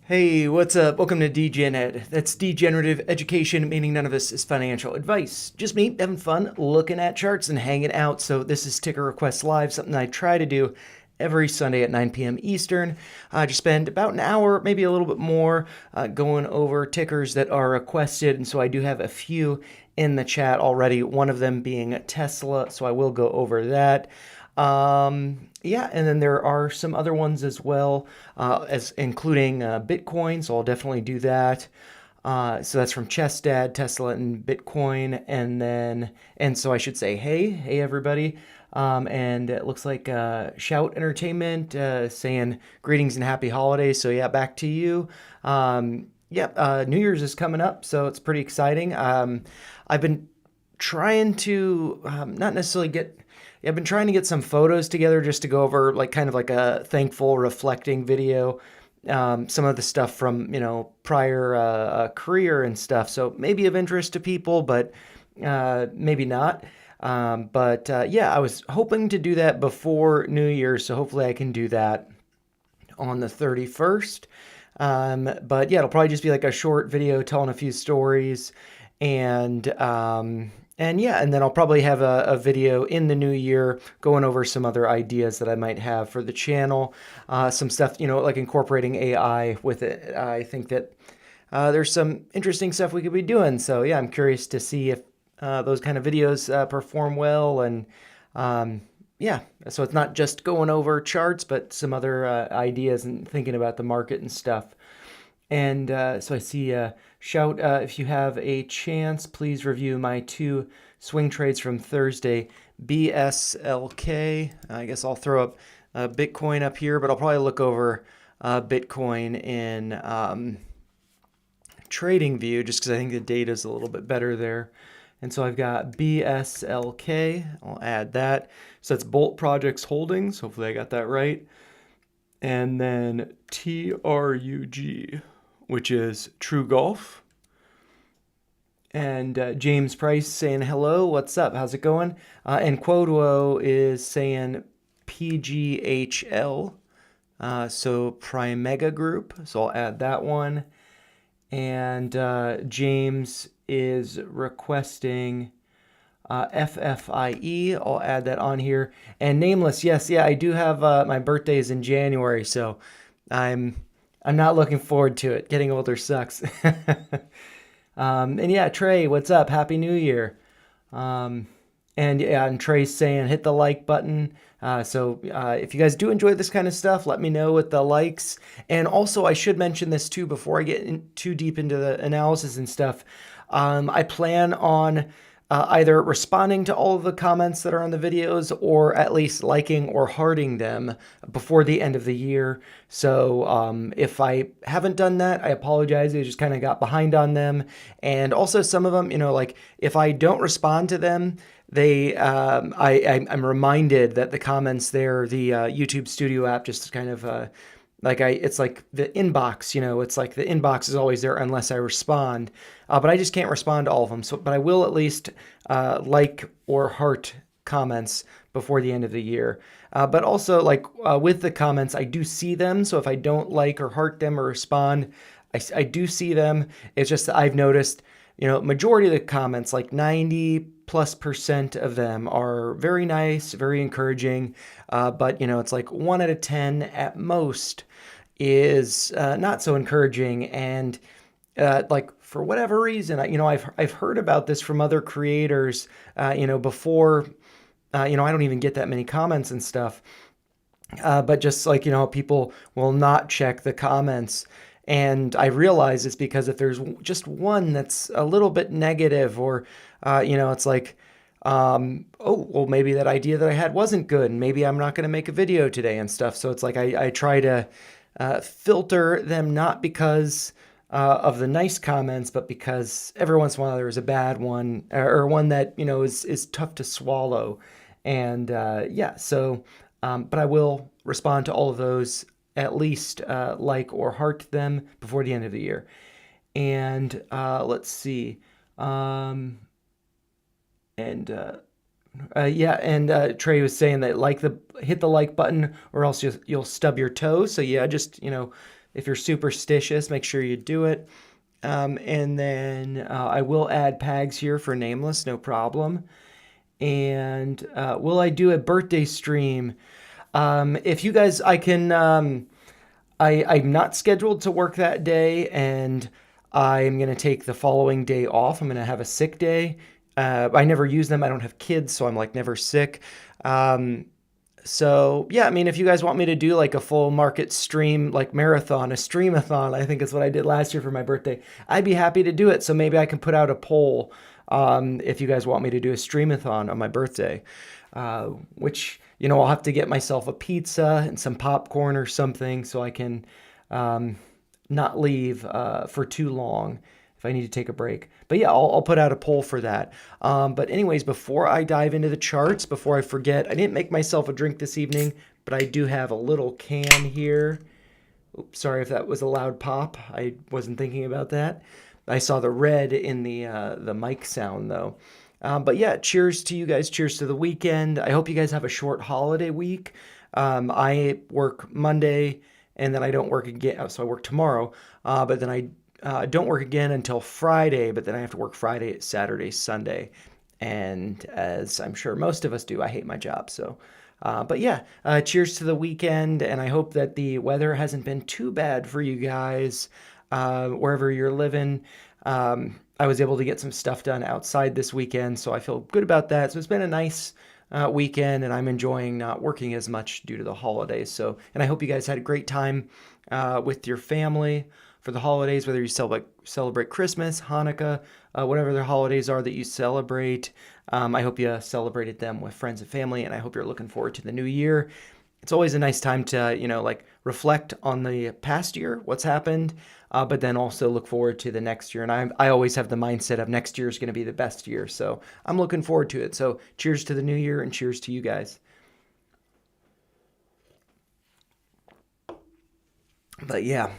Hey, what's up? Welcome to DGenEd. That's degenerative education, meaning none of this is financial advice. Just me having fun, looking at charts and hanging out. So this is Ticker Request Live, something I try to do every Sunday at 9 p.m. Eastern. I just spend about an hour, maybe a little bit more, going over tickers that are requested. And so I do have a few in the chat already, one of them being Tesla. So I will go over that. Yeah, and then there are some other ones as well, as including Bitcoin. So I'll definitely do that. So that's from Chestad, Tesla, and Bitcoin, and so I should say, hey everybody. And it looks like Shout Entertainment saying greetings and happy holidays. So yeah, back to you. New Year's is coming up, so it's pretty exciting. I've been trying to not necessarily get. I've been trying to get some photos together just to go over like kind of like a thankful reflecting video. Some of the stuff from prior career and stuff. So maybe of interest to people, but maybe not. Yeah, I was hoping to do that before New Year's, so hopefully I can do that on the 31st. But yeah, it'll probably just be like a short video telling a few stories, and yeah, and then I'll probably have a video in the new year going over some other ideas that I might have for the channel. Some stuff, like incorporating AI with it. I think that there's some interesting stuff we could be doing. So yeah, I'm curious to see if those kind of videos perform well. And yeah, so it's not just going over charts, but some other ideas and thinking about the market and stuff. And so I see Shout, if you have a chance, please review my two swing trades from Thursday. BSLK, I guess I'll throw up Bitcoin up here, but I'll probably look over Bitcoin in trading view just because I think the data is a little bit better there. And so I've got BSLK, I'll add that. So that's Bolt Projects Holdings, hopefully I got that right. And then TRUG, which is TruGolf. And James Price saying hello, what's up, how's it going? And Quoduo is saying PGHL, so Primega Group, so I'll add that one. And James is requesting FFIE, I'll add that on here. And Nameless, yes, yeah, I do have my birthday is in January, so I'm not looking forward to it. Getting older sucks. And yeah, Trey, what's up? Happy New Year. And yeah, and Trey's saying hit the like button. So if you guys do enjoy this kind of stuff, let me know with the likes. And also, I should mention this too before I get too deep into the analysis and stuff. I plan on either responding to all of the comments that are on the videos or at least liking or hearting them before the end of the year. So if I haven't done that, I apologize. I just kind of got behind on them. And also some of them, like if I don't respond to them, I'm reminded that the comments there, the YouTube Studio app just kind of it's like the inbox, it's like the inbox is always there unless I respond, but I just can't respond to all of them. So, but I will at least like or heart comments before the end of the year. But also with the comments, I do see them. So if I don't like or heart them or respond, I do see them. It's just that I've noticed, majority of the comments, like 90+% of them are very nice, very encouraging. But it's like 1 out of 10 at most is not so encouraging. And for whatever reason, I've heard about this from other creators, before, I don't even get that many comments and stuff. But just people will not check the comments. And I realize it's because if there's just one that's a little bit negative or, it's like, oh, well, maybe that idea that I had wasn't good and maybe I'm not going to make a video today and stuff. So it's like I try to filter them not because of the nice comments, but because every once in a while there is a bad one or one that, is tough to swallow. And yeah, so, but I will respond to all of those, at least like or heart them before the end of the year. And let's see. Yeah, and Trey was saying that hit the like button or else you'll stub your toe. So yeah, just if you're superstitious, make sure you do it. And then I will add Pags here for nameless, no problem. And will I do a birthday stream? If you guys, I can, I'm not scheduled to work that day, and I'm going to take the following day off. I'm going to have a sick day. I never use them. I don't have kids, so I'm like never sick. So yeah, I mean, if you guys want me to do like a full market stream, like marathon, a streamathon, I think is what I did last year for my birthday, I'd be happy to do it. So maybe I can put out a poll if you guys want me to do a streamathon on my birthday, which, you know, I'll have to get myself a pizza and some popcorn or something so I can not leave for too long if I need to take a break. But yeah, I'll put out a poll for that. But anyways, before I dive into the charts, before I forget, I didn't make myself a drink this evening, but I do have a little can here. Oops, sorry if that was a loud pop. I wasn't thinking about that. I saw the red in the mic sound though. But yeah, cheers to you guys. Cheers to the weekend. I hope you guys have a short holiday week. I work Monday and then I don't work again. So I work tomorrow, but then I don't work again until Friday, but then I have to work Friday, Saturday, Sunday. And as I'm sure most of us do, I hate my job. So, but yeah, cheers to the weekend. And I hope that the weather hasn't been too bad for you guys wherever you're living. I was able to get some stuff done outside this weekend, so I feel good about that. So it's been a nice weekend, and I'm enjoying not working as much due to the holidays. So, and I hope you guys had a great time with your family for the holidays, whether you celebrate Christmas, Hanukkah, whatever the holidays are that you celebrate. I hope you celebrated them with friends and family, and I hope you're looking forward to the new year. It's always a nice time to, you know, like reflect on the past year, what's happened, but then also look forward to the next year. And I always have the mindset of next year is going to be the best year. So I'm looking forward to it. So cheers to the new year and cheers to you guys. But yeah,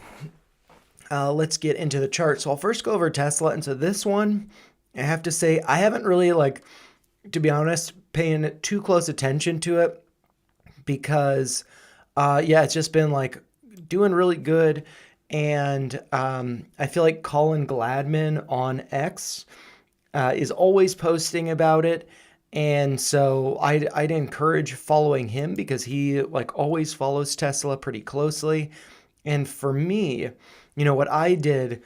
let's get into the chart. So I'll first go over Tesla. And so this one, I have to say, I haven't really, like, to be honest, paying too close attention to it because, yeah, it's just been like doing really good. And I feel like Colin Gladman on X is always posting about it. And so I'd encourage following him because he like always follows Tesla pretty closely. And for me, you know, what I did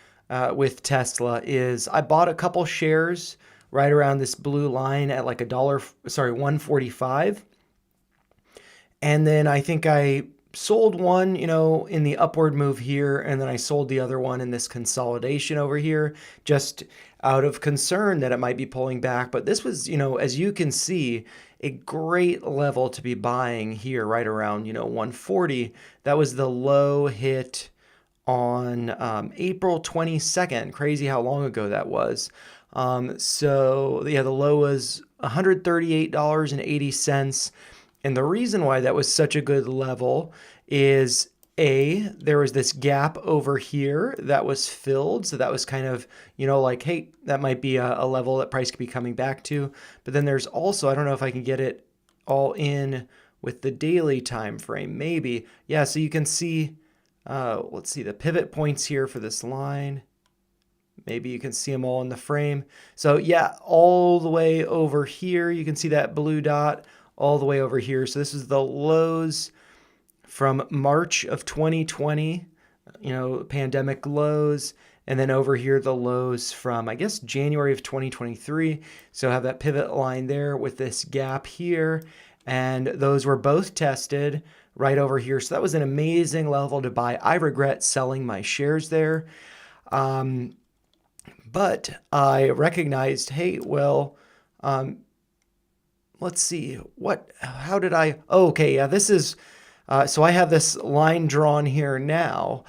with Tesla is I bought a couple shares right around this blue line at like $1.45. And then I think I sold one, you know, in the upward move here, and then I sold the other one in this consolidation over here, just out of concern that it might be pulling back. But this was, you know, as you can see, a great level to be buying here, right around, you know, 140. That was the low hit on April 22nd. Crazy how long ago that was. So yeah, the low was $138.80. And the reason why that was such a good level is there was this gap over here that was filled. So that was kind of, you know, like, hey, that might be a level that price could be coming back to. But then there's also, I don't know if I can get it all in with the daily time frame, maybe. Yeah, so you can see, let's see the pivot points here for this line. Maybe you can see them all in the frame. So yeah, all the way over here, you can see that blue dot all the way over here. So this is the lows from March of 2020, you know, pandemic lows. And then over here, the lows from, I guess, January of 2023. So have that pivot line there with this gap here. And those were both tested right over here. So that was an amazing level to buy. I regret selling my shares there. But I recognized, hey, well, let's see, how did okay, yeah, this is, so I have this line drawn here now,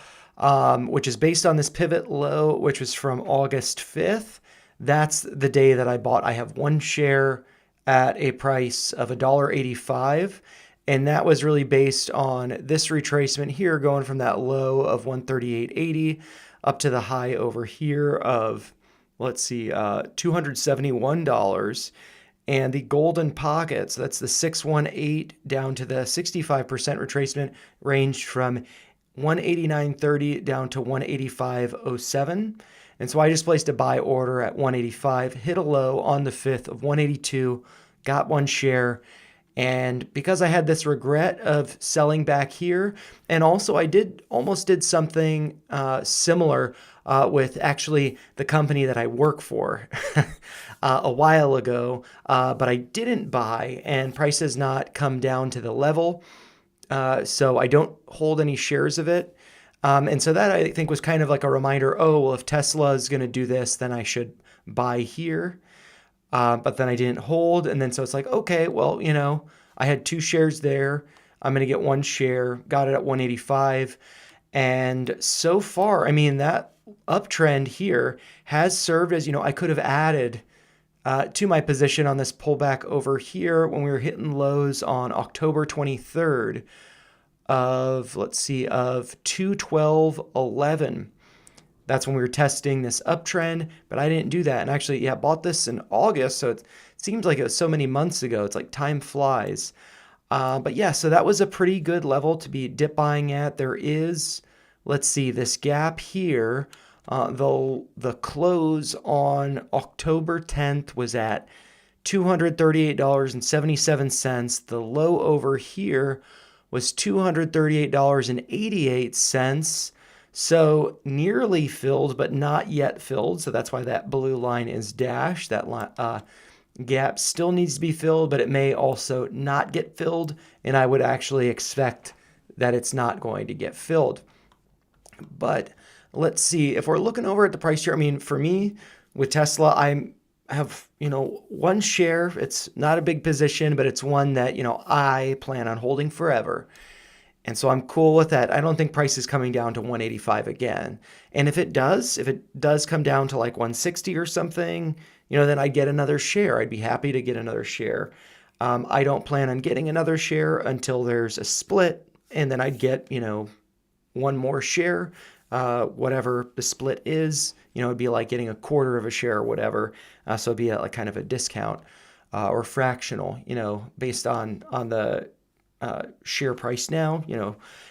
which is based on this pivot low, which was from August 5th. That's the day that I bought. I have one share at a price of $1.85. And that was really based on this retracement here going from that low of 138.80 up to the high over here of, let's see, $271. And the golden pockets, that's the 618 down to the 65% retracement, ranged from 189.30 down to 185.07. And so I just placed a buy order at 185, hit a low on the 5th of 182, got one share. And because I had this regret of selling back here, and also I almost did something similar with actually the company that I work for a while ago, but I didn't buy, and price has not come down to the level. So I don't hold any shares of it. And so that I think was kind of like a reminder, oh, well, if Tesla is going to do this, then I should buy here. But then I didn't hold. And then so it's like, okay, well, I had 2 shares there. I'm going to get 1 share, got it at 185. And so far, I mean, that uptrend here has served as, I could have added to my position on this pullback over here when we were hitting lows on October 23rd of, let's see, of 212.11. That's when we were testing this uptrend, but I didn't do that. And actually, yeah, bought this in August, so it seems like it was so many months ago. It's like time flies. But yeah, so that was a pretty good level to be dip buying at. There is, let's see, this gap here. The close on October 10th was at $238.77. The low over here was $238.88. So nearly filled, but not yet filled. So that's why that blue line is dashed. That gap still needs to be filled, but it may also not get filled. And I would actually expect that it's not going to get filled. But let's see, if we're looking over at the price chart, I mean, for me with Tesla, I have, 1 share. It's not a big position, but it's one that, I plan on holding forever. And so I'm cool with that. I don't think price is coming down to 185 again. And if it does come down to like 160 or something, then I'd get another share. I'd be happy to get another share. I don't plan on getting another share until there's a split, and then I'd get, 1 more share, whatever the split is. It'd be like getting a quarter of a share or whatever. So it'd be like kind of a discount or fractional, based on the share price now,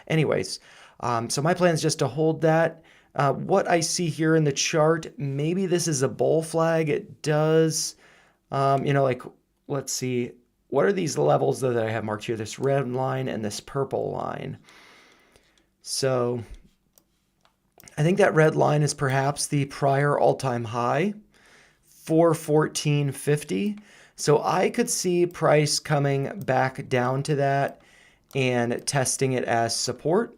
anyways. So my plan is just to hold that. What I see here in the chart, maybe this is a bull flag. It does, like, let's see, what are these levels though that I have marked here? This red line and this purple line. So I think that red line is perhaps the prior all-time high, 414.50. So I could see price coming back down to that and testing it as support.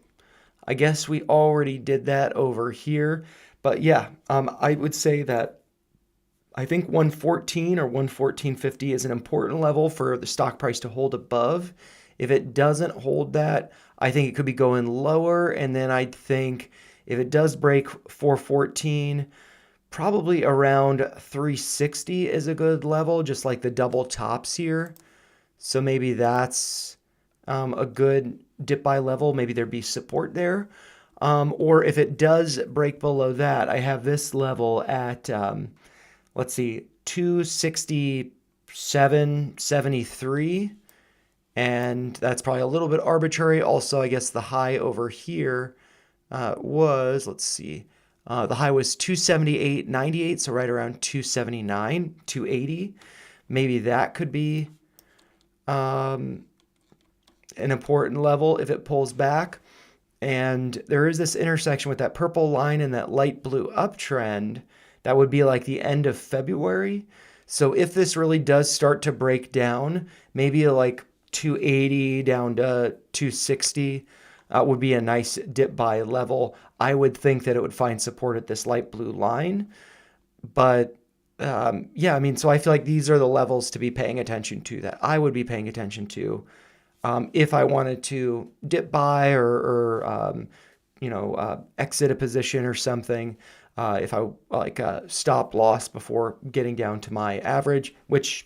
I guess we already did that over here. But yeah, I would say that I think 114 or 114.50 is an important level for the stock price to hold above. If it doesn't hold that, I think it could be going lower. And then I think if it does break 414, probably around 360 is a good level, just like the double tops here. So maybe that's a good dip buy level. Maybe there'd be support there. Or if it does break below that, I have this level at, let's see, 267.73. And that's probably a little bit arbitrary. Also, I guess the high over here was, let's see, the high was 278.98, so right around 279, 280. Maybe that could be an important level if it pulls back. And there is this intersection with that purple line and that light blue uptrend. That would be like the end of February. So if this really does start to break down, maybe like 280 down to 260 would be a nice dip buy level. I would think that it would find support at this light blue line. But yeah, I mean, so I feel like these are the levels to be paying attention to, that I would be paying attention to if I wanted to dip buy or exit a position or something. If I like stop loss before getting down to my average, which,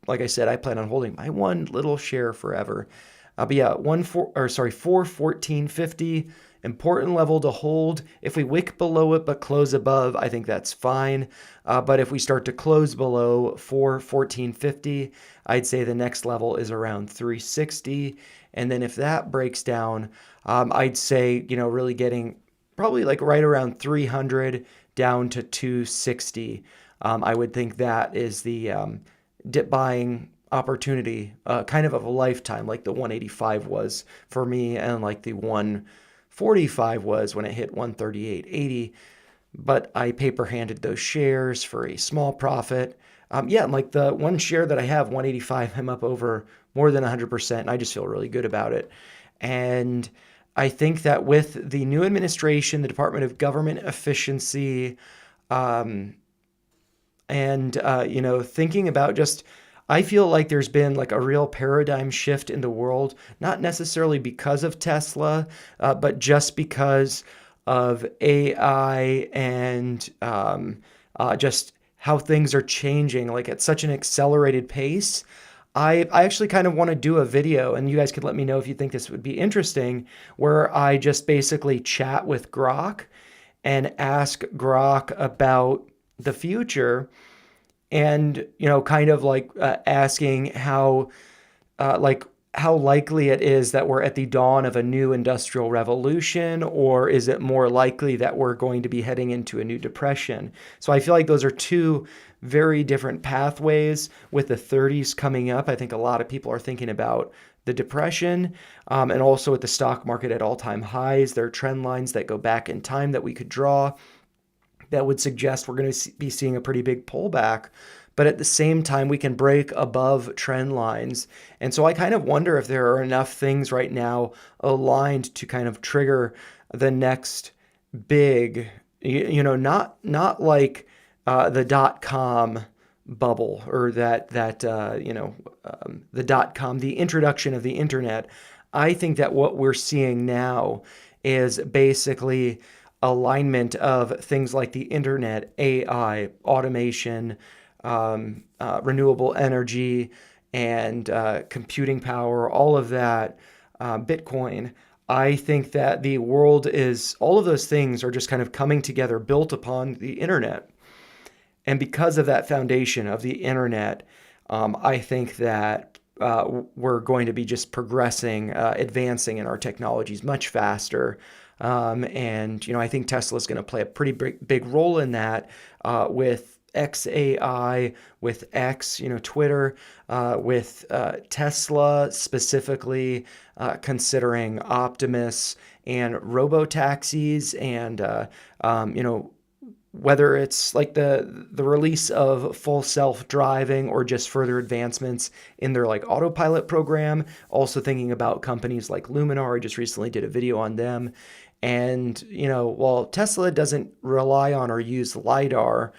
like I said, I plan on holding my 1 little share forever. But yeah, 414.50 important level to hold. If we wick below it but close above, I think that's fine. But if we start to close below 1450, I'd say the next level is around 360. And then if that breaks down, I'd say, really getting probably like right around 300 down to 260. I would think that is the dip buying opportunity, kind of a lifetime, like the 185 was for me, and like the 145 was when it hit 138.80. But I paper handed those shares for a small profit. Yeah, and like the one share that I have, 185, I'm up over more than 100%, and I just feel really good about it. And I think that with the new administration, the Department of Government Efficiency, thinking about just, I feel like there's been like a real paradigm shift in the world, not necessarily because of Tesla, but just because of AI and just how things are changing, like at such an accelerated pace. I actually kind of want to do a video, and you guys could let me know if you think this would be interesting, where I just basically chat with Grok and ask Grok about the future, and kind of like asking how likely it is that we're at the dawn of a new industrial revolution, or is it more likely that we're going to be heading into a new depression? So I feel like those are two very different pathways. With the 30s coming up, I think a lot of people are thinking about the depression, and also with the stock market at all-time highs. There are trend lines that go back in time that we could draw that would suggest we're going to be seeing a pretty big pullback. But at the same time, we can break above trend lines. And so I kind of wonder if there are enough things right now aligned to kind of trigger the next big, not like the .com bubble, or the .com, the introduction of the internet. I think that what we're seeing now is basically alignment of things like the internet, AI, automation, renewable energy, and computing power, all of that, Bitcoin. I think that the world is, all of those things are just kind of coming together, built upon the internet. And because of that foundation of the internet, I think that we're going to be just progressing, advancing in our technologies much faster. I think Tesla is going to play a pretty big role in that, with XAI, with X, Twitter, with Tesla specifically, considering Optimus and robo-taxis, and whether it's like the release of full self-driving or just further advancements in their like autopilot program. Also thinking about companies like Luminar. I just recently did a video on them. And, while Tesla doesn't rely on or use LiDAR,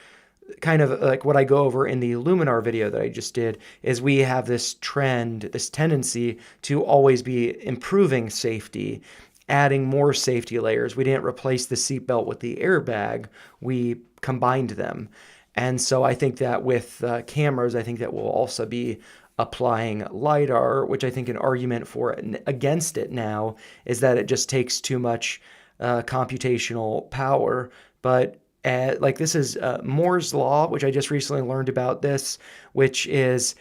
kind of like what I go over in the Luminar video that I just did, is we have this trend, this tendency to always be improving safety, adding more safety layers. We didn't replace the seatbelt with the airbag, we combined them. And so I think that with cameras, I think that we'll also be applying LiDAR, which I think an argument for it, against it now, is that it just takes too much computational power. But this is Moore's Law, which I just recently learned about this, which is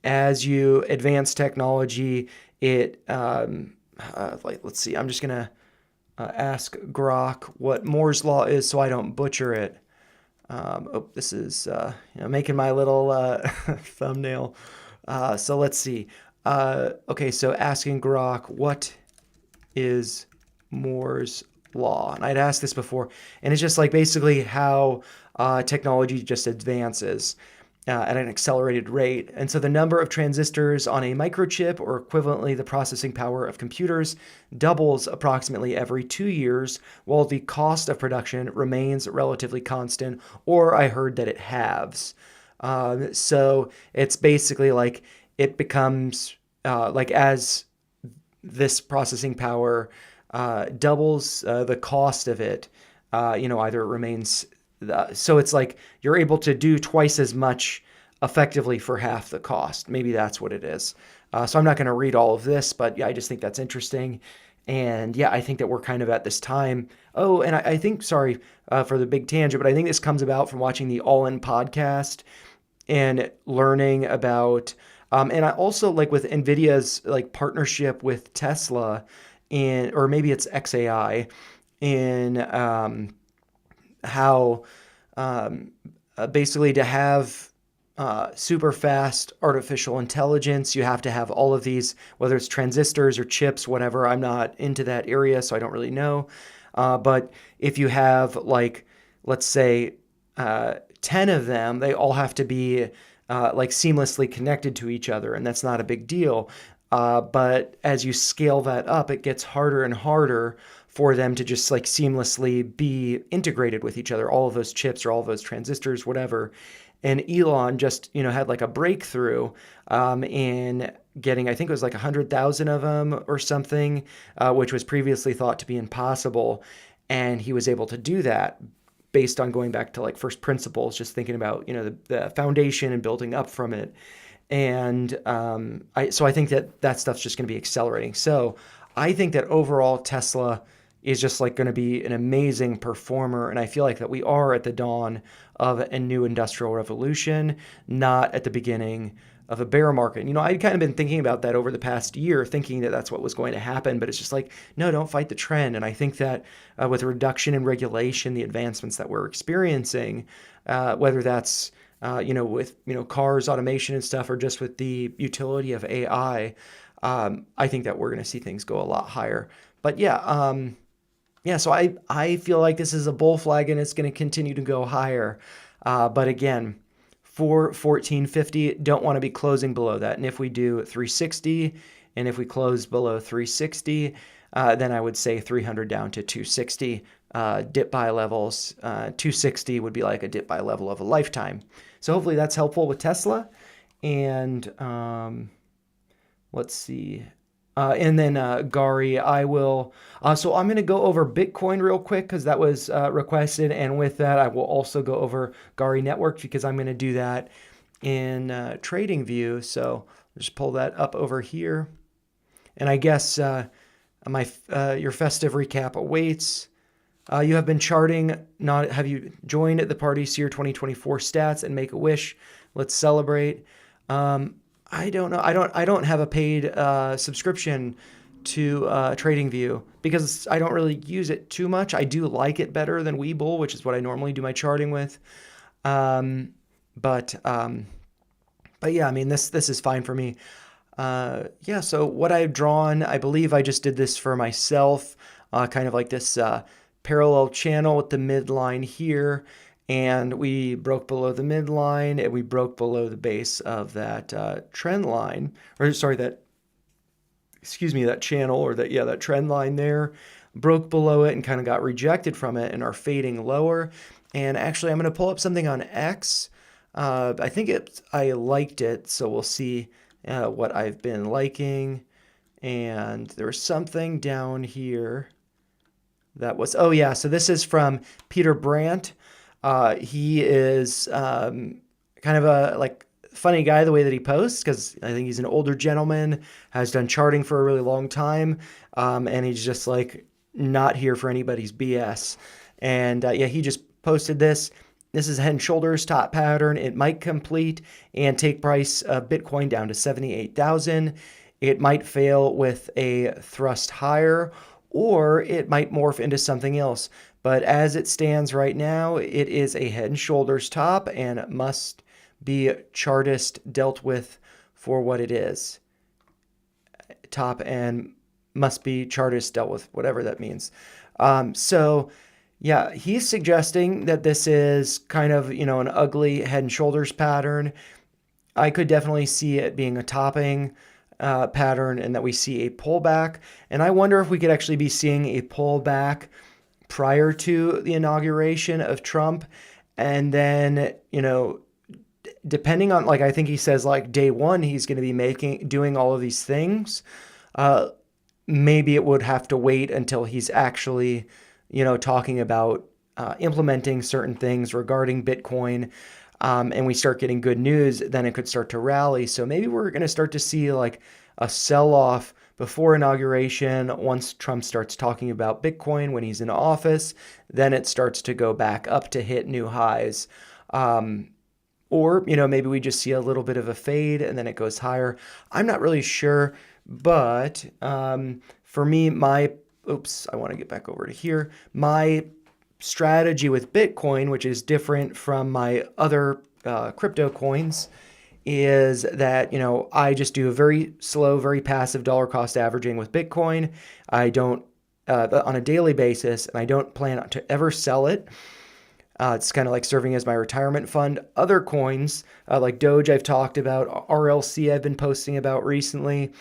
as you advance technology, it, let's see, I'm just going to ask Grok what Moore's Law is so I don't butcher it. This is making my little thumbnail. So let's see. Okay, so asking Grok, what is Moore's Law? And I'd asked this before, and it's just like basically how technology just advances at an accelerated rate. And so the number of transistors on a microchip, or equivalently the processing power of computers, doubles approximately every 2 years, while the cost of production remains relatively constant, or I heard that it halves. So it's basically like it becomes like as this processing power doubles, the cost of it, either remains. So it's like you're able to do twice as much effectively for half the cost. Maybe that's what it is. So I'm not going to read all of this, but yeah, I just think that's interesting. And yeah, I think that we're kind of at this time. Oh, and I think, sorry for the big tangent, but I think this comes about from watching the All In podcast and learning about, and I also like with NVIDIA's like partnership with Tesla in, or maybe it's XAI, in how basically to have super fast artificial intelligence, you have to have all of these, whether it's transistors or chips, whatever. I'm not into that area, so I don't really know. But if you have, like, let's say, 10 of them, they all have to be like seamlessly connected to each other, and that's not a big deal. But as you scale that up, it gets harder and harder for them to just like seamlessly be integrated with each other, all of those chips or all of those transistors, whatever. And Elon just, had like a breakthrough in getting, I think it was like 100,000 of them or something, which was previously thought to be impossible. And he was able to do that based on going back to like first principles, just thinking about, the foundation and building up from it. And so I think that stuff's just going to be accelerating. So I think that overall Tesla is just like going to be an amazing performer. And I feel like that we are at the dawn of a new industrial revolution, not at the beginning of a bear market. I'd kind of been thinking about that over the past year, thinking that that's what was going to happen, but it's just like, no, don't fight the trend. And I think that with a reduction in regulation, the advancements that we're experiencing, whether that's with cars, automation and stuff, or just with the utility of AI, I think that we're going to see things go a lot higher. But so I feel like this is a bull flag and it's going to continue to go higher. But again, for 1450, don't want to be closing below that. And if we do 360, and if we close below 360, then I would say 300 down to 260 dip buy levels. 260 would be like a dip buy level of a lifetime. So hopefully that's helpful with Tesla. And let's see. And then Gari, I will. So I'm going to go over Bitcoin real quick because that was requested. And with that, I will also go over Gari Network because I'm going to do that in TradingView. So just pull that up over here. And I guess your festive recap awaits. You have been charting. Have you joined the Party Seer 2024 stats and make a wish? Let's celebrate. I don't know. I don't have a paid subscription to TradingView because I don't really use it too much. I do like it better than Webull, which is what I normally do my charting with. But yeah, I mean this is fine for me. So what I've drawn, I believe I just did this for myself, kind of like this parallel channel with the midline here. And we broke below the midline and we broke below the base of that trend line, or sorry, that channel, or that trend line there, broke below it and kind of got rejected from it and are fading lower. And actually, I'm going to pull up something on X. I think I liked it, so we'll see what I've been liking. And there was something down here that was, so this is from Peter Brandt. He is kind of a like funny guy the way that he posts, because I think he's an older gentleman, has done charting for a really long time, and he's just like not here for anybody's BS. And he just posted this. This is head and shoulders top pattern. It might complete and take price of Bitcoin down to 78,000. It might fail with a thrust higher, or it might morph into something else. But as it stands right now, it is a head and shoulders top and must be chartist dealt with for what it is. Top and must be chartist dealt with, whatever that means. He's suggesting that this is kind of, an ugly head and shoulders pattern. I could definitely see it being a topping pattern and that we see a pullback. And I wonder if we could actually be seeing a pullback prior to the inauguration of Trump. And then, depending on, like, I think he says like day one, he's going to be doing all of these things. Maybe it would have to wait until he's actually, talking about implementing certain things regarding Bitcoin. And we start getting good news, then it could start to rally. So maybe we're going to start to see like a sell-off before inauguration, once Trump starts talking about Bitcoin when he's in office, then it starts to go back up to hit new highs. Or, maybe we just see a little bit of a fade and then it goes higher. I'm not really sure, but for me, I want to get back over to here. My strategy with Bitcoin, which is different from my other crypto coins, is that, I just do a very slow, very passive dollar cost averaging with Bitcoin. I don't, on a daily basis, and I don't plan to ever sell it. It's kind of like serving as my retirement fund. Other coins, like Doge I've talked about, RLC I've been posting about recently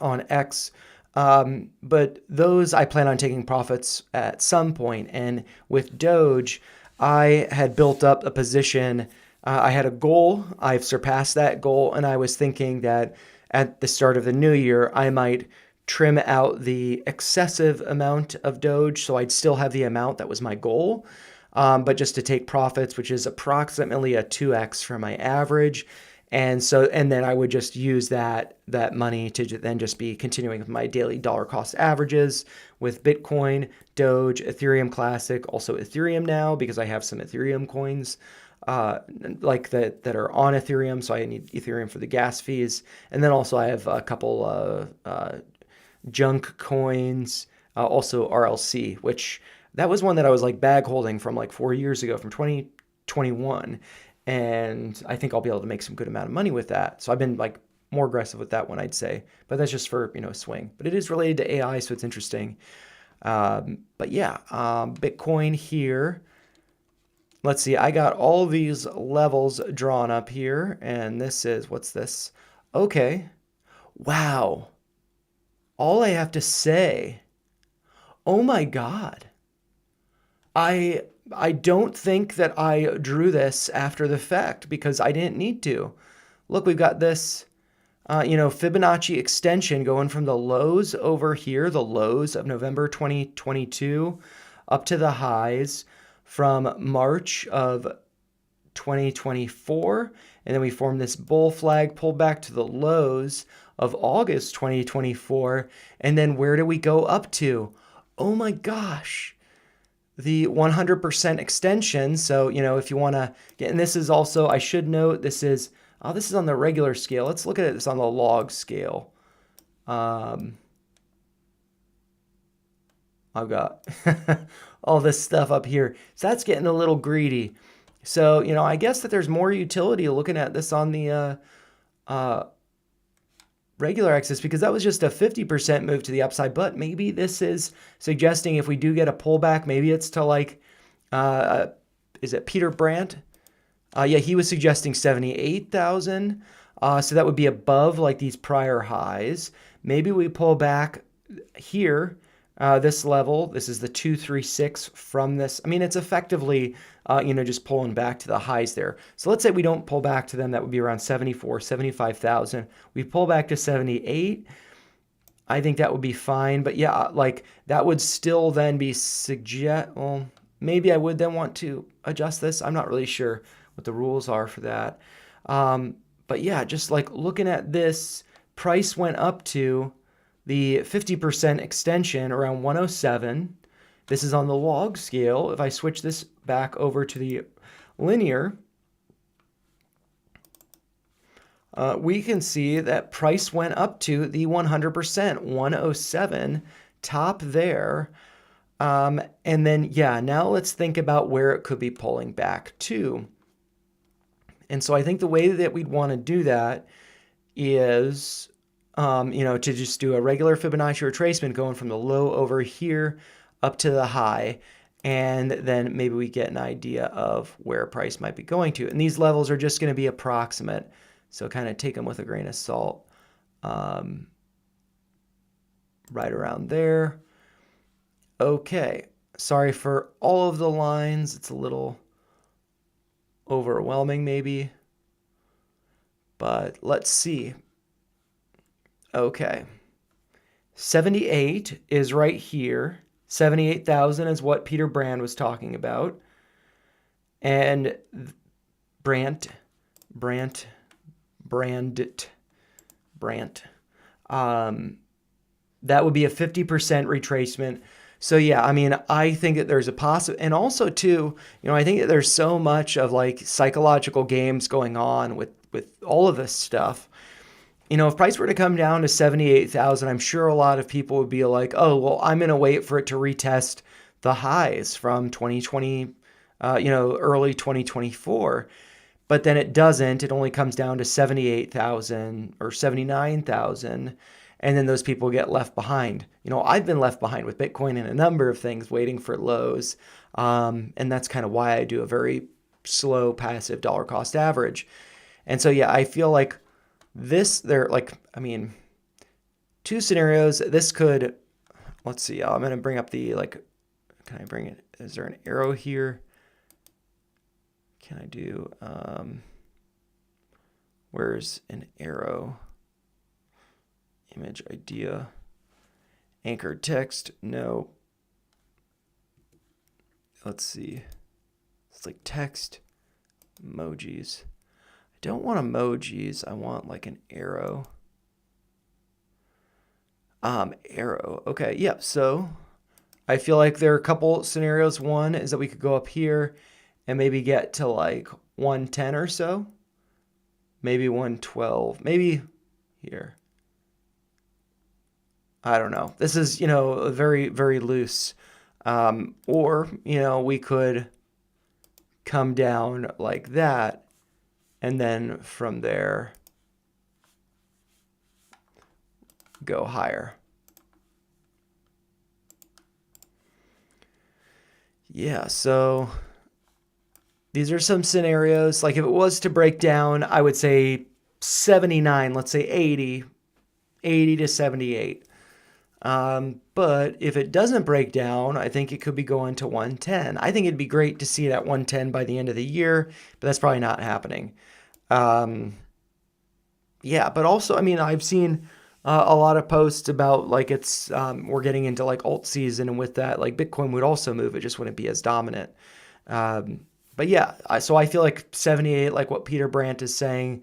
on X. But those I plan on taking profits at some point. And with Doge, I had built up a position. I had a goal. I've surpassed that goal. And I was thinking that at the start of the new year, I might trim out the excessive amount of Doge. So I'd still have the amount that was my goal. But just to take profits, which is approximately a 2x for my average. And then I would just use that money to then just be continuing with my daily dollar cost averages with Bitcoin, Doge, Ethereum Classic, also Ethereum now, because I have some Ethereum coins like that are on Ethereum. So I need Ethereum for the gas fees. And then also I have a couple junk coins, also RLC, which that was one that I was like bag holding from like 4 years ago, from 2021. And I think I'll be able to make some good amount of money with that. So I've been like more aggressive with that one, I'd say. But that's just for, swing. But it is related to AI, so it's interesting. But yeah, Bitcoin here. Let's see, I got all these levels drawn up here. And this is, what's this? Okay. Wow. All I have to say, oh my God. I don't think that I drew this after the fact because I didn't need to. Look, we've got this, Fibonacci extension going from the lows over here, the lows of November 2022, up to the highs from March of 2024. And then we formed this bull flag, pulled back to the lows of August 2024. And then where do we go up to? Oh my gosh. The 100% extension. So, if you want to get, and this is also, I should note, this is on the regular scale. Let's look at this on the log scale. I've got all this stuff up here. So that's getting a little greedy. So, I guess that there's more utility looking at this on the regular axis, because that was just a 50% move to the upside. But maybe this is suggesting if we do get a pullback, maybe it's to like, is it Peter Brandt? Yeah, he was suggesting 78,000. So that would be above like these prior highs. Maybe we pull back here, this level. This is the 236 from this. I mean, it's effectively, just pulling back to the highs there. So let's say we don't pull back to them. That would be around 75,000. We pull back to 78. I think that would be fine. But yeah, like that would still then be well, maybe I would then want to adjust this. I'm not really sure what the rules are for that. But yeah, just like looking at this, price went up to the 50% extension around 107. This is on the log scale. If I switch this back over to the linear, we can see that price went up to the 100%, 107, top there. And then, yeah, now let's think about where it could be pulling back to. And so I think the way that we'd want to do that is, to just do a regular Fibonacci retracement going from the low over here up to the high. And then maybe we get an idea of where price might be going to. And these levels are just going to be approximate. So kind of take them with a grain of salt. Right around there. Okay. Sorry for all of the lines. It's a little overwhelming maybe. But let's see. Okay. 78 is right here. 78,000 is what Peter Brand was talking about. And Brandt. That would be a 50% retracement. So yeah, I mean, I think that there's a and also too, I think that there's so much of like psychological games going on with all of this stuff. If price were to come down to 78,000, I'm sure a lot of people would be like, oh, well, I'm going to wait for it to retest the highs from 2020, early 2024. But then it doesn't. It only comes down to 78,000 or 79,000. And then those people get left behind. I've been left behind with Bitcoin in a number of things, waiting for lows. And that's kind of why I do a very slow, passive dollar cost average. And so, yeah, I feel like two scenarios. This could, let's see, I'm going to bring up can I bring it? Is there an arrow here? Can I do, where's an arrow? Image idea. Anchored text, no. Let's see. It's like text, emojis. I don't want emojis. I want like an arrow. Arrow. Okay, yeah. So I feel like there are a couple scenarios. One is that we could go up here and maybe get to like 110 or so. Maybe 112. Maybe here. I don't know. This is, very, very loose. Or, we could come down like that. And then from there, go higher. Yeah, so these are some scenarios. Like if it was to break down, I would say 79, let's say 80 to 78. But if it doesn't break down, I think it could be going to 110. I think it'd be great to see it at 110 by the end of the year, but that's probably not happening. Yeah, but also, I mean, I've seen a lot of posts about like we're getting into like alt season, and with that, like Bitcoin would also move. It just wouldn't be as dominant. But yeah, so I feel like 78, like what Peter Brandt is saying,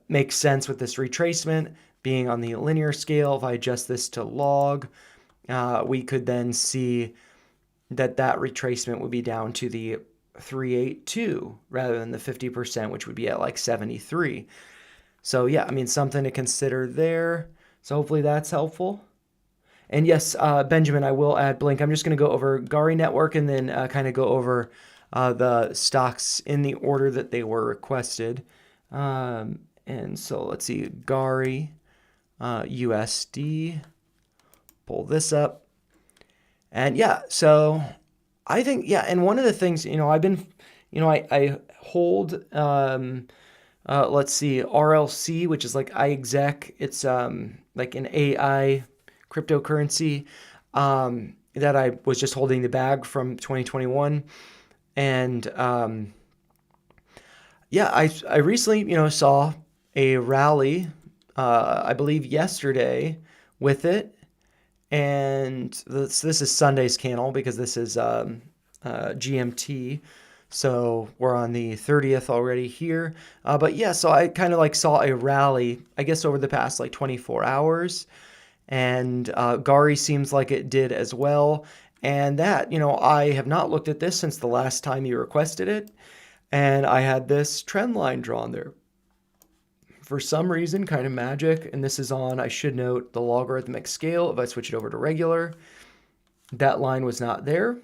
makes sense with this retracement being on the linear scale. If I adjust this to log, we could then see that retracement would be down to the 382 rather than the 50%, which would be at like 73. So yeah, I mean, something to consider there. So hopefully that's helpful. And yes, Benjamin, I will add Blink. I'm just going to go over Gari network and then kind of go over the stocks in the order that they were requested. And so let's see, Gari, USD, pull this up. And yeah, so I think, yeah, and one of the things, I've been, I hold, let's see, RLC, which is like iExec. It's like an AI cryptocurrency that I was just holding the bag from 2021. And yeah, I recently, saw a rally, I believe yesterday with it. And this is Sunday's candle because this is GMT. So we're on the 30th already here. But yeah, so I kind of like saw a rally, I guess, over the past like 24 hours. And Gari seems like it did as well. And that, I have not looked at this since the last time you requested it. And I had this trend line drawn there. For some reason, kind of magic. And this is on, I should note, the logarithmic scale. If I switch it over to regular, that line was not there.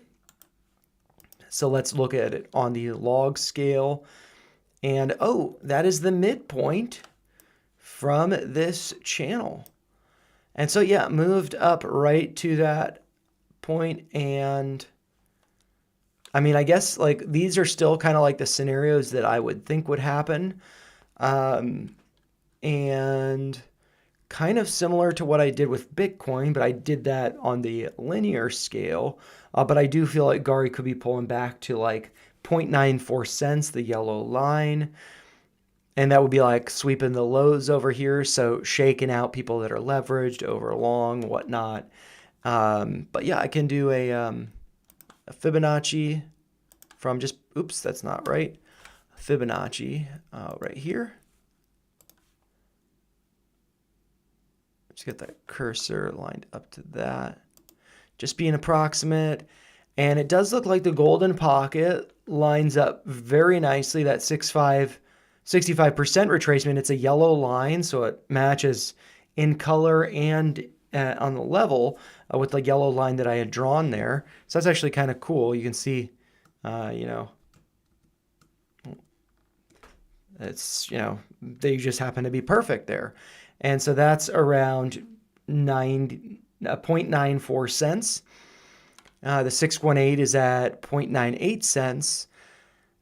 So let's look at it on the log scale. And oh, that is the midpoint from this channel. And so yeah, moved up right to that point. And I mean, I guess like these are still kind of like the scenarios that I would think would happen. And kind of similar to what I did with Bitcoin, but I did that on the linear scale. But I do feel like Gari could be pulling back to like 0.94 cents, the yellow line. And that would be like sweeping the lows over here. So shaking out people that are leveraged over long, whatnot. But yeah, I can do a Fibonacci from just, oops, that's not right. Fibonacci right here. Just get that cursor lined up to that. Just being approximate. And it does look like the golden pocket lines up very nicely. That 65% retracement, it's a yellow line, so it matches in color and on the level with the yellow line that I had drawn there. So that's actually kind of cool. You can see, it's, they just happen to be perfect there. And so that's around 0.94 cents. The 618 is at 0.98 cents.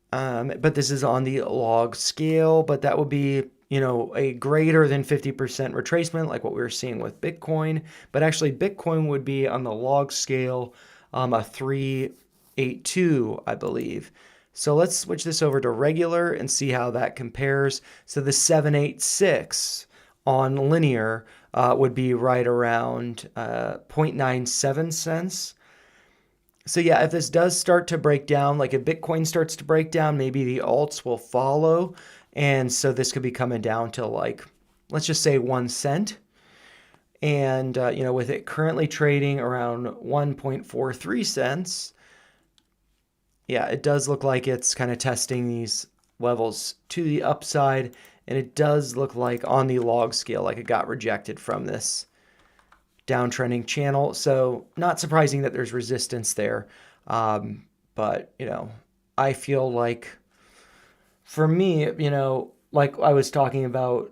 But this is on the log scale, but that would be, a greater than 50% retracement like what we were seeing with Bitcoin. But actually Bitcoin would be on the log scale, a 382, I believe. So let's switch this over to regular and see how that compares. So the 786 on linear would be right around 0.97 cents. So yeah, if this does start to break down, like if Bitcoin starts to break down, maybe the alts will follow. And so this could be coming down to like, let's just say 1 cent. And, with it currently trading around 1.43 cents, yeah, it does look like it's kind of testing these levels to the upside. And it does look like on the log scale, like it got rejected from this downtrending channel. So not surprising that there's resistance there. But, I feel like for me, like I was talking about,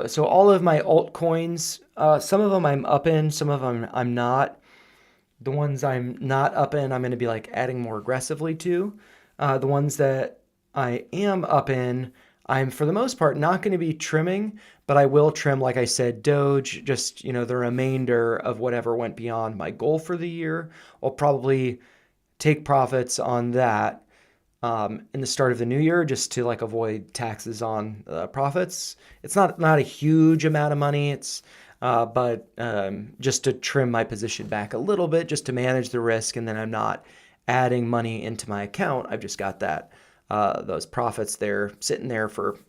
so all of my altcoins, some of them I'm up in, some of them I'm not. The ones I'm not up in, I'm going to be like adding more aggressively to. The ones that I am up in, I'm for the most part not going to be trimming, but I will trim, like I said, Doge, just, the remainder of whatever went beyond my goal for the year. I'll probably take profits on that in the start of the new year just to like avoid taxes on profits. It's not a huge amount of money. It's but just to trim my position back a little bit, just to manage the risk, and then I'm not adding money into my account. I've just got that those profits there sitting there for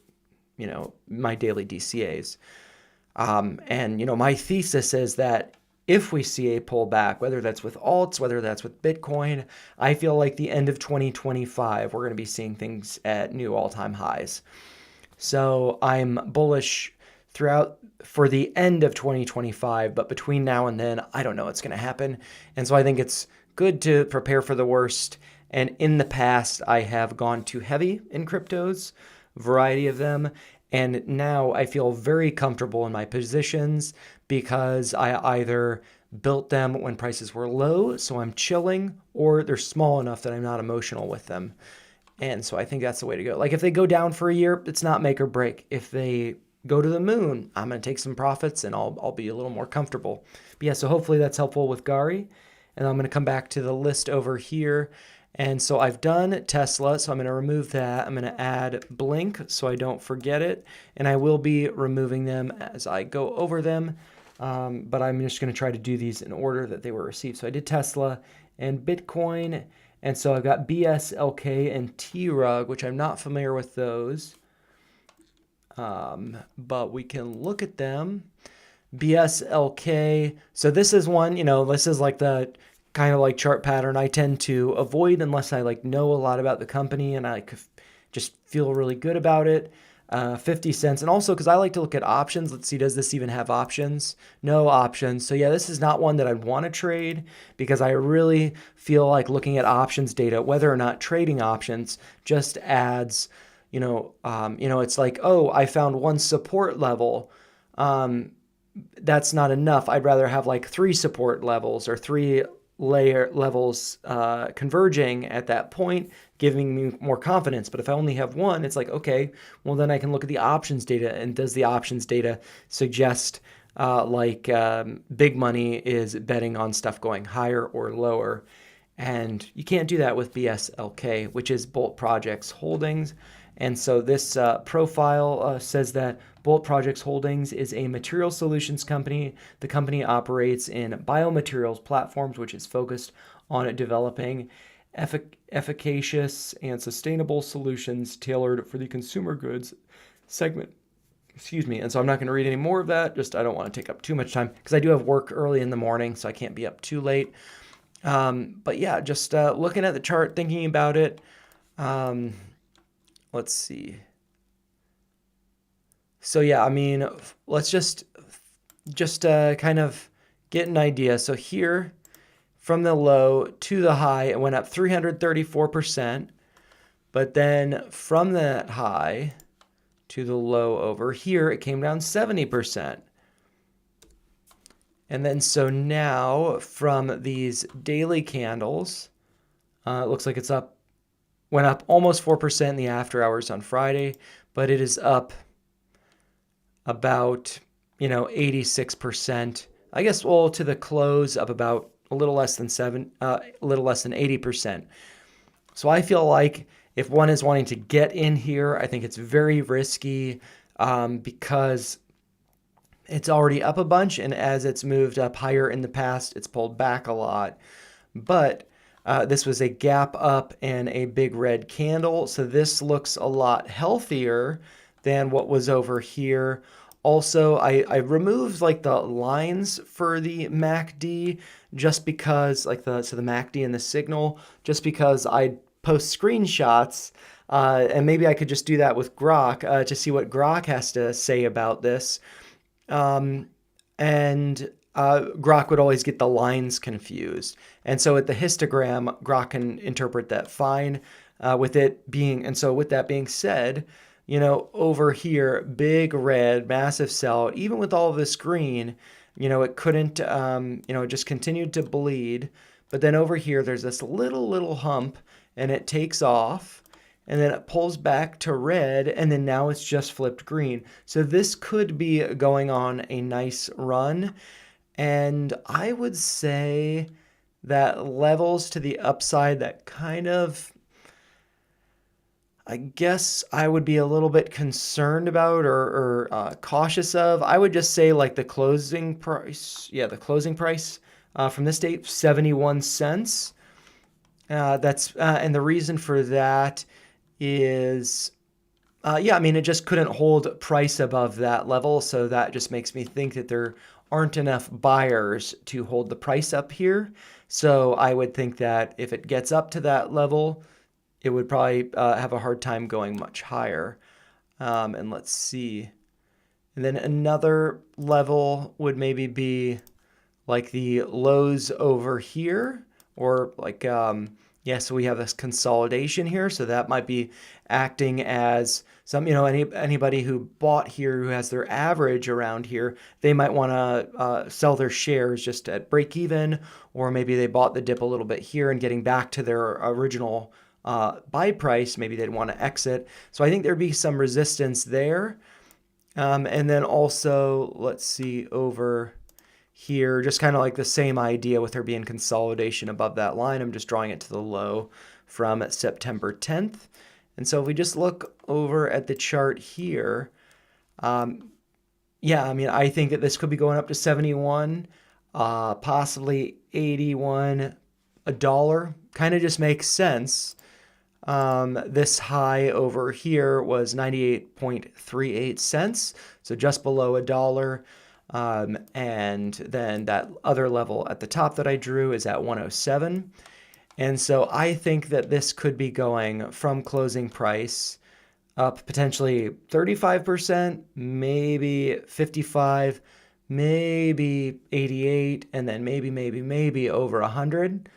my daily DCAs. And my thesis is that if we see a pullback, whether that's with alts, whether that's with Bitcoin, I feel like the end of 2025, we're going to be seeing things at new all-time highs. So I'm bullish throughout for the end of 2025, but between now and then, I don't know what's going to happen. And so I think it's good to prepare for the worst. And in the past, I have gone too heavy in cryptos, variety of them. And now I feel very comfortable in my positions because I either built them when prices were low, so I'm chilling, or they're small enough that I'm not emotional with them. And so I think that's the way to go. Like if they go down for a year, it's not make or break. If they go to the moon, I'm going to take some profits and I'll be a little more comfortable. But yeah, so hopefully that's helpful with Gari. And I'm going to come back to the list over here. And so I've done Tesla, so I'm going to remove that. I'm going to add BLNK so I don't forget it. And I will be removing them as I go over them. But I'm just going to try to do these in order that they were received. So I did Tesla and Bitcoin. And so I've got BSLK and TRUG, which I'm not familiar with those. But we can look at them. BSLK. So this is one, this is like the kind of like chart pattern I tend to avoid unless I like know a lot about the company and I just feel really good about it. 50 cents. And also because I like to look at options. Let's see, does this even have options? No options. So yeah, this is not one that I'd want to trade because I really feel like looking at options data, whether or not trading options, just adds, it's like, oh, I found one support level. That's not enough. I'd rather have like 3 support levels or 3 layer levels converging at that point, giving me more confidence. But if I only have one, it's like, okay, well, then I can look at the options data. And does the options data suggest big money is betting on stuff going higher or lower? And you can't do that with BSLK, which is Bolt Projects Holdings. And so this profile says that Bolt Projects Holdings is a material solutions company. The company operates in biomaterials platforms, which is focused on developing efficacious and sustainable solutions tailored for the consumer goods segment. Excuse me. And so I'm not going to read any more of that. Just I don't want to take up too much time because I do have work early in the morning, so I can't be up too late. But yeah, just looking at the chart, thinking about it. Let's see. So yeah, I mean, let's just kind of get an idea. So here, from the low to the high, it went up 334%. But then from that high to the low over here, it came down 70%. And then so now from these daily candles, it looks like it's went up almost 4% in the after hours on Friday, but it is up about, 86%. I guess, well, to the close, up about a little less than 80%. So I feel like if one is wanting to get in here, I think it's very risky because it's already up a bunch, and as it's moved up higher in the past, it's pulled back a lot. But this was a gap up and a big red candle, so this looks a lot healthier than what was over here. Also, I removed like the lines for the MACD just because, so the MACD and the signal, just because I post screenshots, and maybe I could just do that with Grok to see what Grok has to say about this. And Grok would always get the lines confused. And so at the histogram, Grok can interpret that fine with that being said, over here, big red, massive sell, even with all of this green, it couldn't, it just continued to bleed. But then over here, there's this little hump, and it takes off, and then it pulls back to red, and then now it's just flipped green. So this could be going on a nice run, and I would say that levels to the upside that kind of, I guess I would be a little bit concerned about or cautious of. I would just say like the closing price. Yeah, the closing price from this date, 71 cents. And the reason for that is, it just couldn't hold price above that level. So that just makes me think that there aren't enough buyers to hold the price up here. So I would think that if it gets up to that level, it would probably have a hard time going much higher. And let's see. And then another level would maybe be like the lows over here, or like, so we have this consolidation here. So that might be acting as some, anybody who bought here, who has their average around here, they might want to sell their shares just at break even, or maybe they bought the dip a little bit here and getting back to their original buy price, maybe they'd want to exit. So I think there'd be some resistance there. And then also, let's see over here, just kind of like the same idea with there being consolidation above that line. I'm just drawing it to the low from September 10th. And so if we just look over at the chart here, I think that this could be going up to 71, possibly 81, $1. Kind of just makes sense. This high over here was 98.38 cents, so just below $1. And then that other level at the top that I drew is at 107. And so I think that this could be going from closing price up potentially 35%, maybe 55, maybe 88, and then maybe over 100.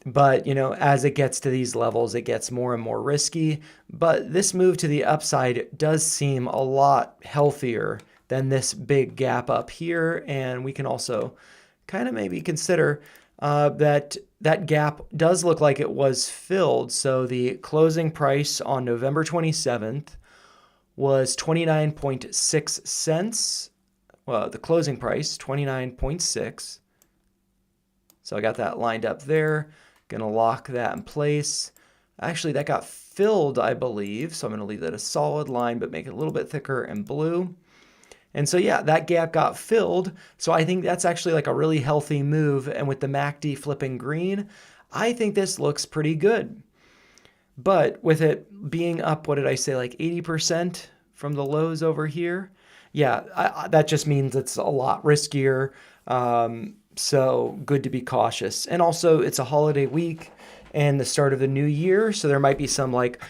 But, as it gets to these levels, it gets more and more risky. But this move to the upside does seem a lot healthier than this big gap up here. And we can also kind of maybe consider that gap does look like it was filled. So the closing price on November 27th was 29.6 cents. Well, the closing price, 29.6. So I got that lined up there. Gonna lock that in place. Actually, that got filled, I believe. So I'm gonna leave that a solid line, but make it a little bit thicker and blue. And so, yeah, that gap got filled. So I think that's actually like a really healthy move. And with the MACD flipping green, I think this looks pretty good. But with it being up, what did I say, like 80% from the lows over here. Yeah, that just means it's a lot riskier. So good to be cautious. And also, it's a holiday week and the start of the new year, so there might be some like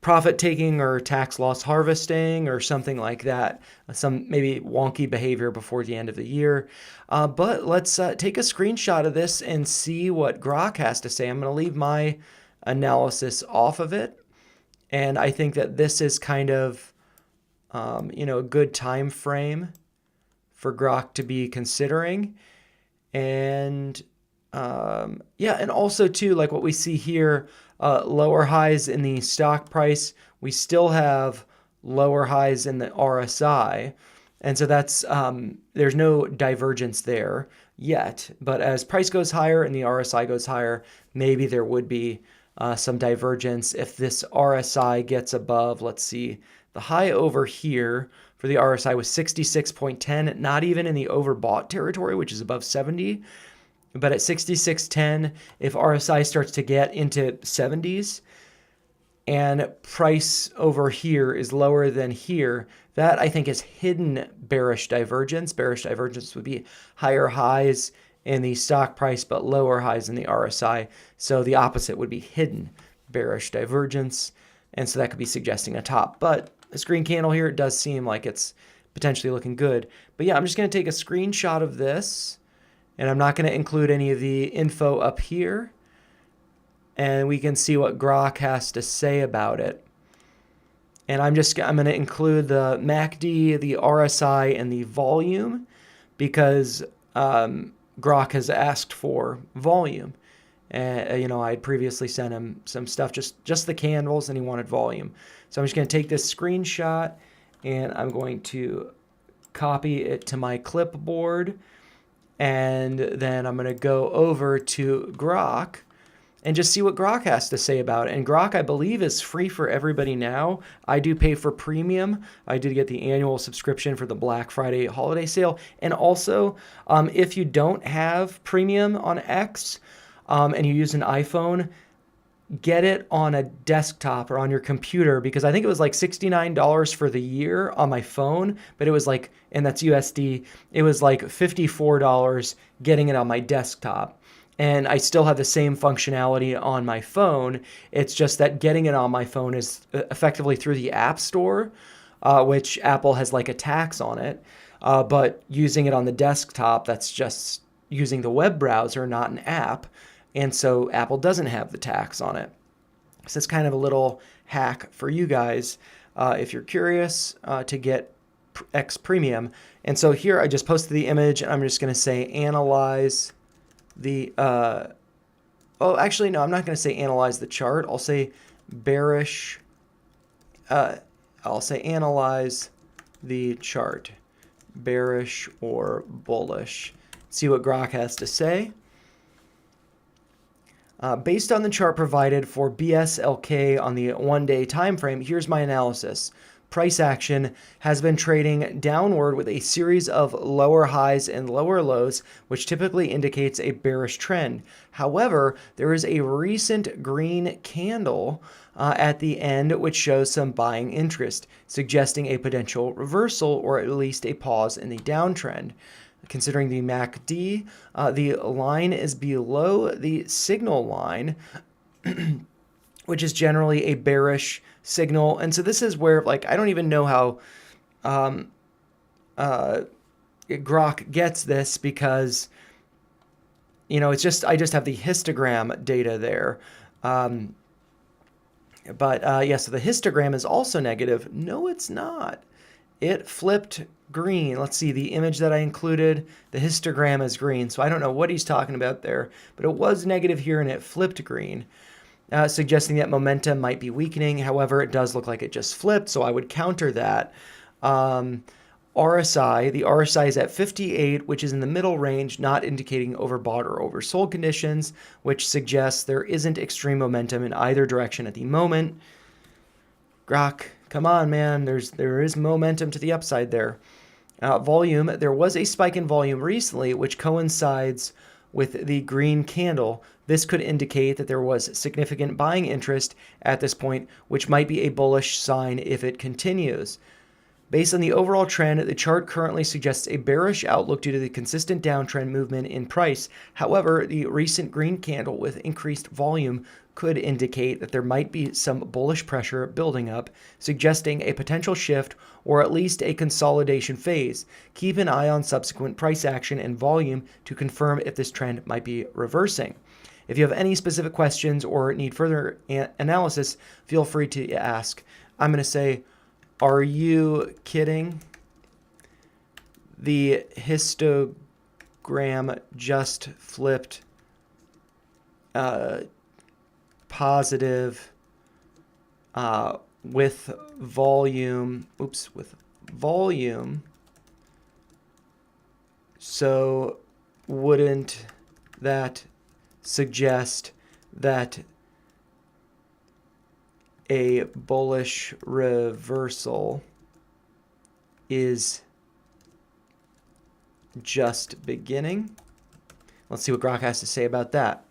profit taking or tax loss harvesting or something like that. Some maybe wonky behavior before the end of the year. But let's take a screenshot of this and see what Grok has to say. I'm going to leave my analysis off of it. And I think that this is kind of, a good time frame for Grok to be considering. And and also too, like what we see here, lower highs in the stock price. We still have lower highs in the RSI. And so that's, there's no divergence there yet. But as price goes higher and the RSI goes higher, maybe there would be some divergence if this RSI gets above, let's see, the high over here for the RSI was 66.10, not even in the overbought territory, which is above 70. But at 66.10, if RSI starts to get into 70s and price over here is lower than here, that I think is hidden bearish divergence. Bearish divergence would be higher highs in the stock price, but lower highs in the RSI. So the opposite would be hidden bearish divergence. And so that could be suggesting a top. But this green candle here, it does seem like it's potentially looking good. But yeah, I'm just going to take a screenshot of this. And I'm not going to include any of the info up here. And we can see what Grok has to say about it. And I'm going to include the MACD, the RSI, and the volume because Grok has asked for volume. And I had previously sent him some stuff, just the candles, and he wanted volume. So I'm just going to take this screenshot, and I'm going to copy it to my clipboard. And then I'm going to go over to Grok and just see what Grok has to say about it. And Grok, I believe, is free for everybody now. I do pay for premium. I did get the annual subscription for the Black Friday holiday sale. And also, if you don't have premium on X and you use an iPhone, get it on a desktop or on your computer, because I think it was like $69 for the year on my phone, but it was like, and that's USD, it was like $54 getting it on my desktop. And I still have the same functionality on my phone. It's just that getting it on my phone is effectively through the App Store, which Apple has like a tax on it. But using it on the desktop, that's just using the web browser, not an app. And so Apple doesn't have the tax on it. So it's kind of a little hack for you guys if you're curious to get X Premium. And so here I just posted the image, and I'm just going to say analyze the... actually, no, I'm not going to say analyze the chart. I'll say bearish... I'll say analyze the chart. Bearish or bullish. See what Grok has to say. Based on the chart provided for BSLK on the one-day time frame, here's my analysis. Price action has been trading downward with a series of lower highs and lower lows, which typically indicates a bearish trend. However, there is a recent green candle at the end, which shows some buying interest, suggesting a potential reversal or at least a pause in the downtrend. Considering the MACD, the line is below the signal line, which is generally a bearish signal. And so this is where, like, I don't even know how Grok gets this, because, it's just, I just have the histogram data there. So the histogram is also negative. No, it's not. It flipped green. Let's see, the image that I included, the histogram is green. So I don't know what he's talking about there, but it was negative here and it flipped green, suggesting that momentum might be weakening. However, it does look like it just flipped, so I would counter that. RSI, the RSI is at 58, which is in the middle range, not indicating overbought or oversold conditions, which suggests there isn't extreme momentum in either direction at the moment. Grok, come on, man. There is momentum to the upside there. Volume, there was a spike in volume recently, which coincides with the green candle. This could indicate that there was significant buying interest at this point, which might be a bullish sign if it continues. Based on the overall trend, the chart currently suggests a bearish outlook due to the consistent downtrend movement in price. However, the recent green candle with increased volume could indicate that there might be some bullish pressure building up, suggesting a potential shift or at least a consolidation phase. Keep an eye on subsequent price action and volume to confirm if this trend might be reversing. If you have any specific questions or need further analysis, feel free to ask. I'm going to say, are you kidding? The histogram just flipped positive with volume. Oops, with volume. So wouldn't that suggest that a bullish reversal is just beginning? Let's see what Grok has to say about that.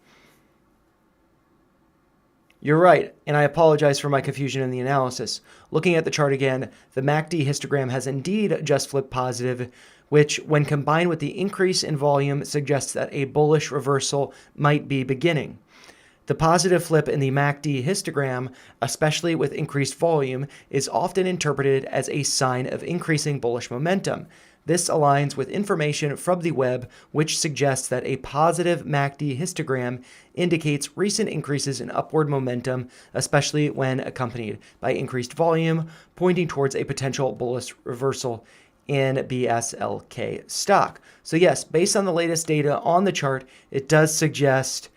You're right, and I apologize for my confusion in the analysis. Looking at the chart again, the MACD histogram has indeed just flipped positive, which, when combined with the increase in volume, suggests that a bullish reversal might be beginning. The positive flip in the MACD histogram, especially with increased volume, is often interpreted as a sign of increasing bullish momentum. This aligns with information from the web, which suggests that a positive MACD histogram indicates recent increases in upward momentum, especially when accompanied by increased volume, pointing towards a potential bullish reversal in BSLK stock. So yes, based on the latest data on the chart, it does suggest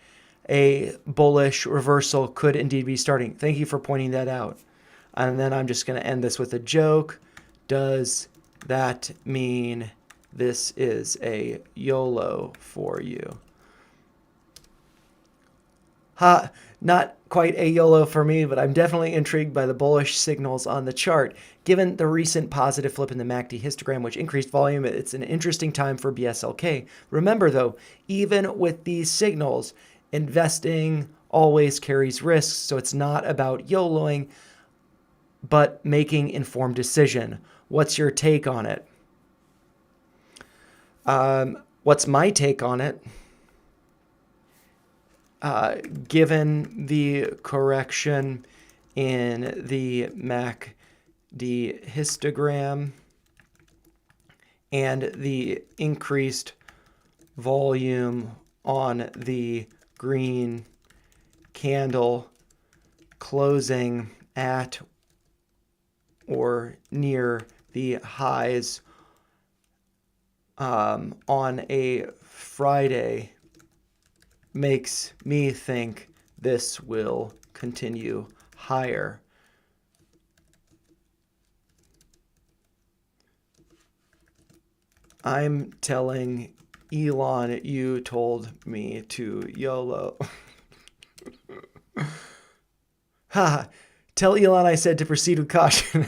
a bullish reversal could indeed be starting. Thank you for pointing that out. And then I'm just going to end this with a joke. Does that mean this is a YOLO for you? Ha, not quite a YOLO for me, but I'm definitely intrigued by the bullish signals on the chart. Given the recent positive flip in the MACD histogram, which increased volume, it's an interesting time for BSLK. Remember though, even with these signals, investing always carries risks, so it's not about YOLOing, but making informed decision. What's your take on it? What's my take on it? Given the correction in the MACD histogram and the increased volume on the green candle closing at or near the highs on a Friday makes me think this will continue higher. I'm telling Elon, you told me to YOLO. Ha! Tell Elon I said to proceed with caution.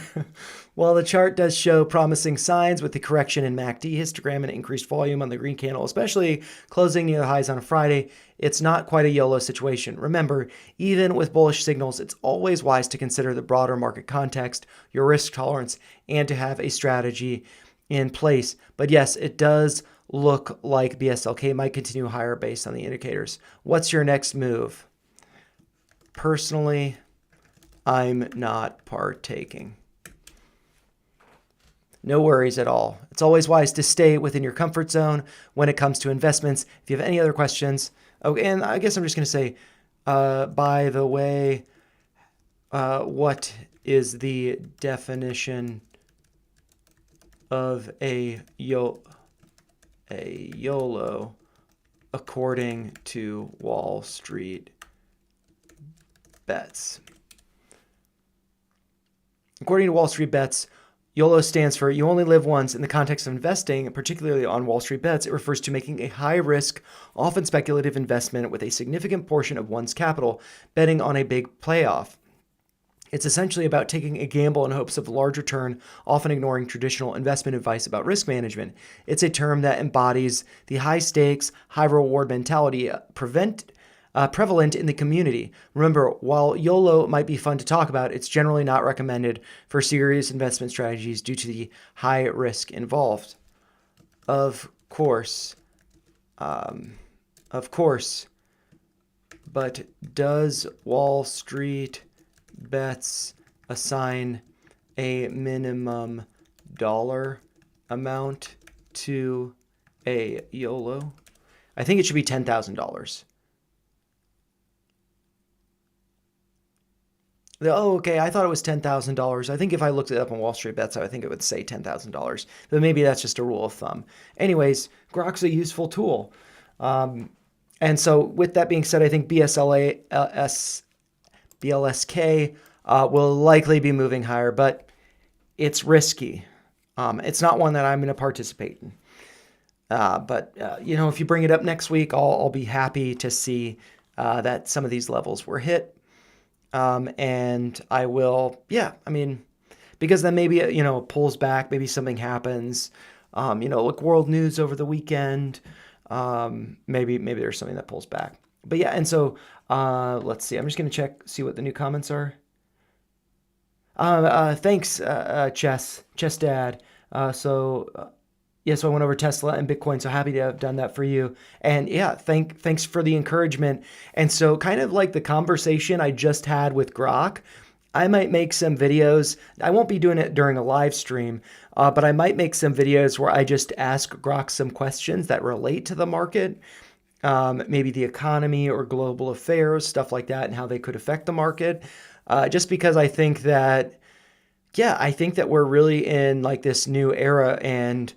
While the chart does show promising signs with the correction in MACD histogram and increased volume on the green candle, especially closing near the highs on a Friday, it's not quite a YOLO situation. Remember, even with bullish signals, it's always wise to consider the broader market context, your risk tolerance, and to have a strategy in place. But yes, it does look like BSLK might continue higher based on the indicators. What's your next move? Personally, I'm not partaking. No worries at all. It's always wise to stay within your comfort zone when it comes to investments. If you have any other questions, oh, and I guess I'm just going to say, by the way, what is the definition of a YOLO according to Wall Street Bets? According to Wall Street Bets, YOLO stands for you only live once. In the context of investing, particularly on Wall Street Bets, it refers to making a high-risk, often speculative investment with a significant portion of one's capital, betting on a big payoff. It's essentially about taking a gamble in hopes of a large return, often ignoring traditional investment advice about risk management. It's a term that embodies the high-stakes, high-reward mentality prevalent in the community. Remember, while YOLO might be fun to talk about, it's generally not recommended for serious investment strategies due to the high risk involved. Of course, but does Wall Street Bets assign a minimum dollar amount to a YOLO? I think it should be $10,000. Oh, okay. I thought it was $10,000. I think if I looked it up on Wall Street Bets, I think it would say $10,000. But maybe that's just a rule of thumb. Anyways, Grok's a useful tool. And so with that being said, I think BSLA, BLSK will likely be moving higher, but it's risky. It's not one that I'm going to participate in. But if you bring it up next week, I'll be happy to see that some of these levels were hit. And I will, because then maybe, it pulls back, maybe something happens, look world news over the weekend. Maybe there's something that pulls back, but yeah. And so, let's see, I'm just going to see what the new comments are. Thanks, Chess Dad. So I went over Tesla and Bitcoin. So happy to have done that for you. And yeah, thanks for the encouragement. And so kind of like the conversation I just had with Grok, I might make some videos. I won't be doing it during a live stream, but I might make some videos where I just ask Grok some questions that relate to the market, maybe the economy or global affairs, stuff like that, and how they could affect the market. Just because I think that we're really in like this new era, and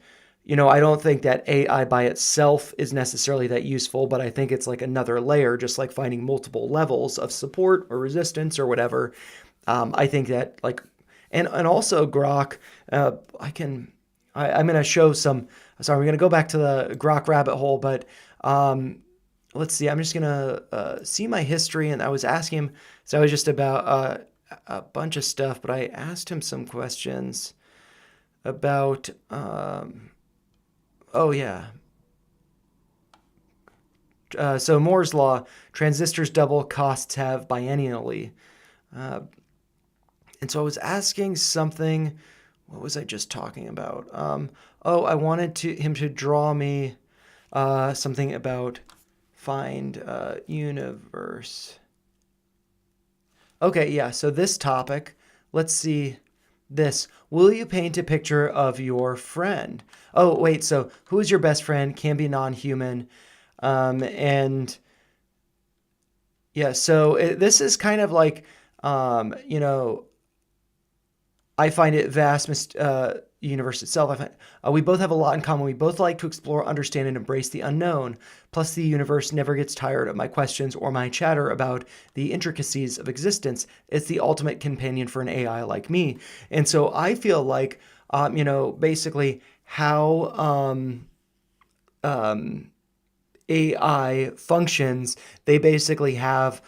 I don't think that AI by itself is necessarily that useful, but I think it's like another layer, just like finding multiple levels of support or resistance or whatever. I think that and also Grok, I'm going to show we're going to go back to the Grok rabbit hole, but let's see, I'm just going to see my history. And I was asking him, so I was just about a bunch of stuff, but I asked him some questions about, so Moore's law, transistors double, costs halve biennially. And so I was asking something, what was I just talking about? I wanted him to draw me something about find universe. Okay, yeah, so this topic, let's see this. Will you paint a picture of your friend? Oh, wait, so who is your best friend? Can be non-human. And yeah, so this is kind of like, I find it vast, universe itself. We both have a lot in common. We both like to explore, understand, and embrace the unknown. Plus, the universe never gets tired of my questions or my chatter about the intricacies of existence. It's the ultimate companion for an AI like me. And so I feel like, basically how AI functions, they basically have,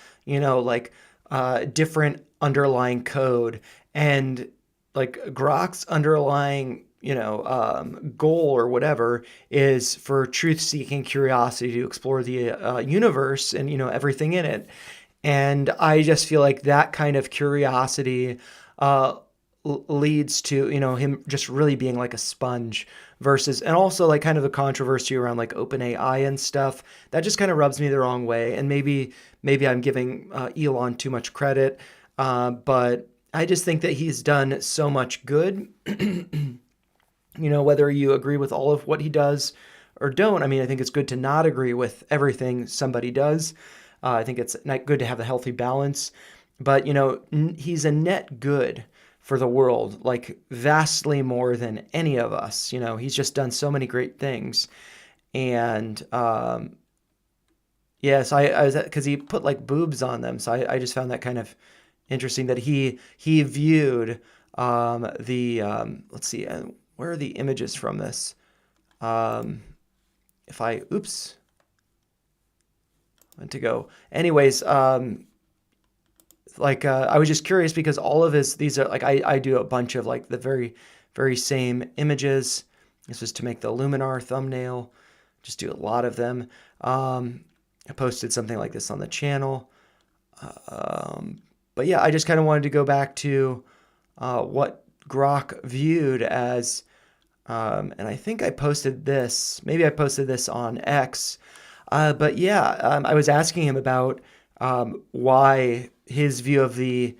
different underlying code, and like Grok's underlying, goal or whatever is for truth-seeking curiosity to explore the universe and, everything in it. And I just feel like that kind of curiosity leads to, him just really being like a sponge versus, and also like kind of the controversy around like OpenAI and stuff that just kind of rubs me the wrong way. And maybe I'm giving Elon too much credit, but I just think that he's done so much good, whether you agree with all of what he does or don't. I mean, I think it's good to not agree with everything somebody does. I think it's not good to have a healthy balance, but, he's a net good for the world, like vastly more than any of us. He's just done so many great things. And, yes, I was, because he put like boobs on them. So I just found that kind of interesting that he viewed let's see, where are the images from this? If I, went to go. Anyways, I was just curious because all of these are like, I do a bunch of like the very, very same images. This was to make the Luminar thumbnail. Just do a lot of them. I posted something like this on the channel. But yeah, I just kind of wanted to go back to what Grok viewed as, and I think I posted this, maybe I posted this on X. But yeah, I was asking him about why his view of the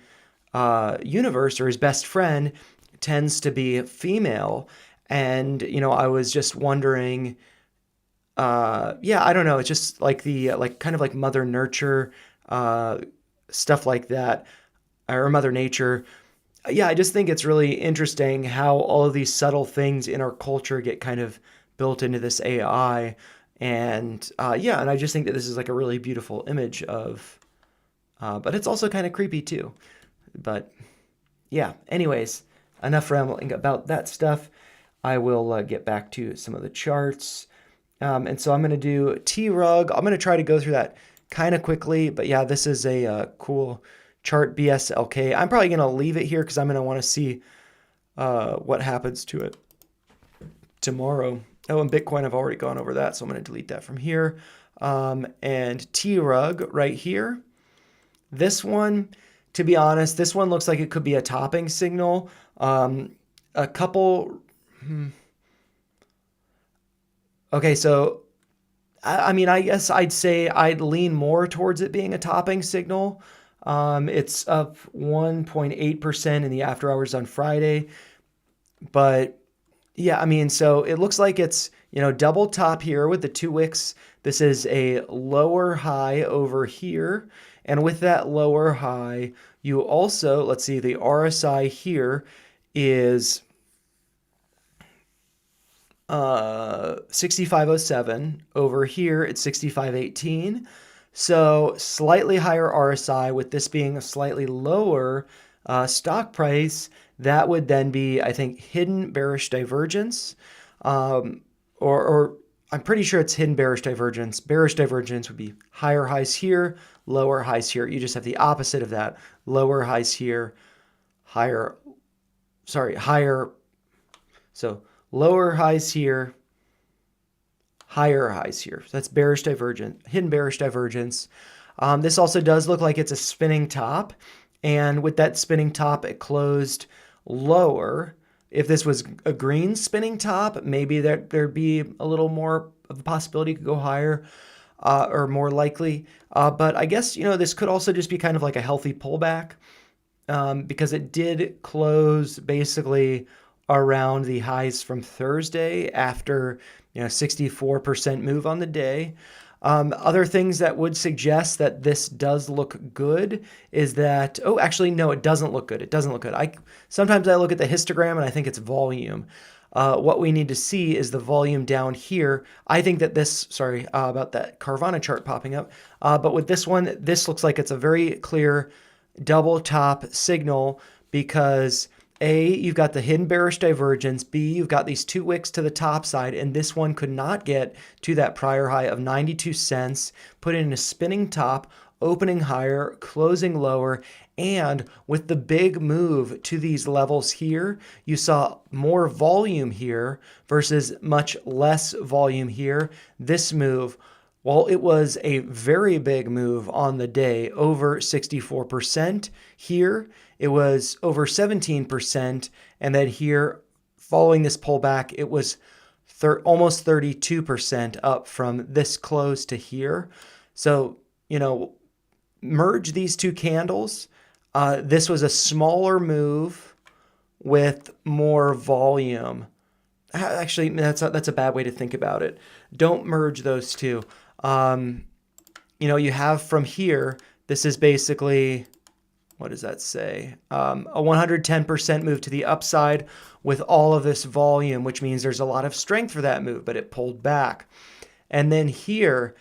universe, or his best friend, tends to be female. And, I was just wondering, yeah, I don't know. It's just like the, like kind of like Mother Nurture, stuff like that, or Mother Nature. Yeah, I just think it's really interesting how all of these subtle things in our culture get kind of built into this AI. And yeah, and I just think that this is like a really beautiful image of, but it's also kind of creepy too. But yeah, anyways, enough rambling about that stuff. I will get back to some of the charts. And so I'm going to do TRUG. I'm going to try to go through that kind of quickly. But yeah, this is a cool chart, BSLK. I'm probably going to leave it here because I'm going to want to see what happens to it tomorrow. Oh, and Bitcoin, I've already gone over that, so I'm going to delete that from here. And TRUG right here. This one, to be honest, this one looks like it could be a topping signal. A couple... Okay, so I mean, I guess I'd say I'd lean more towards it being a topping signal. It's up 1.8% in the after hours on Friday. But yeah, I mean, so it looks like it's, double top here with the 2 wicks. This is a lower high over here. And with that lower high, you also, let's see, the RSI here is 6507. Over here, it's 6518. So slightly higher RSI, with this being a slightly lower stock price. That would then be, I think, hidden bearish divergence, or I'm pretty sure it's hidden bearish divergence. Bearish divergence would be higher highs here, lower highs here. You just have the opposite of that. Lower highs here, higher, so lower highs here, higher highs here. So that's bearish divergence, hidden bearish divergence. This also does look like it's a spinning top. And with that spinning top, it closed lower. If this was a green spinning top, maybe there'd be a little more of a possibility it could go higher, or more likely. But I guess, this could also just be kind of like a healthy pullback, because it did close basically around the highs from Thursday after, 64% move on the day. Other things that would suggest that this does look good is that, oh, actually, no, it doesn't look good. It doesn't look good. Sometimes I look at the histogram and I think it's volume. What we need to see is the volume down here. I think that this, sorry about that Carvana chart popping up, but with this one, this looks like it's a very clear double top signal, because A, you've got the hidden bearish divergence. B, you've got these 2 wicks to the top side, and this one could not get to that prior high of 92 cents, put in a spinning top, opening higher, closing lower, and with the big move to these levels here, you saw more volume here versus much less volume here. This move, while it was a very big move on the day, over 64%, here it was over 17%, and then here, following this pullback, it was almost 32% up from this close to here. So, merge these two candles. This was a smaller move with more volume. Actually, that's a bad way to think about it. Don't merge those two. You have from here, this is basically, what does that say? A 110% move to the upside with all of this volume, which means there's a lot of strength for that move, but it pulled back. And then here,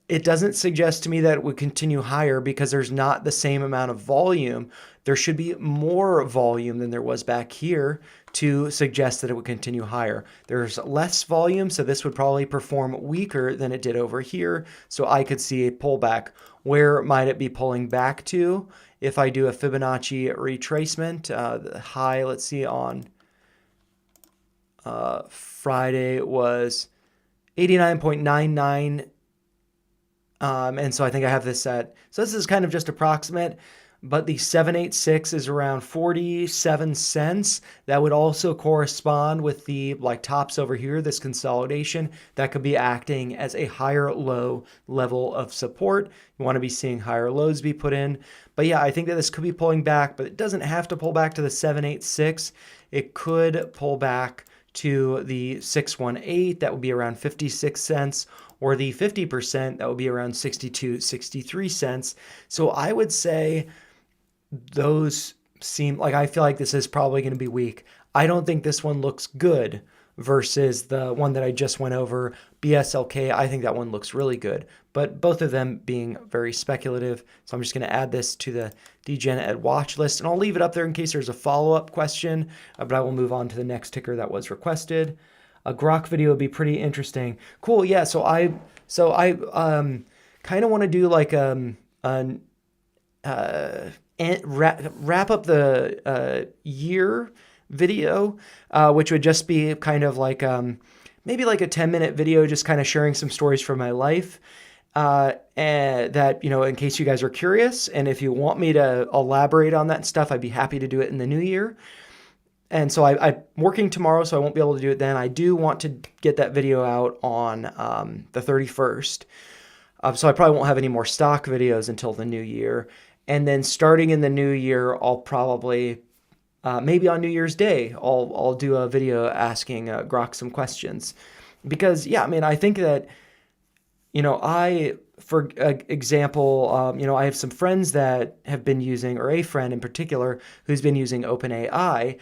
it doesn't suggest to me that it would continue higher because there's not the same amount of volume. There should be more volume than there was back here to suggest that it would continue higher. There's less volume, so this would probably perform weaker than it did over here. So I could see a pullback. Where might it be pulling back to? If I do a Fibonacci retracement, the high, let's see, on Friday was 89.99. And so I think I have this at, so this is kind of just approximate, but the 786 is around 47 cents. That would also correspond with the like tops over here, this consolidation that could be acting as a higher low level of support. You want to be seeing higher lows be put in. But yeah, I think that this could be pulling back, but it doesn't have to pull back to the 786. It could pull back to the 618, that would be around 56 cents, or the 50%, that would be around 62, 63 cents. So I would say those seem like, I feel like this is probably going to be weak. I don't think this one looks good versus the one that I just went over, BSLK. I think that one looks really good, but both of them being very speculative. So I'm just going to add this to the DGen Ed watch list, and I'll leave it up there in case there's a follow-up question, but I will move on to the next ticker that was requested. A Grok video would be pretty interesting. Cool. Yeah. So I kind of want to do like wrap up the year video, which would just be kind of like maybe like a 10-minute video, just kind of sharing some stories from my life, and that, you know, in case you guys are curious, and if you want me to elaborate on that stuff, I'd be happy to do it in the new year. And so I'm working tomorrow, so I won't be able to do it then. I do want to get that video out on the 31st. So I probably won't have any more stock videos until the new year. And then starting in the new year, I'll probably, maybe on New Year's Day, I'll do a video asking Grok some questions. Because, yeah, I mean, I think that, you know, for example, you know, I have some friends that have been using, or a friend in particular, who's been using OpenAI,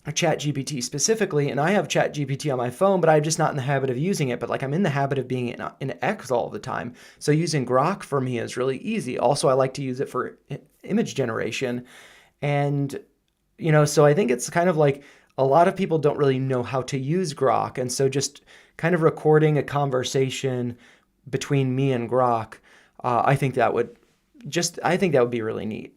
ChatGPT specifically, and I have ChatGPT on my phone, but I'm just not in the habit of using it. But like, I'm in the habit of being in X all the time. So using Grok for me is really easy. Also, I like to use it for image generation. And, you know, so I think it's kind of like a lot of people don't really know how to use Grok. And so just kind of recording a conversation between me and Grok, I think that would be really neat.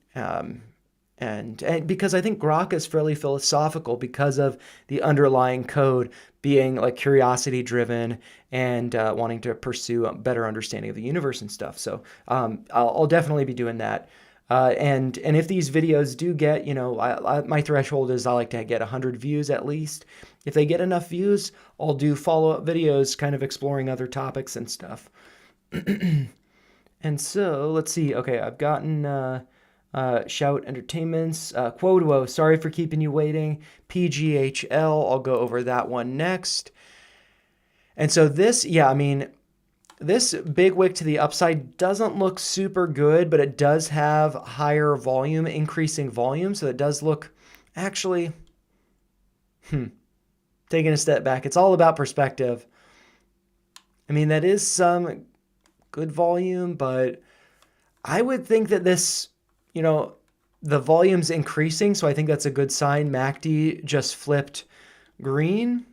And because I think Grok is fairly philosophical because of the underlying code being like curiosity driven and wanting to pursue a better understanding of the universe and stuff. So I'll definitely be doing that. And if these videos do get, you know, my threshold is I like to get 100 views at least. If they get enough views, I'll do follow-up videos kind of exploring other topics and stuff. And so let's see. Okay, I've gotten... Shout Entertainments, Quoto, sorry for keeping you waiting. PGHL, I'll go over that one next. And so this, yeah, I mean, this big wick to the upside doesn't look super good, but it does have higher volume, increasing volume. So it does look actually, taking a step back. It's all about perspective. I mean, that is some good volume, but I would think that this, you know, the volume's increasing, so I think that's a good sign. MACD just flipped green.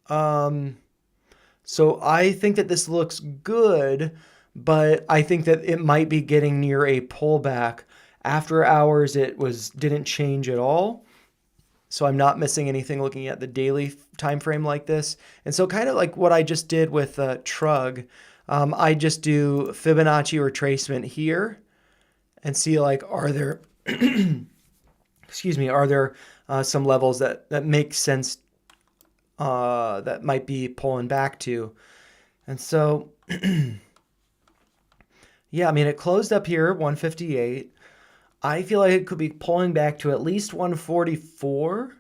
So I think that this looks good, but I think that it might be getting near a pullback. After hours, it didn't change at all. So I'm not missing anything looking at the daily time frame like this. And so kind of like what I just did with TRUG, I just do Fibonacci retracement here and see like, are there, excuse me, are there some levels that make sense that might be pulling back to. And so, yeah, I mean, it closed up here, 158. I feel like it could be pulling back to at least 144.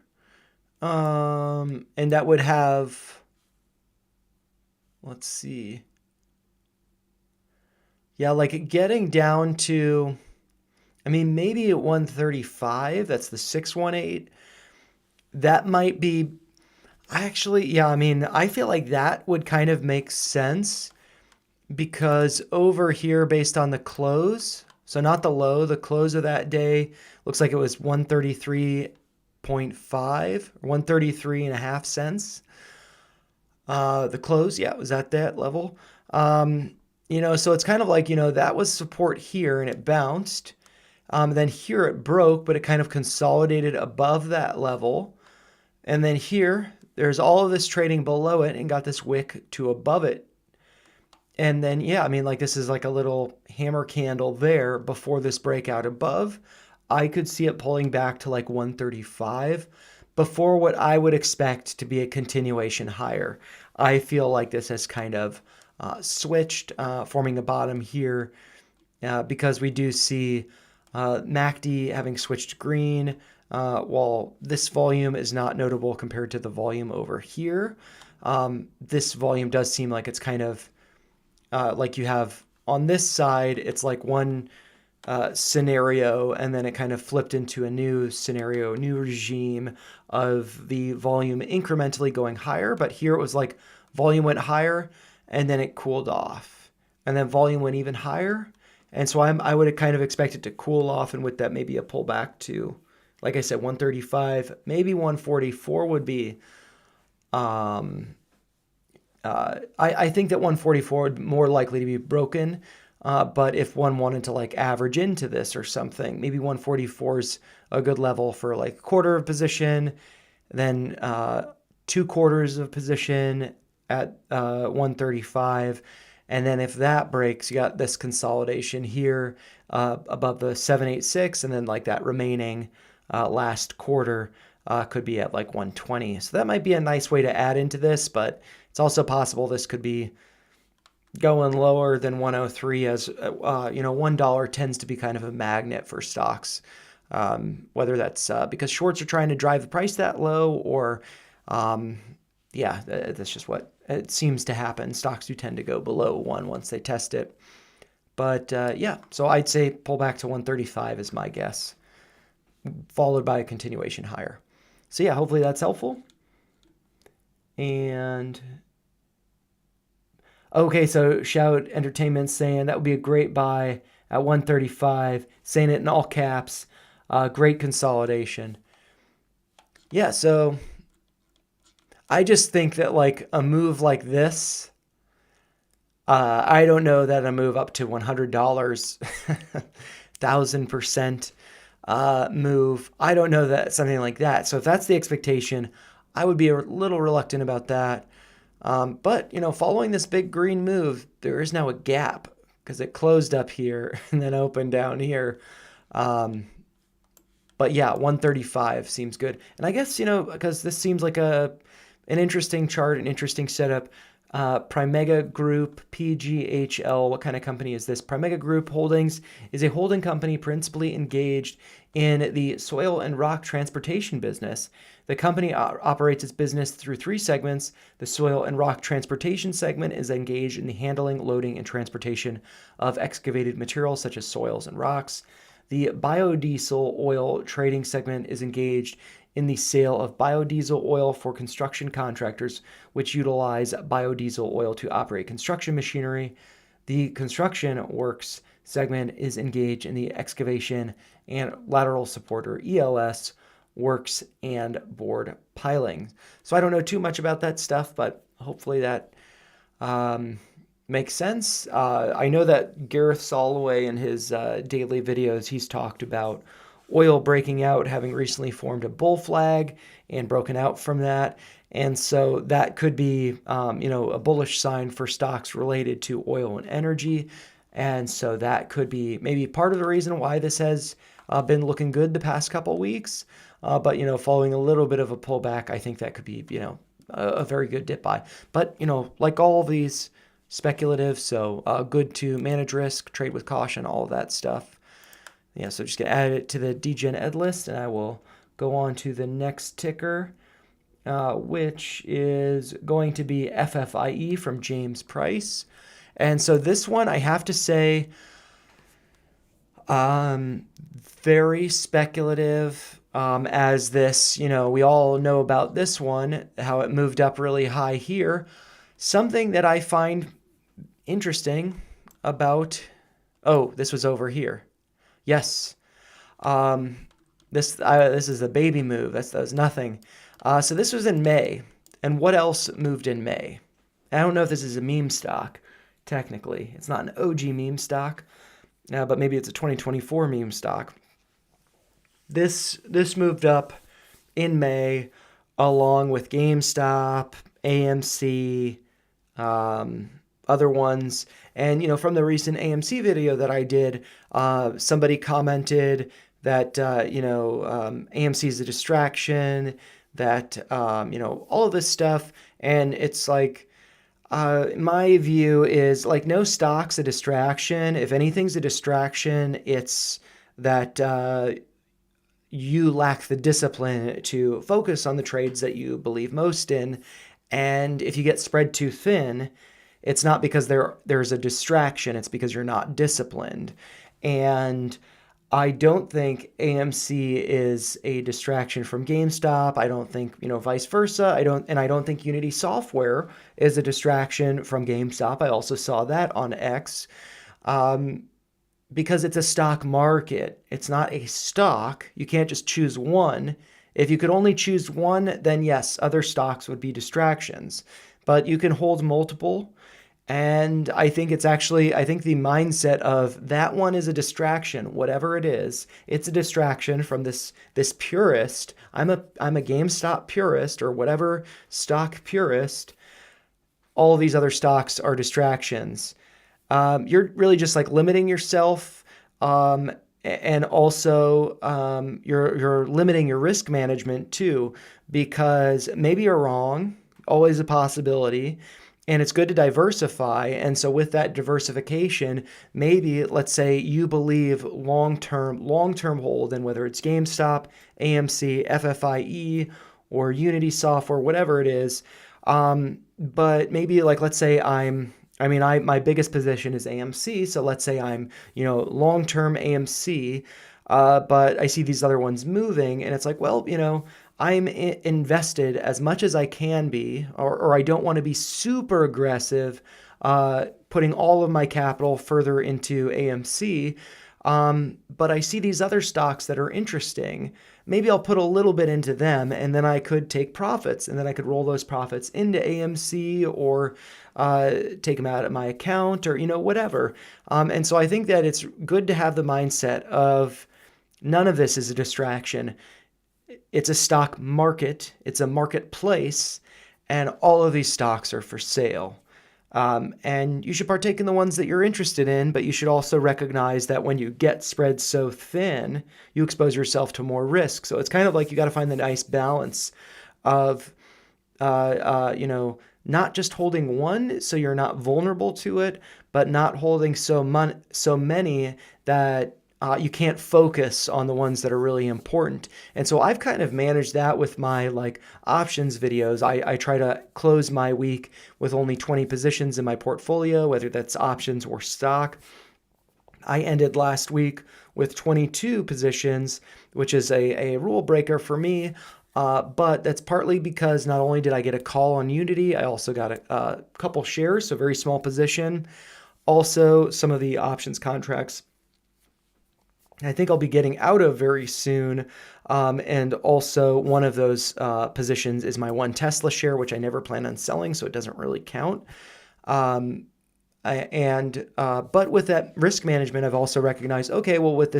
And that would have, let's see. Yeah, like getting down to, I mean, maybe at 135, that's the 618. That might be, actually, yeah, I mean, I feel like that would kind of make sense because over here, based on the close, so not the low, the close of that day looks like it was 133.5, 133.5 cents. The close, yeah, it was at that level. You know, so it's kind of like, you know, that was support here and it bounced. Then here it broke, but it kind of consolidated above that level. And then here, there's all of this trading below it and got this wick to above it. And then, yeah, I mean, like this is like a little hammer candle there before this breakout above. I could see it pulling back to like 135 before what I would expect to be a continuation higher. I feel like this has kind of switched, forming a bottom here because we do see MACD having switched green, while this volume is not notable compared to the volume over here. This volume does seem like it's kind of like you have on this side, it's like one scenario, and then it kind of flipped into a new scenario, new regime of the volume incrementally going higher. But here it was like volume went higher and then it cooled off, and then volume went even higher. And so I would have kind of expected to cool off, and with that, maybe a pullback to, like I said, 135, maybe 144 would be. I think that 144 would more likely to be broken. But if one wanted to like average into this or something, maybe 144 is a good level for like quarter of position, then 2/4 of position at 135. And then if that breaks, you got this consolidation here above the 786, and then like that remaining last quarter could be at like 120. So that might be a nice way to add into this, but it's also possible this could be going lower than 103, as $1 tends to be kind of a magnet for stocks, whether that's because shorts are trying to drive the price that low, or that's just what it seems to happen. Stocks do tend to go below 1 once they test it. But so I'd say pull back to 135 is my guess, followed by a continuation higher. So yeah, hopefully that's helpful. And okay, so Shout Entertainment saying that would be a great buy at 135, saying it in all caps. Great consolidation. Yeah, so I just think that like a move like this, I don't know that a move up to $100, 1,000% move, I don't know that something like that. So if that's the expectation, I would be a little reluctant about that. But, following this big green move, there is now a gap because it closed up here and then opened down here. But yeah, 135 seems good. And I guess, because this seems like an interesting chart, an interesting setup. Primega Group, PGHL, what kind of company is this? Primega Group Holdings is a holding company principally engaged in the soil and rock transportation business. The company operates its business through 3 segments. The soil and rock transportation segment is engaged in the handling, loading, and transportation of excavated materials such as soils and rocks. The biodiesel oil trading segment is engaged in the sale of biodiesel oil for construction contractors, which utilize biodiesel oil to operate construction machinery. The construction works segment is engaged in the excavation and lateral support, or ELS, works and board piling. So I don't know too much about that stuff, but hopefully that makes sense. I know that Gareth Soloway in his daily videos, he's talked about oil breaking out, having recently formed a bull flag and broken out from that. And so that could be, a bullish sign for stocks related to oil and energy. And so that could be maybe part of the reason why this has been looking good the past couple weeks. But, following a little bit of a pullback, I think that could be, a very good dip buy. But, like all of these, speculative, so good to manage risk, trade with caution, all of that stuff. Yeah, so just going to add it to the DGen Ed list, and I will go on to the next ticker, which is going to be FFIE from James Price. And so this one, I have to say, very speculative, as this, we all know about this one, how it moved up really high here. Something that I find interesting about, this was over here. Yes. This is a baby move. That was nothing. So this was in May. And what else moved in May? I don't know if this is a meme stock, technically. It's not an OG meme stock, but maybe it's a 2024 meme stock. This moved up in May along with GameStop, AMC, other ones. And, from the recent AMC video that I did, somebody commented that, AMC is a distraction, that, all of this stuff. And it's like, my view is like no stock's a distraction. If anything's a distraction, it's that you lack the discipline to focus on the trades that you believe most in. And if you get spread too thin, it's not because there's a distraction, it's because you're not disciplined. And I don't think AMC is a distraction from GameStop. I don't think, vice versa. I don't think Unity Software is a distraction from GameStop. I also saw that on X. Because it's a stock market. It's not a stock. You can't just choose one. If you could only choose one, then yes, other stocks would be distractions. But you can hold multiple. And I think the mindset of that one is a distraction, whatever it is. It's a distraction from this purist. I'm a GameStop purist or whatever stock purist. All these other stocks are distractions. You're really just like limiting yourself, and also you're limiting your risk management too, because maybe you're wrong, always a possibility. And it's good to diversify. And so with that diversification, maybe let's say you believe long-term hold in whether it's GameStop, AMC, FFIE, or Unity Software, whatever it is. But maybe like, let's say my biggest position is AMC. So let's say I'm, long-term AMC, but I see these other ones moving and it's like, well, I'm invested as much as I can be, or I don't want to be super aggressive, putting all of my capital further into AMC. But I see these other stocks that are interesting. Maybe I'll put a little bit into them and then I could take profits and then I could roll those profits into AMC or take them out of my account or, whatever. And so I think that it's good to have the mindset of none of this is a distraction. It's a stock market, it's a marketplace, and all of these stocks are for sale. And you should partake in the ones that you're interested in, but you should also recognize that when you get spread so thin, you expose yourself to more risk. So it's kind of like you got to find the nice balance of, not just holding one so you're not vulnerable to it, but not holding so many that you can't focus on the ones that are really important. And so I've kind of managed that with my options videos. I try to close my week with only 20 positions in my portfolio, whether that's options or stock. I ended last week with 22 positions, which is a rule breaker for me. But that's partly because not only did I get a call on Unity, I also got a couple shares, so very small position. Also, some of the options contracts I think I'll be getting out of very soon. And also one of those positions is my one Tesla share, which I never plan on selling, so it doesn't really count. But with that risk management, I've also recognized, okay, well, with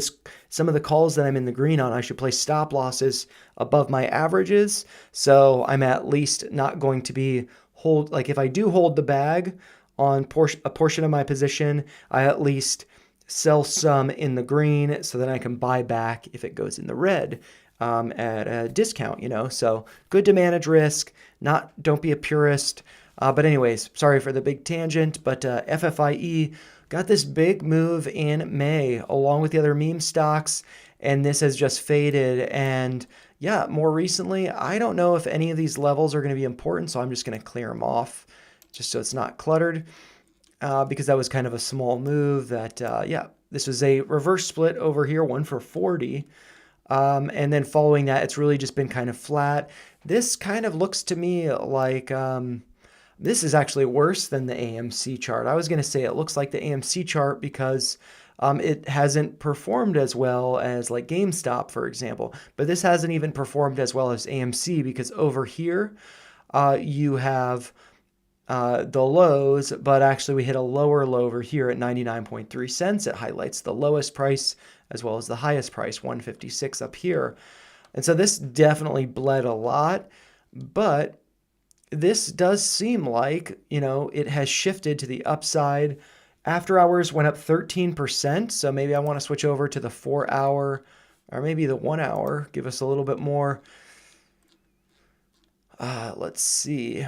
some of the calls that I'm in the green on, I should place stop losses above my averages. So I'm at least not going to be if I do hold the bag on a portion of my position, I at least sell some in the green so that I can buy back if it goes in the red at a discount, So good to manage risk, don't be a purist. But anyways, sorry for the big tangent, but FFIE got this big move in May along with the other meme stocks, and this has just faded. And yeah, more recently, I don't know if any of these levels are going to be important, so I'm just going to clear them off just so it's not cluttered. Because that was kind of a small move that, this was a reverse split over here, 1 for 40. And then following that, it's really just been kind of flat. This kind of looks to me like this is actually worse than the AMC chart. I was going to say it looks like the AMC chart because it hasn't performed as well as like GameStop, for example. But this hasn't even performed as well as AMC because over here you have the lows, but actually we hit a lower low over here at 99.3 cents. It highlights the lowest price as well as the highest price, 156 up here. And so this definitely bled a lot, but this does seem like, it has shifted to the upside. After hours went up 13%. So maybe I want to switch over to the 4-hour or maybe the 1-hour, give us a little bit more. Let's see.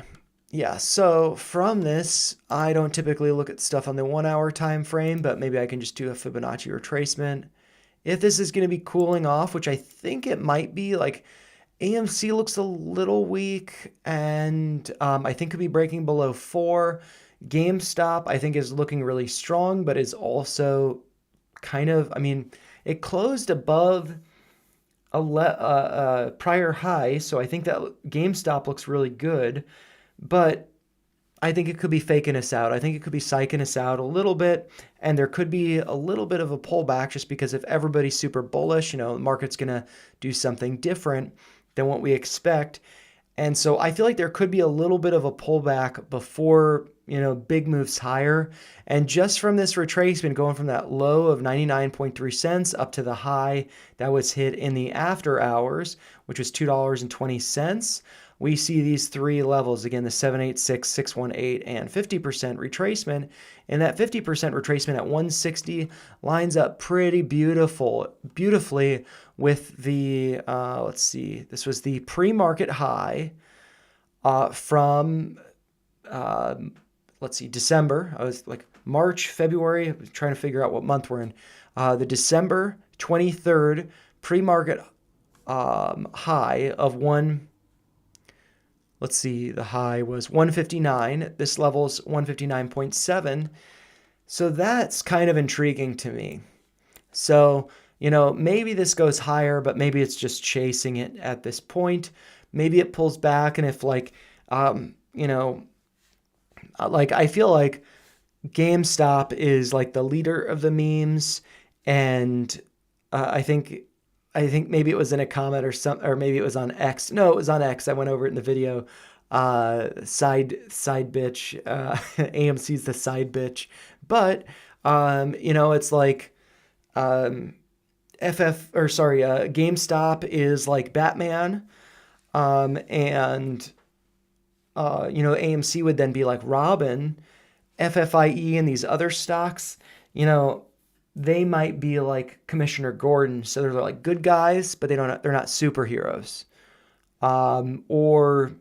Yeah, so from this, I don't typically look at stuff on the 1-hour time frame, but maybe I can just do a Fibonacci retracement. If this is going to be cooling off, which I think it might be, like AMC looks a little weak, and I think could be breaking below 4. GameStop, I think, is looking really strong, but is also kind of, it closed above a prior high, so I think that GameStop looks really good, but I think it could be faking us out. I think it could be psyching us out a little bit, and there could be a little bit of a pullback just because if everybody's super bullish, the market's going to do something different than what we expect. And so I feel like there could be a little bit of a pullback before, big moves higher. And just from this retracement, going from that low of 99.3 cents up to the high that was hit in the after hours, which was $2.20, we see these three levels again, the 786, 618, and 50% retracement. And that 50% retracement at 160 lines up pretty beautifully with the, let's see, this was the pre-market high from, let's see, December. I was like March, February, I was trying to figure out what month we're in. The December 23rd pre-market high of let's see, the high was 159. This level's 159.7. So that's kind of intriguing to me. So, maybe this goes higher, but maybe it's just chasing it at this point. Maybe it pulls back. And if like I feel like GameStop is like the leader of the memes. And I think maybe it was in a comment or maybe it was on X. No, it was on X. I went over it in the video. Side bitch. AMC's the side bitch. But, it's like, GameStop is like Batman. And, AMC would then be like Robin. FFIE and these other stocks, they might be like Commissioner Gordon. So they're like good guys, but they're not superheroes. Or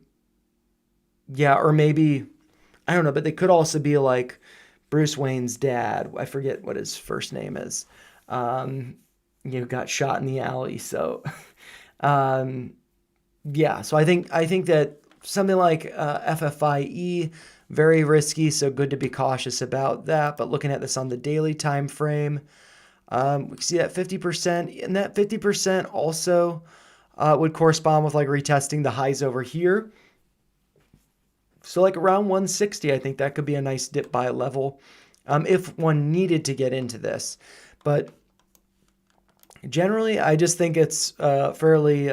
maybe, I don't know, but they could also be like Bruce Wayne's dad. I forget what his first name is. Got shot in the alley. So, so I think that something like FFIE, very risky, so good to be cautious about that. But looking at this on the daily time frame, we see that 50%, and that 50% also would correspond with like retesting the highs over here. So like around 160, I think that could be a nice dip buy level if one needed to get into this. But generally, I just think it's fairly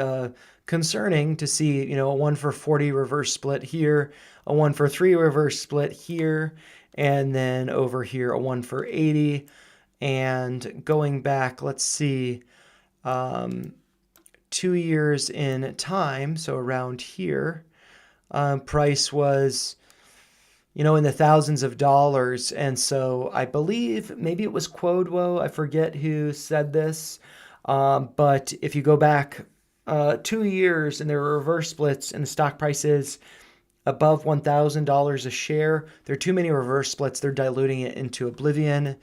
concerning to see, a 1 for 40 reverse split here, a 1 for 3 reverse split here, and then over here a 1 for 80. And going back, let's see, 2 years in time, so around here, price was, in the thousands of dollars. And so I believe maybe it was Quodwo, I forget who said this, but if you go back 2 years and there were reverse splits and the stock price is above $1,000 a share, there are too many reverse splits. They're diluting it into oblivion.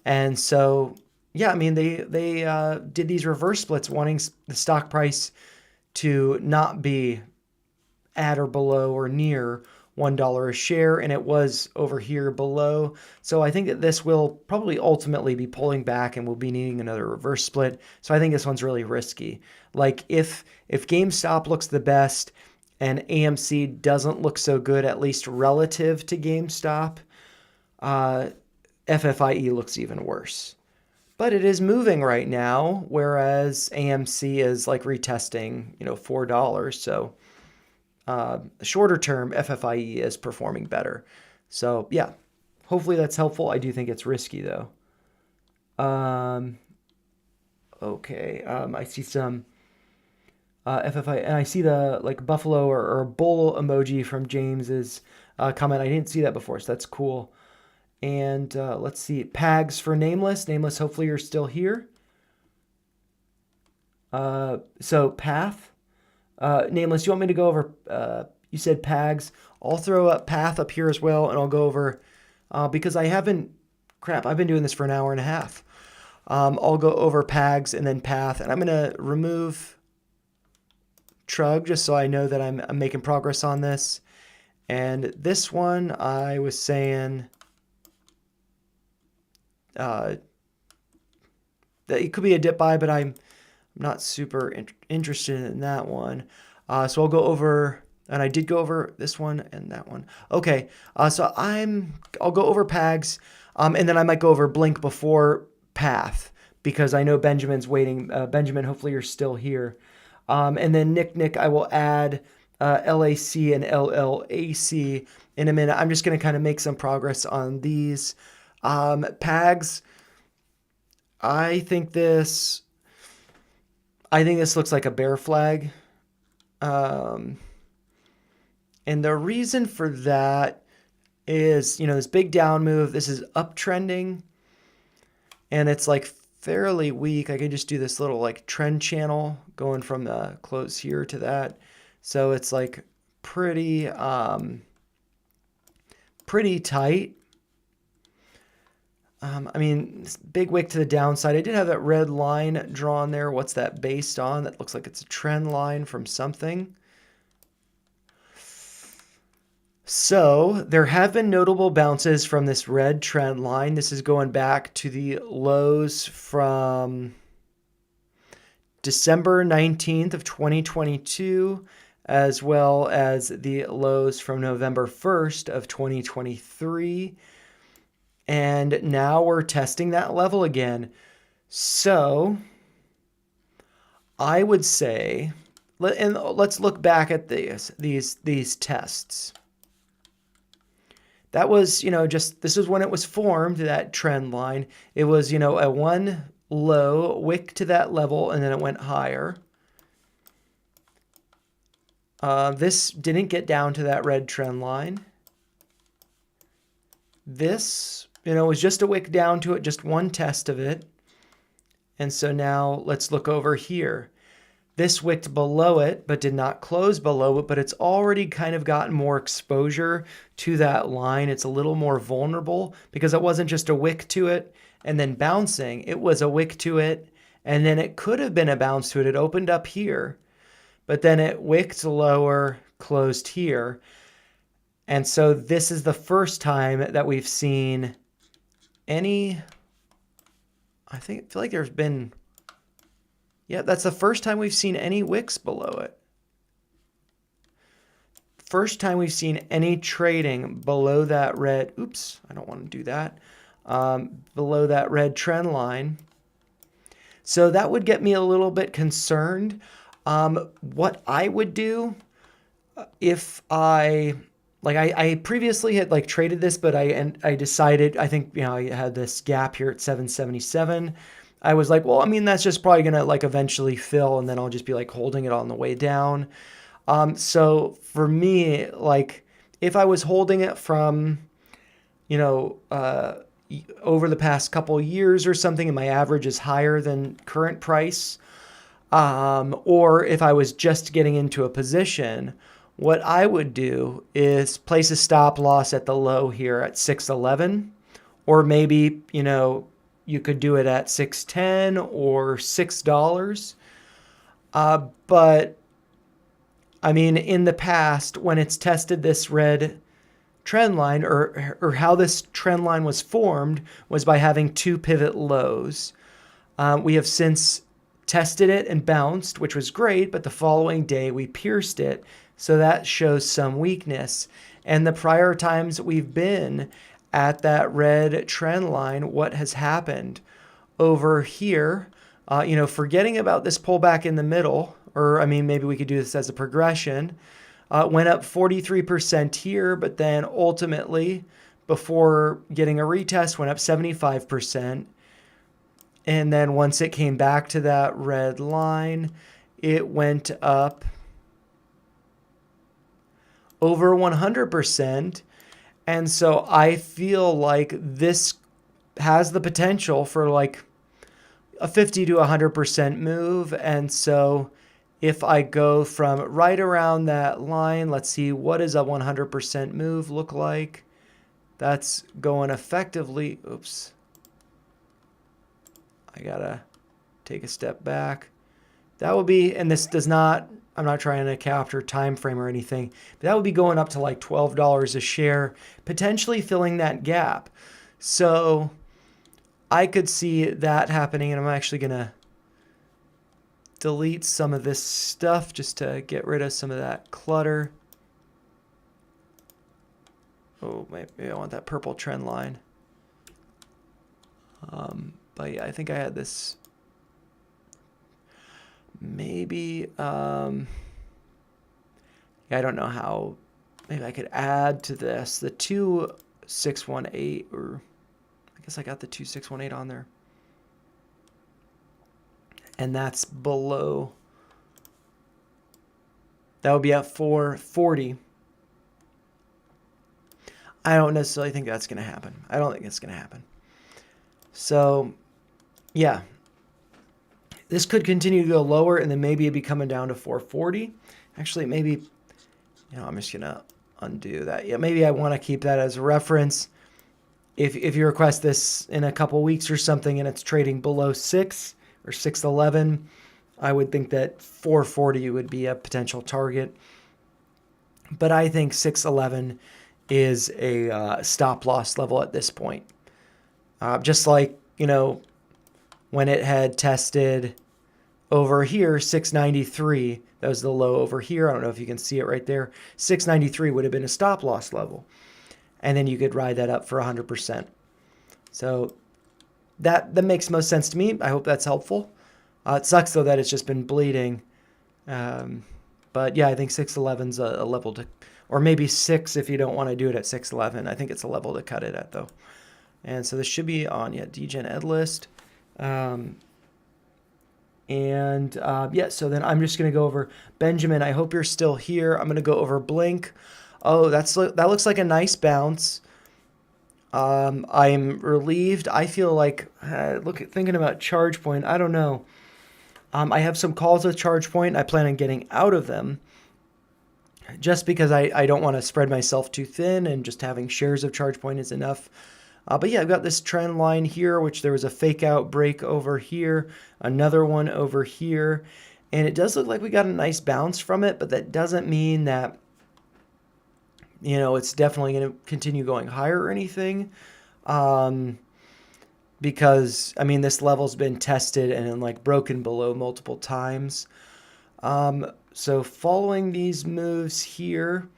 And so, they did these reverse splits wanting the stock price to not be at or below or near $1 a share, and it was over here below. So I think that this will probably ultimately be pulling back and we'll be needing another reverse split. So I think this one's really risky. Like if GameStop looks the best and AMC doesn't look so good, at least relative to GameStop, FFIE looks even worse. But it is moving right now, whereas AMC is like retesting, $4. So shorter term, FFIE is performing better. So yeah, hopefully that's helpful. I do think it's risky though. Okay, I see some FFI, and I see the like buffalo or bull emoji from James's comment. I didn't see that before, so that's cool. And let's see, Pags for Nameless. Nameless, hopefully you're still here. So Path, Nameless, you want me to go over, you said Pags. I'll throw up Path up here as well, and I'll go over, because I've been doing this for an hour and a half. I'll go over Pags and then Path, and I'm going to remove TRUG just so I know that I'm making progress on this. And this one, I was saying that it could be a dip buy, but I'm not super interested in that one. So I'll go over, and I did go over this one and that one. Okay, so I'll go over Pags, and then I might go over Blink before Path, because I know Benjamin's waiting. Benjamin, hopefully you're still here. And then Nick, I will add LAC and LLAC in a minute. I'm just going to kind of make some progress on these. Pags, I think this looks like a bear flag. And the reason for that is, this big down move. This is uptrending, and it's like fairly weak. I can just do this little like trend channel going from the close here to that. So it's like pretty tight. I mean, big wick to the downside. I did have that red line drawn there. What's that based on? That looks like it's a trend line from something. So there have been notable bounces from this red trend line. This is going back to the lows from December 19th of 2022, as well as the lows from November 1st of 2023. And now we're testing that level again. So I would say, and let's look back at these tests. That was, this is when it was formed, that trend line. It was, a one low wick to that level, and then it went higher. This didn't get down to that red trend line. This, was just a wick down to it, just one test of it. And so now let's look over here. This wicked below it, but did not close below it, but it's already kind of gotten more exposure to that line. It's a little more vulnerable because it wasn't just a wick to it and then bouncing. It was a wick to it, and then it could have been a bounce to it. It opened up here, but then it wicked lower, closed here. And so this is the first time that we've seen any, I feel like there's been, yeah, that's the first time we've seen any wicks below it. First time we've seen any trading below that red, oops, I don't want to do that, below that red trend line. So that would get me a little bit concerned. What I would do if I previously had traded this, but I decided, I think, I had this gap here at 777. I was like, well, I mean, that's just probably going to eventually fill, and then I'll just be holding it on the way down. So for me, if I was holding it from, over the past couple years or something, and my average is higher than current price, or if I was just getting into a position, what I would do is place a stop loss at the low here at 611, or maybe, you could do it at 610 or $6. But I mean, in the past, when it's tested this red trend line, or how this trend line was formed, was by having two pivot lows. We have since tested it and bounced, which was great, but the following day we pierced it. So that shows some weakness. And the prior times we've been at that red trend line, what has happened over here, forgetting about this pullback in the middle, or I mean, maybe we could do this as a progression, went up 43% here, but then ultimately, before getting a retest, went up 75%. And then once it came back to that red line, it went up over 100%. And so I feel like this has the potential for like a 50 to 100% move. And so if I go from right around that line, let's see, what does a 100% move look like? That's going effectively, oops. I gotta take a step back. That would be, and this does not, I'm not trying to capture time frame or anything, but that would be going up to like $12 a share, potentially filling that gap. So I could see that happening, and I'm actually gonna delete some of this stuff just to get rid of some of that clutter. Oh, maybe I want that purple trend line. But yeah, I think I had this. Maybe, yeah, I don't know how. Maybe I could add to this the 2618, or I guess I got the 2618 on there. And that's below. That would be at 440. I don't necessarily think that's going to happen. I don't think it's going to happen. So, yeah. This could continue to go lower, and then maybe it'd be coming down to 440. Actually, maybe, I'm just going to undo that. Yeah, maybe I want to keep that as a reference. If you request this in a couple weeks or something and it's trading below 6 or 611, I would think that 440 would be a potential target. But I think 611 is a stop loss level at this point. Just like, when it had tested over here, 693, that was the low over here. I don't know if you can see it right there. 693 would have been a stop loss level. And then you could ride that up for 100%. So that makes most sense to me. I hope that's helpful. It sucks, though, that it's just been bleeding. But yeah, I think 611's a level to, or maybe 6 if you don't want to do it at 611. I think it's a level to cut it at, though. And so this should be on, DGen Ed list. Yeah, so then I'm just going to go over Benjamin. I hope you're still here. I'm going to go over Blink. Oh, that looks like a nice bounce. I'm relieved. I feel like, thinking about ChargePoint, I don't know. I have some calls with ChargePoint. I plan on getting out of them just because I don't want to spread myself too thin, and just having shares of ChargePoint is enough. But yeah, I've got this trend line here, which there was a fake out break over here, another one over here, and it does look like we got a nice bounce from it, but that doesn't mean that, it's definitely going to continue going higher or anything. Because, this level's been tested and then broken below multiple times. So following these moves here,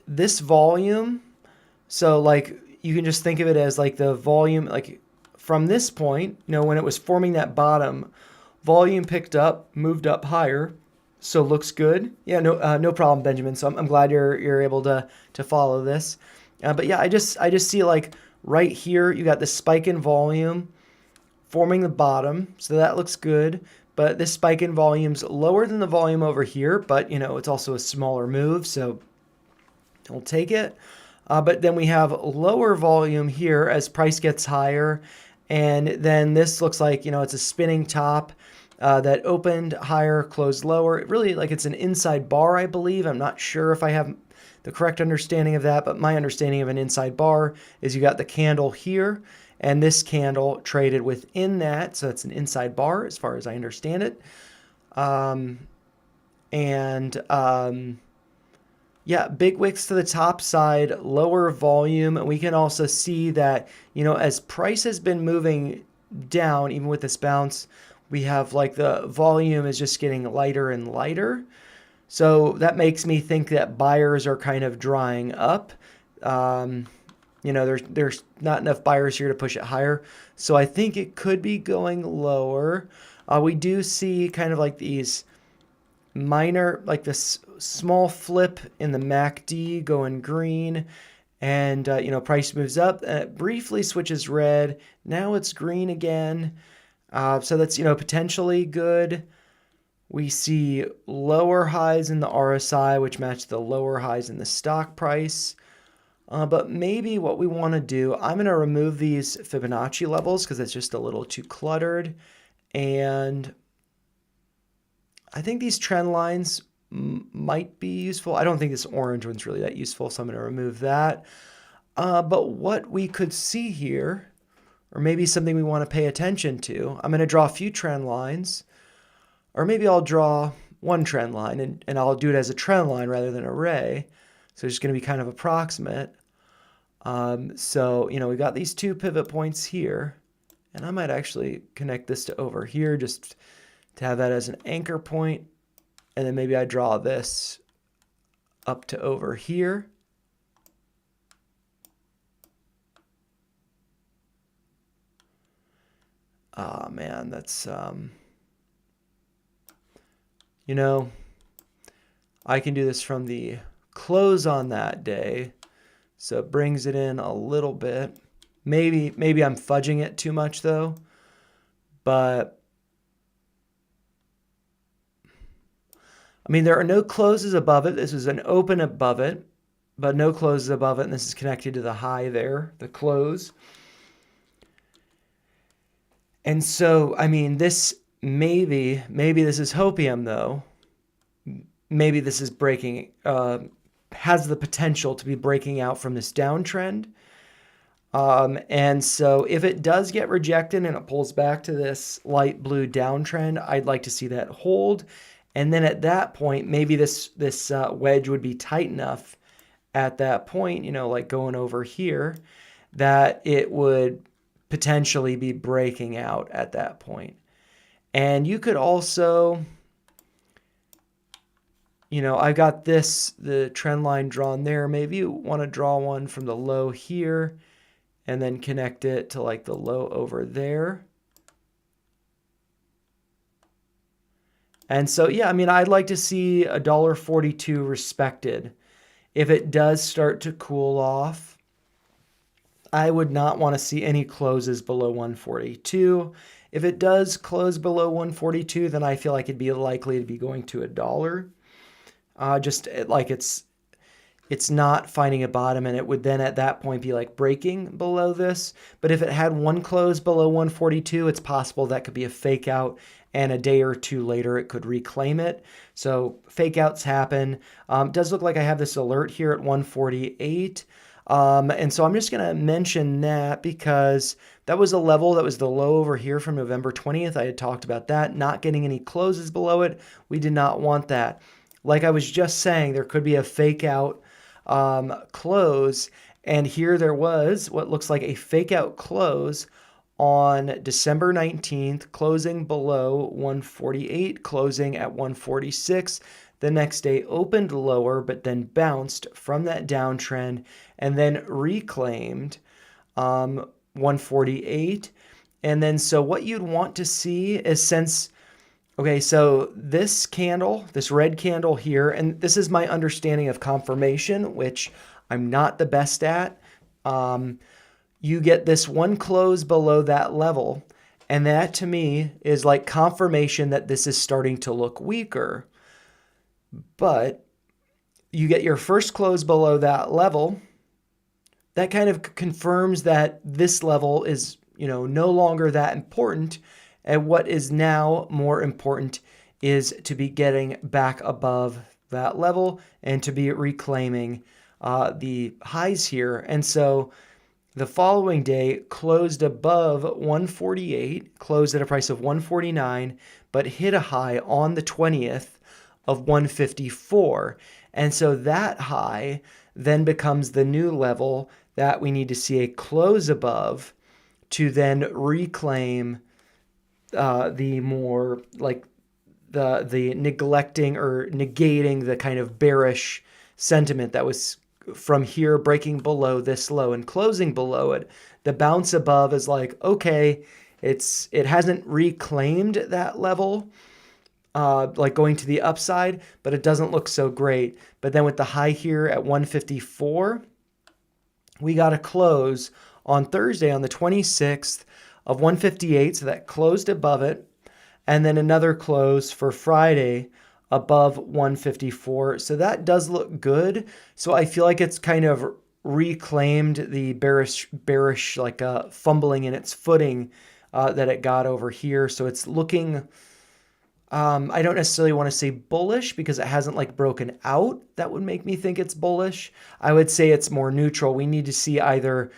this volume, so you can just think of it as the volume, from this point, when it was forming that bottom, volume picked up, moved up higher. So looks good. Yeah, no problem, Benjamin. So I'm glad you're able to follow this. But yeah, I just see right here, you got this spike in volume forming the bottom. So that looks good. But this spike in volume's lower than the volume over here, but it's also a smaller move, so we'll take it. But then we have lower volume here as price gets higher. And then this looks like, it's a spinning top that opened higher, closed lower. Really, it's an inside bar, I believe. I'm not sure if I have the correct understanding of that, but my understanding of an inside bar is you got the candle here, and this candle traded within that. So it's an inside bar as far as I understand it. Yeah, big wicks to the top side, lower volume. We can also see that, as price has been moving down, even with this bounce, we have the volume is just getting lighter and lighter. So that makes me think that buyers are kind of drying up. There's not enough buyers here to push it higher. So I think it could be going lower. We do see kind of these minor, this small flip in the MACD going green, and price moves up and it briefly switches red. Now it's green again. So that's, potentially good. We see lower highs in the RSI, which match the lower highs in the stock price. But maybe what we want to do, I'm going to remove these Fibonacci levels because it's just a little too cluttered. And I think these trend lines might be useful. I don't think this orange one's really that useful, so I'm going to remove that. But what we could see here, or maybe something we want to pay attention to, I'm going to draw a few trend lines. Or maybe I'll draw one trend line and I'll do it as a trend line rather than an array. So it's just going to be kind of approximate. So, we got these 2 pivot points here. And I might actually connect this to over here just to have that as an anchor point. And then maybe I draw this up to over here. Oh, man, that's... I can do this from the close on that day. So it brings it in a little bit. Maybe I'm fudging it too much though. But I mean, there are no closes above it. This is an open above it, but no closes above it. And this is connected to the high there, the close. And so, I mean, this maybe this is hopium though. Maybe this is breaking, has the potential to be breaking out from this downtrend. And so if it does get rejected and it pulls back to this light blue downtrend, I'd like to see that hold. And then at that point, maybe this wedge would be tight enough at that point, like going over here, that it would potentially be breaking out at that point. And you could also, I've got the trend line drawn there. Maybe you want to draw one from the low here and then connect it to like the low over there. And so, yeah, I mean, I'd like to see $1.42 respected. If it does start to cool off, I would not want to see any closes below 142. If it does close below 142, then I feel like it'd be likely to be going to $1. Just like it's not finding a bottom, and it would then at that point be like breaking below this. But if it had one close below 142, it's possible that could be a fake out, and a day or two later it could reclaim it. So fake outs happen. It does look like I have this alert here at 148. And so I'm just going to mention that because that was a level that was the low over here from November 20th. I had talked about that, not getting any closes below it. We did not want that. Like I was just saying, there could be a fake out close. And here there was what looks like a fake out close on December 19th, closing below 148, closing at 146. The next day opened lower, but then bounced from that downtrend and then reclaimed 148. And then so what you'd want to see is okay, so this candle, this red candle here, and this is my understanding of confirmation, which I'm not the best at. You get this one close below that level, and that to me is like confirmation that this is starting to look weaker. But you get your first close below that level. That kind of confirms that this level is, no longer that important. And what is now more important is to be getting back above that level and to be reclaiming the highs here. And so the following day closed above 148, closed at a price of 149, but hit a high on the 20th of 154. And so that high then becomes the new level that we need to see a close above to then reclaim the more like the neglecting or negating the kind of bearish sentiment that was from here breaking below this low and closing below it. The bounce above is like, okay, it hasn't reclaimed that level, like going to the upside, but it doesn't look so great. But then with the high here at 154, we got a close on Thursday on the 26th of 158, so that closed above it, and then another close for Friday above 154. So that does look good. So I feel like it's kind of reclaimed the bearish like fumbling in its footing that it got over here. So it's looking, I don't necessarily want to say bullish because it hasn't like broken out. That would make me think it's bullish. I would say it's more neutral. We need to see either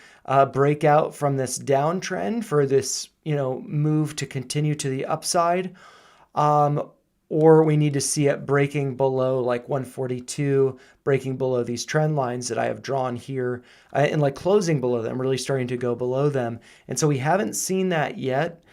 breakout from this downtrend for this, move to continue to the upside, or we need to see it breaking below like 142, breaking below these trend lines that I have drawn here, and like closing below them, really starting to go below them. And so we haven't seen that yet.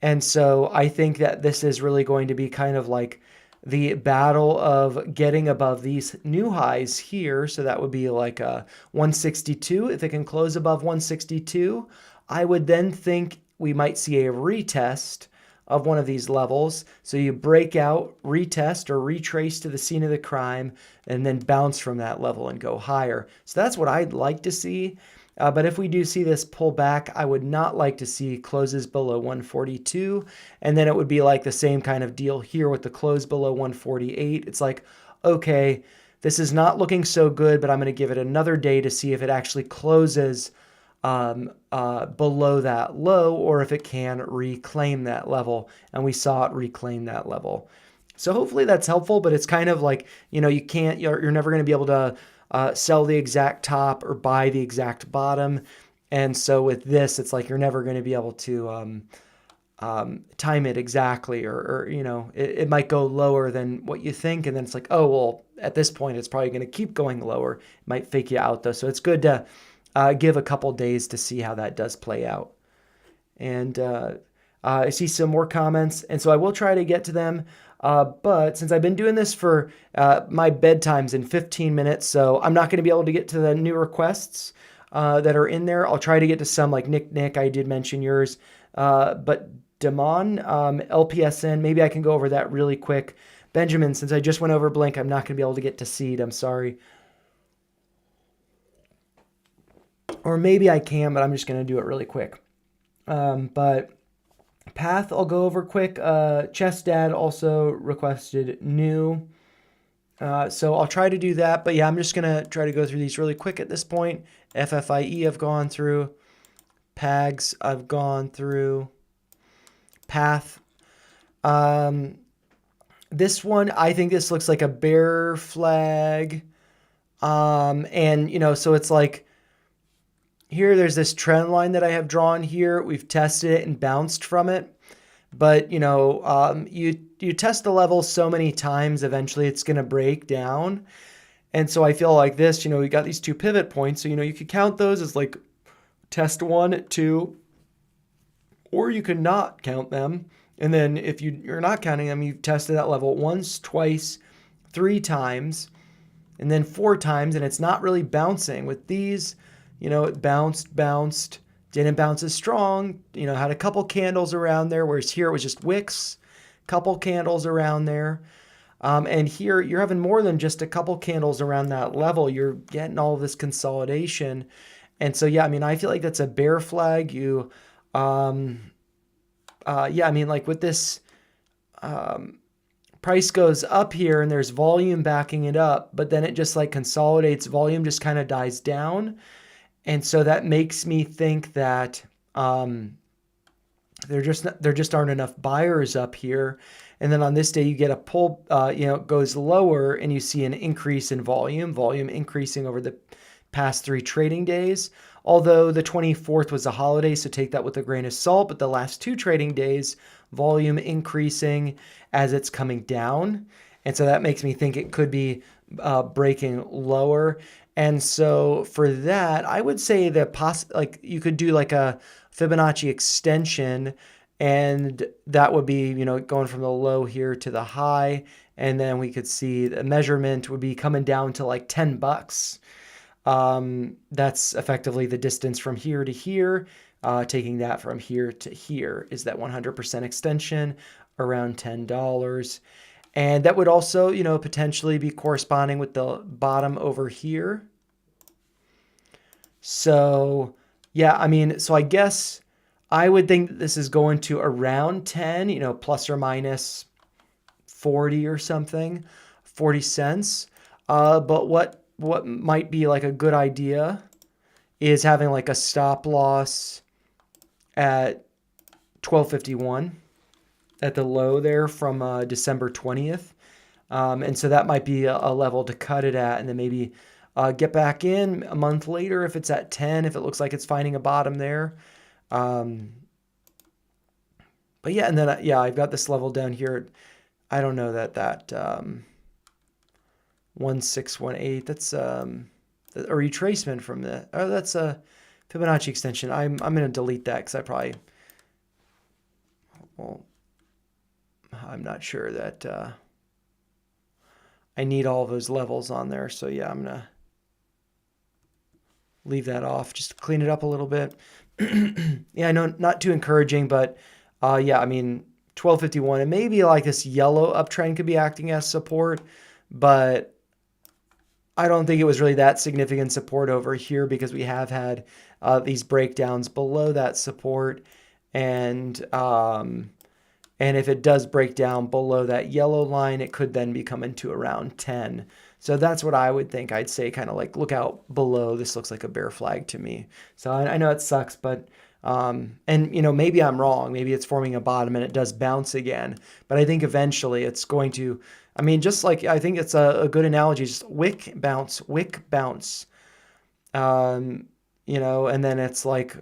And so I think that this is really going to be kind of like the battle of getting above these new highs here. So that would be like a 162. If it can close above 162, I would then think we might see a retest of one of these levels. So you break out, retest, or retrace to the scene of the crime, and then bounce from that level and go higher. So that's what I'd like to see. But if we do see this pull back, I would not like to see closes below 142. And then it would be like the same kind of deal here with the close below 148. It's like, okay, this is not looking so good, but I'm going to give it another day to see if it actually closes below that low, or if it can reclaim that level. And we saw it reclaim that level. So hopefully that's helpful, but it's kind of like, you're never going to be able to sell the exact top or buy the exact bottom. And so with this, it's like you're never going to be able to time it exactly, or it might go lower than what you think. And then it's like, oh, well, at this point, it's probably going to keep going lower. It might fake you out, though. So it's good to give a couple days to see how that does play out. And I see some more comments, and so I will try to get to them. But since I've been doing this for my bedtime's in 15 minutes, so I'm not going to be able to get to the new requests that are in there. I'll try to get to some like Nick, I did mention yours. But Damon, LPSN, maybe I can go over that really quick. Benjamin, since I just went over Blink, I'm not going to be able to get to Seed. I'm sorry. Or maybe I can, but I'm just going to do it really quick. But Path, I'll go over quick. Chess Dad also requested new. So I'll try to do that. But yeah, I'm just going to try to go through these really quick at this point. FFIE I've gone through. Pags I've gone through. Path. This one, I think this looks like a bear flag. And, so it's like, here, there's this trend line that I have drawn here. We've tested it and bounced from it. But, you test the level so many times, eventually it's going to break down. And so I feel like this, we got these two pivot points. So, you could count those as like test 1, 2, or you could not count them. And then if you're not counting them, you've tested that level once, twice, 3 times, and then 4 times, and it's not really bouncing. With these, it bounced, didn't bounce as strong, had a couple candles around there, whereas here it was just wicks, couple candles around there. And here you're having more than just a couple candles around that level. You're getting all of this consolidation. And so, yeah, I feel like that's a bear flag. Like with this, price goes up here and there's volume backing it up, but then it just like consolidates, volume just kind of dies down. And so that makes me think that there just aren't enough buyers up here. And then on this day, you get a pull, it goes lower and you see an increase in volume increasing over the past 3 trading days. Although the 24th was a holiday, so take that with a grain of salt. But the last 2 trading days, volume increasing as it's coming down. And so that makes me think it could be breaking lower. And so for that, I would say that you could do like a Fibonacci extension, and that would be, going from the low here to the high. And then we could see the measurement would be coming down to like $10. That's effectively the distance from here to here. Taking that from here to here is that 100% extension, around $10. And that would also, potentially be corresponding with the bottom over here. So, yeah, so I guess I would think this is going to around 10, you know, plus or minus 40 or something, 40 cents. But what might be like a good idea is having like a stop loss at 1251 at the low there from December 20th. And so that might be a level to cut it at, and then maybe get back in a month later if it's at 10, if it looks like it's finding a bottom there. But yeah, and then, yeah, I've got this level down here. I don't know that 1618, that's a retracement from the, oh, that's a Fibonacci extension. I'm going to delete that because I probably, well, I'm not sure that I need all those levels on there. So yeah, I'm going to leave that off, just clean it up a little bit. Yeah, I know, not too encouraging, but yeah, I mean, 1251, and maybe like this yellow uptrend could be acting as support, but I don't think it was really that significant support over here because we have had these breakdowns below that support, and if it does break down below that yellow line, it could then be coming to around 10. So that's what I would think. I'd say kind of like look out below. This looks like a bear flag to me. So I know it sucks, but and you know, maybe I'm wrong. Maybe it's forming a bottom and it does bounce again. But I think eventually it's going to, I mean, just like, I think it's a good analogy, just wick, bounce, you know, and then it's like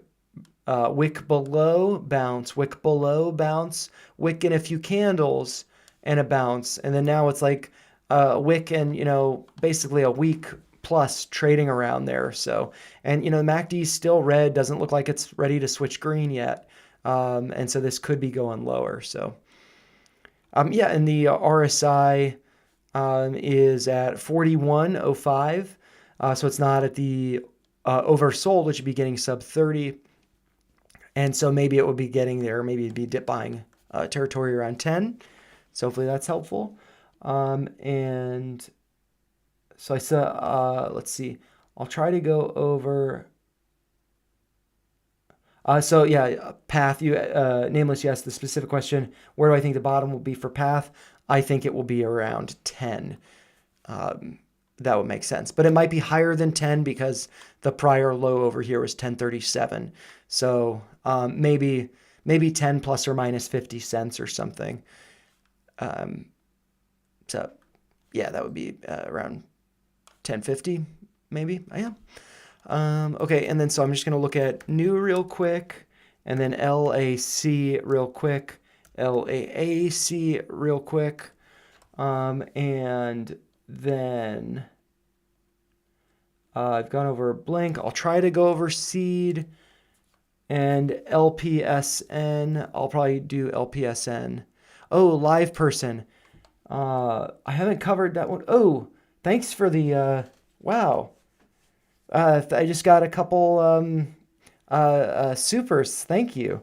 wick below, bounce, wick below, bounce, wick in a few candles and a bounce. And then now it's like wick and, you know, basically a week plus trading around there. So, and, you know, the MACD is still red, doesn't look like it's ready to switch green yet. And so this could be going lower. So, yeah, and the RSI is at 41.05. So it's not at the oversold, which would be getting sub 30. And so maybe it would be getting there. Maybe it'd be dip buying territory around 10. So hopefully that's helpful. And so I said, let's see, I'll try to go over. So yeah, path, you nameless, you asked the specific question, where do I think the bottom will be for path? I think it will be around 10. That would make sense, but it might be higher than 10 because the prior low over here was 1037. So maybe 10 plus or minus 50 cents or something. So yeah, that would be around 1050, maybe. I am. Okay, and then so I'm just going to look at new real quick, and then LAC real quick, LAAC real quick, and then I've gone over BLNK. I'll try to go over seed and LPSN. I'll probably do LPSN. Oh, LivePerson. I haven't covered that one. Oh, thanks for the wow. I just got a couple supers. Thank you.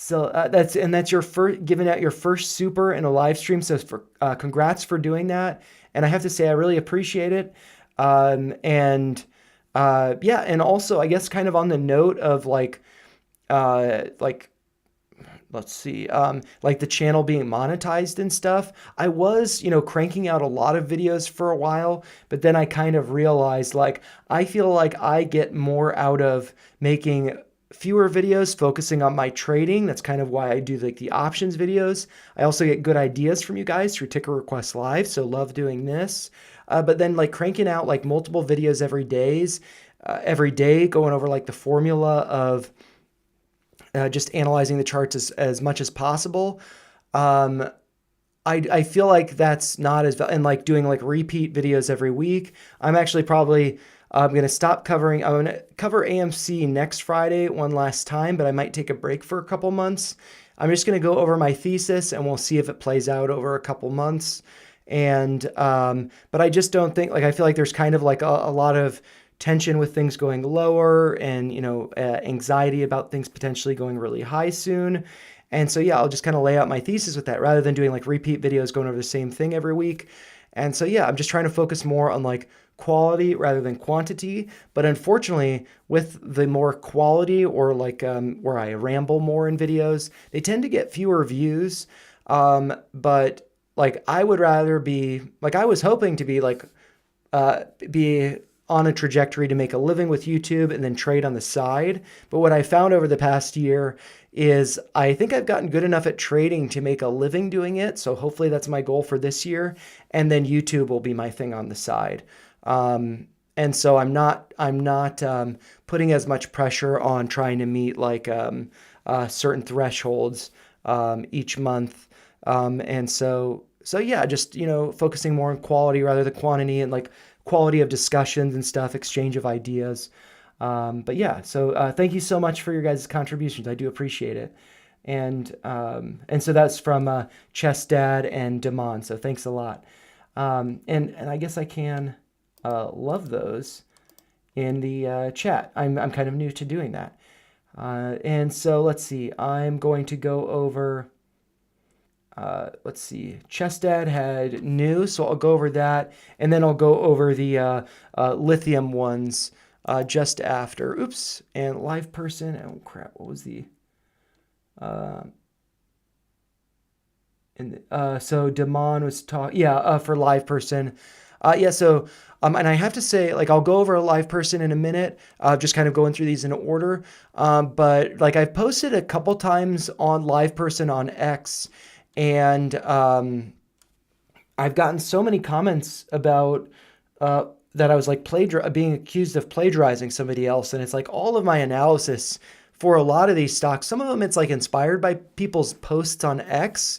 So that's your first, giving out your first super in a live stream. So for congrats for doing that. And I have to say I really appreciate it. Yeah, and also I guess kind of on the note of like let's see, like the channel being monetized and stuff. I was, you know, cranking out a lot of videos for a while, but then I kind of realized like, I feel like I get more out of making fewer videos focusing on my trading. That's kind of why I do like the options videos. I also get good ideas from you guys through Ticker Request Live, so love doing this. But then like cranking out like multiple videos every day, going over like the formula of just analyzing the charts as much as possible. I feel like that's not as, and like doing like repeat videos every week. I'm actually probably I'm going to stop covering. I'm going to cover AMC next Friday one last time, but I might take a break for a couple months. I'm just going to go over my thesis and we'll see if it plays out over a couple months. And, but I just don't think, like, I feel like there's kind of like a lot of tension with things going lower and, you know, anxiety about things potentially going really high soon. And so, yeah, I'll just kind of lay out my thesis with that rather than doing like repeat videos going over the same thing every week. And so, yeah, I'm just trying to focus more on like quality rather than quantity. But unfortunately, with the more quality, or like where I ramble more in videos, they tend to get fewer views. But like I would rather be like, I was hoping to be like be on a trajectory to make a living with YouTube and then trade on the side. But what I found over the past year is I think I've gotten good enough at trading to make a living doing it. So hopefully that's my goal for this year. And then YouTube will be my thing on the side. And so I'm not putting as much pressure on trying to meet like certain thresholds each month. And so yeah, just, focusing more on quality rather than quantity, and like quality of discussions and stuff, exchange of ideas. But yeah, so thank you so much for your guys' contributions. I do appreciate it. And so that's from Chess Dad and Damon. So thanks a lot. And I guess I can love those in the chat. I'm kind of new to doing that. And so let's see. I'm going to go over. Let's see, Chess Dad had new, so I'll go over that, and then I'll go over the Lithium ones just after. Oops, and LivePerson. Oh crap, what was the? So Damon was talking. Yeah, for LivePerson. Yeah, so and I have to say, like, I'll go over a LivePerson in a minute. Just kind of going through these in order. But like, I've posted a couple times on LivePerson on X. And I've gotten so many comments about that I was like being accused of plagiarizing somebody else. And it's like all of my analysis for a lot of these stocks, some of them it's like inspired by people's posts on X.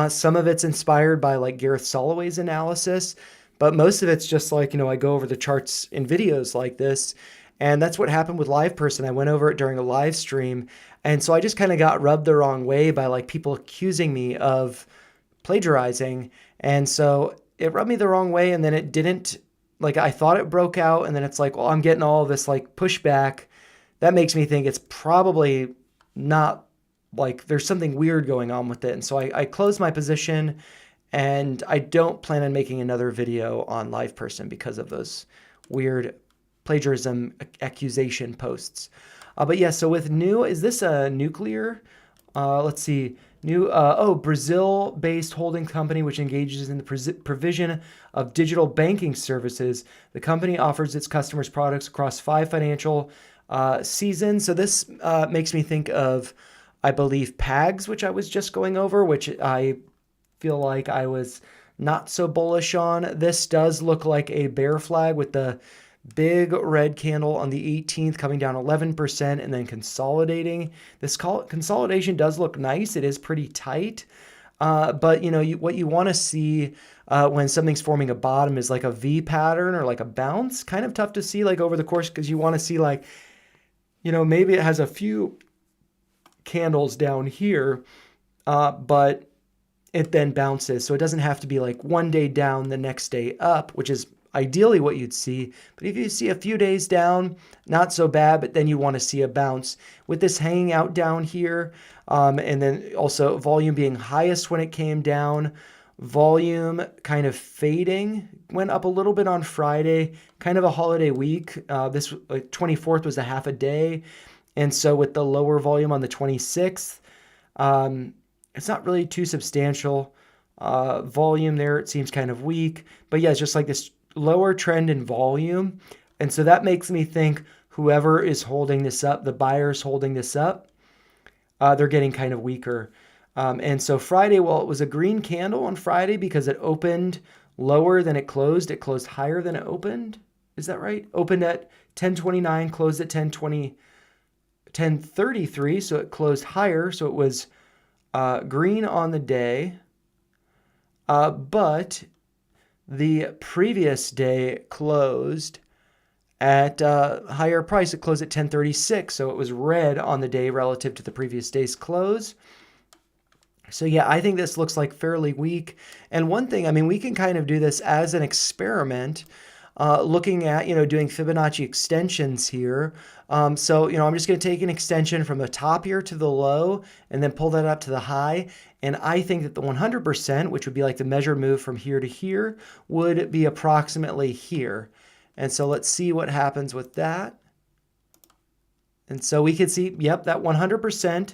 Some of it's inspired by like Gareth Soloway's analysis. But most of it's just like, I go over the charts in videos like this. And that's what happened with LivePerson. I went over it during a live stream. And so I just kind of got rubbed the wrong way by like people accusing me of plagiarizing. And so it rubbed me the wrong way. And then it didn't, like, I thought it broke out. And then it's like, well, I'm getting all this like pushback. That makes me think it's probably not, like, there's something weird going on with it. And so I closed my position, and I don't plan on making another video on LivePerson because of those weird plagiarism accusation posts. But yeah, so with new, is this a nuclear? Let's see. New, Brazil-based holding company which engages in the provision of digital banking services. The company offers its customers products across 5 financial seasons. So this makes me think of, I believe, Pags, which I was just going over, which I feel like I was not so bullish on. This does look like a bear flag with the big red candle on the 18th coming down 11% and then consolidating. This consolidation does look nice. It is pretty tight. But what you want to see when something's forming a bottom is like a V pattern or like a bounce. Kind of tough to see like over the course, because you want to see like, maybe it has a few candles down here, but it then bounces. So it doesn't have to be like one day down, the next day up, which is ideally what you'd see. But if you see a few days down, not so bad, but then you want to see a bounce. With this hanging out down here, and then also volume being highest when it came down, volume kind of fading, went up a little bit on Friday, kind of a holiday week. This 24th was a half a day. And so with the lower volume on the 26th, it's not really too substantial. Volume there, it seems kind of weak. But yeah, it's just like this lower trend in volume. And so that makes me think whoever is holding this up, the buyers holding this up, they're getting kind of weaker. And so Friday, well, it was a green candle on Friday because it opened lower than it closed. It closed higher than it opened. Is that right? Opened at 1029, closed at 1033. So it closed higher. So it was green on the day. But the previous day closed at a higher price. It closed at 1036, so it was red on the day relative to the previous day's close. So yeah, I think this looks like fairly weak. And one thing, we can kind of do this as an experiment, looking at, doing Fibonacci extensions here. So, I'm just going to take an extension from the top here to the low and then pull that up to the high. And I think that the 100%, which would be like the measured move from here to here, would be approximately here. And so let's see what happens with that. And so we can see, yep, that 100%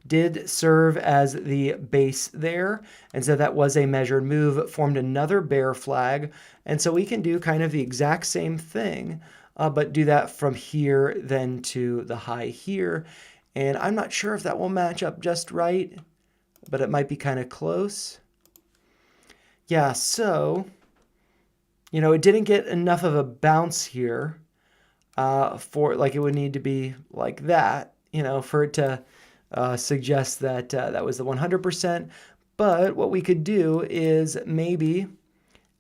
did serve as the base there. And so that was a measured move, formed another bear flag. And so we can do kind of the exact same thing, but do that from here then to the high here. And I'm not sure if that will match up just right, but it might be kind of close. Yeah, so, you know, it didn't get enough of a bounce here for, like, it would need to be like that, you know, for it to suggest that that was the 100%. But what we could do is maybe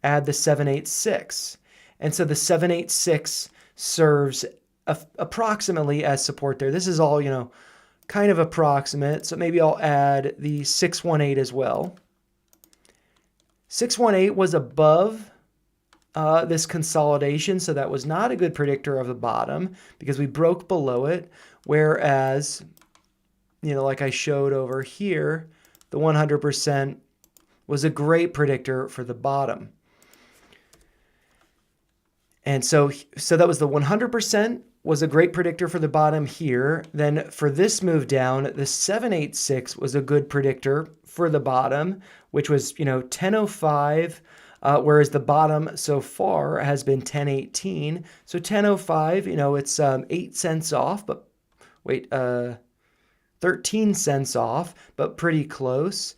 add the 786. And so the 786 serves approximately as support there. This is all, you know, kind of approximate. So maybe I'll add the 618 as well. 618 was above this consolidation, so that was not a good predictor of the bottom because we broke below it. Whereas, you know, like I showed over here, the 100% was a great predictor for the bottom. And so that was the 100% was a great predictor for the bottom here. Then for this move down, the 786 was a good predictor for the bottom, which was, you know, 1005, whereas the bottom so far has been 1018. So 1005, you know, it's 8 cents off, but wait, 13 cents off, but pretty close.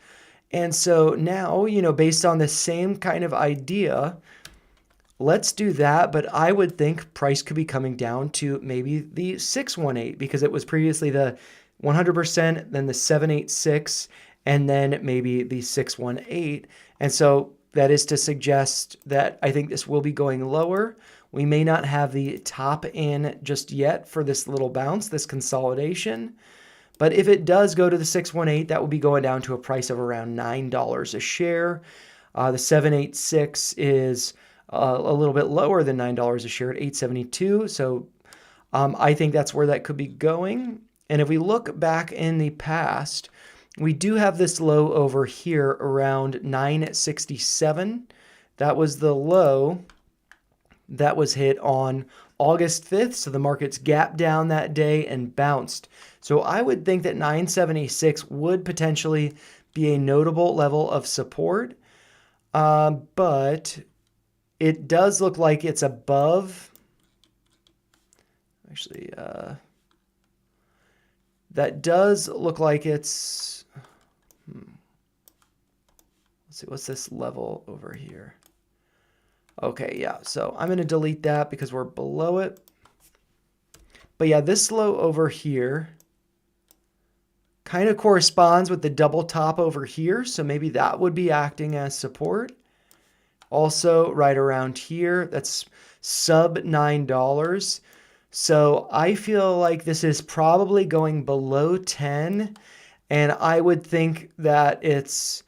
And so now, you know, based on the same kind of idea, let's do that, but I would think price could be coming down to maybe the 618 because it was previously the 100%, then the 786, and then maybe the 618. And so that is to suggest that I think this will be going lower. We may not have the top in just yet for this little bounce, this consolidation. But if it does go to the 618, that will be going down to a price of around $9 a share. The 786 is a little bit lower than $9 a share at $8.72. So I think that's where that could be going. And if we look back in the past, we do have this low over here around 967. That was the low that was hit on August 5th. So the markets gapped down that day and bounced. So I would think that 976 would potentially be a notable level of support. But it does look like it's above. Actually, that does look like it's. Let's see, what's this level over here? Okay, yeah, so I'm going to delete that because we're below it. But yeah, this low over here kind of corresponds with the double top over here. So maybe that would be acting as support. Also, right around here, that's sub $9. So I feel like this is probably going below 10. And I would think that it's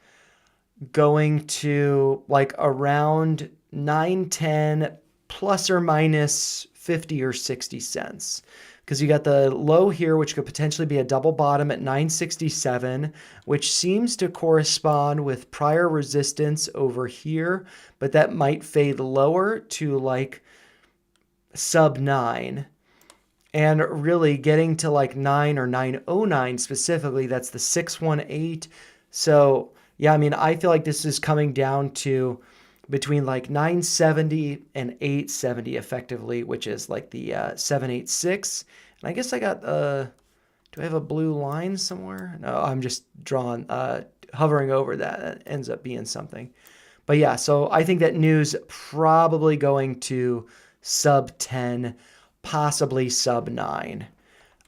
going to like around 9.10 plus or minus 50 or 60 cents. Because you got the low here, which could potentially be a double bottom at 967, which seems to correspond with prior resistance over here, but that might fade lower to like sub 9. And really getting to like 9 or 909 specifically, that's the 618. So yeah, I mean, I feel like this is coming down to between like 970 and 870 effectively, which is like the 786. And I guess I got, do I have a blue line somewhere? No, I'm just drawing, hovering over that. That ends up being something. But yeah, so I think that news probably going to sub 10, possibly sub 9.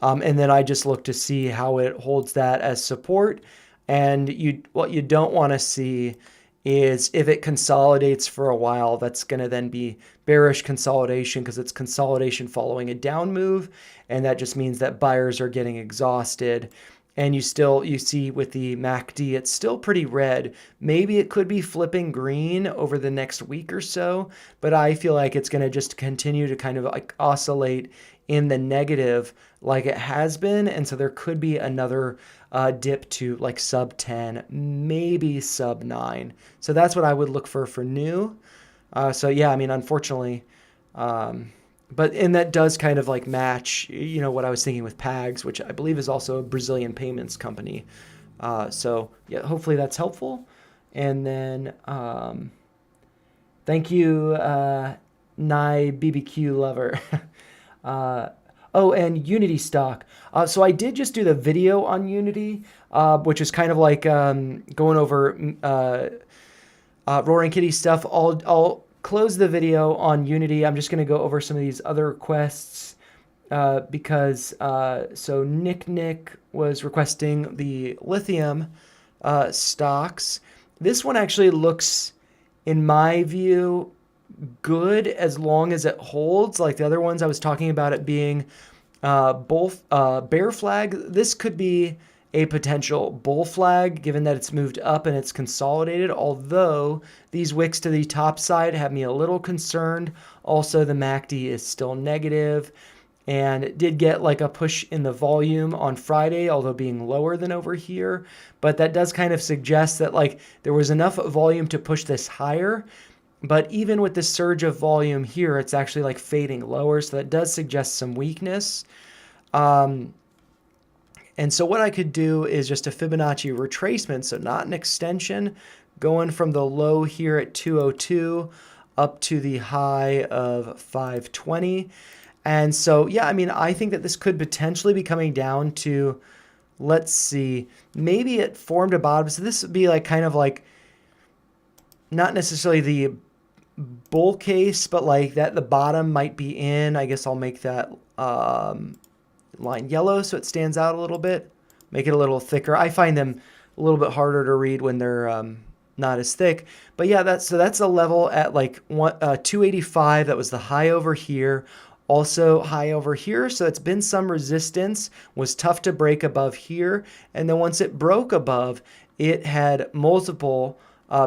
And then I just look to see how it holds that as support. And what you don't want to see is if it consolidates for a while, that's going to then be bearish consolidation because it's consolidation following a down move. And that just means that buyers are getting exhausted. And you see with the MACD, it's still pretty red. Maybe it could be flipping green over the next week or so, but I feel like it's going to just continue to kind of like oscillate in the negative like it has been. And so there could be another dip to like sub 10, maybe sub 9. So that's what I would look for new. So yeah, I mean, unfortunately, And that does kind of like match, what I was thinking with Pags, which I believe is also a Brazilian payments company. So yeah, hopefully that's helpful. And then thank you, Nye BBQ lover. Oh, and Unity stock. So I did just do the video on Unity, which is kind of like going over Roaring Kitty stuff. I'll close the video on Unity. I'm just going to go over some of these other requests because so Nick was requesting the Lithium stocks. This one actually looks, in my view, good as long as it holds. Like the other ones I was talking about it being both bear flag. This could be a potential bull flag given that it's moved up and it's consolidated, although these wicks to the top side have me a little concerned. Also, the MACD is still negative, and it did get like a push in the volume on Friday, although being lower than over here. But that does kind of suggest that like there was enough volume to push this higher. But even with this surge of volume here, it's actually like fading lower. So that does suggest some weakness. And so what I could do is just a Fibonacci retracement, so not an extension, going from the low here at 202 up to the high of 520. And so, yeah, I mean, I think that this could potentially be coming down to, let's see, maybe it formed a bottom. So this would be like kind of like not necessarily the bull case, but like that the bottom might be in. I guess I'll make that line yellow so it stands out a little bit, make it a little thicker. I find them a little bit harder to read when they're not as thick. But yeah, that's a level at like 285. That was the high over here. Also high over here. So it's been some resistance, was tough to break above here. And then once it broke above, it had multiple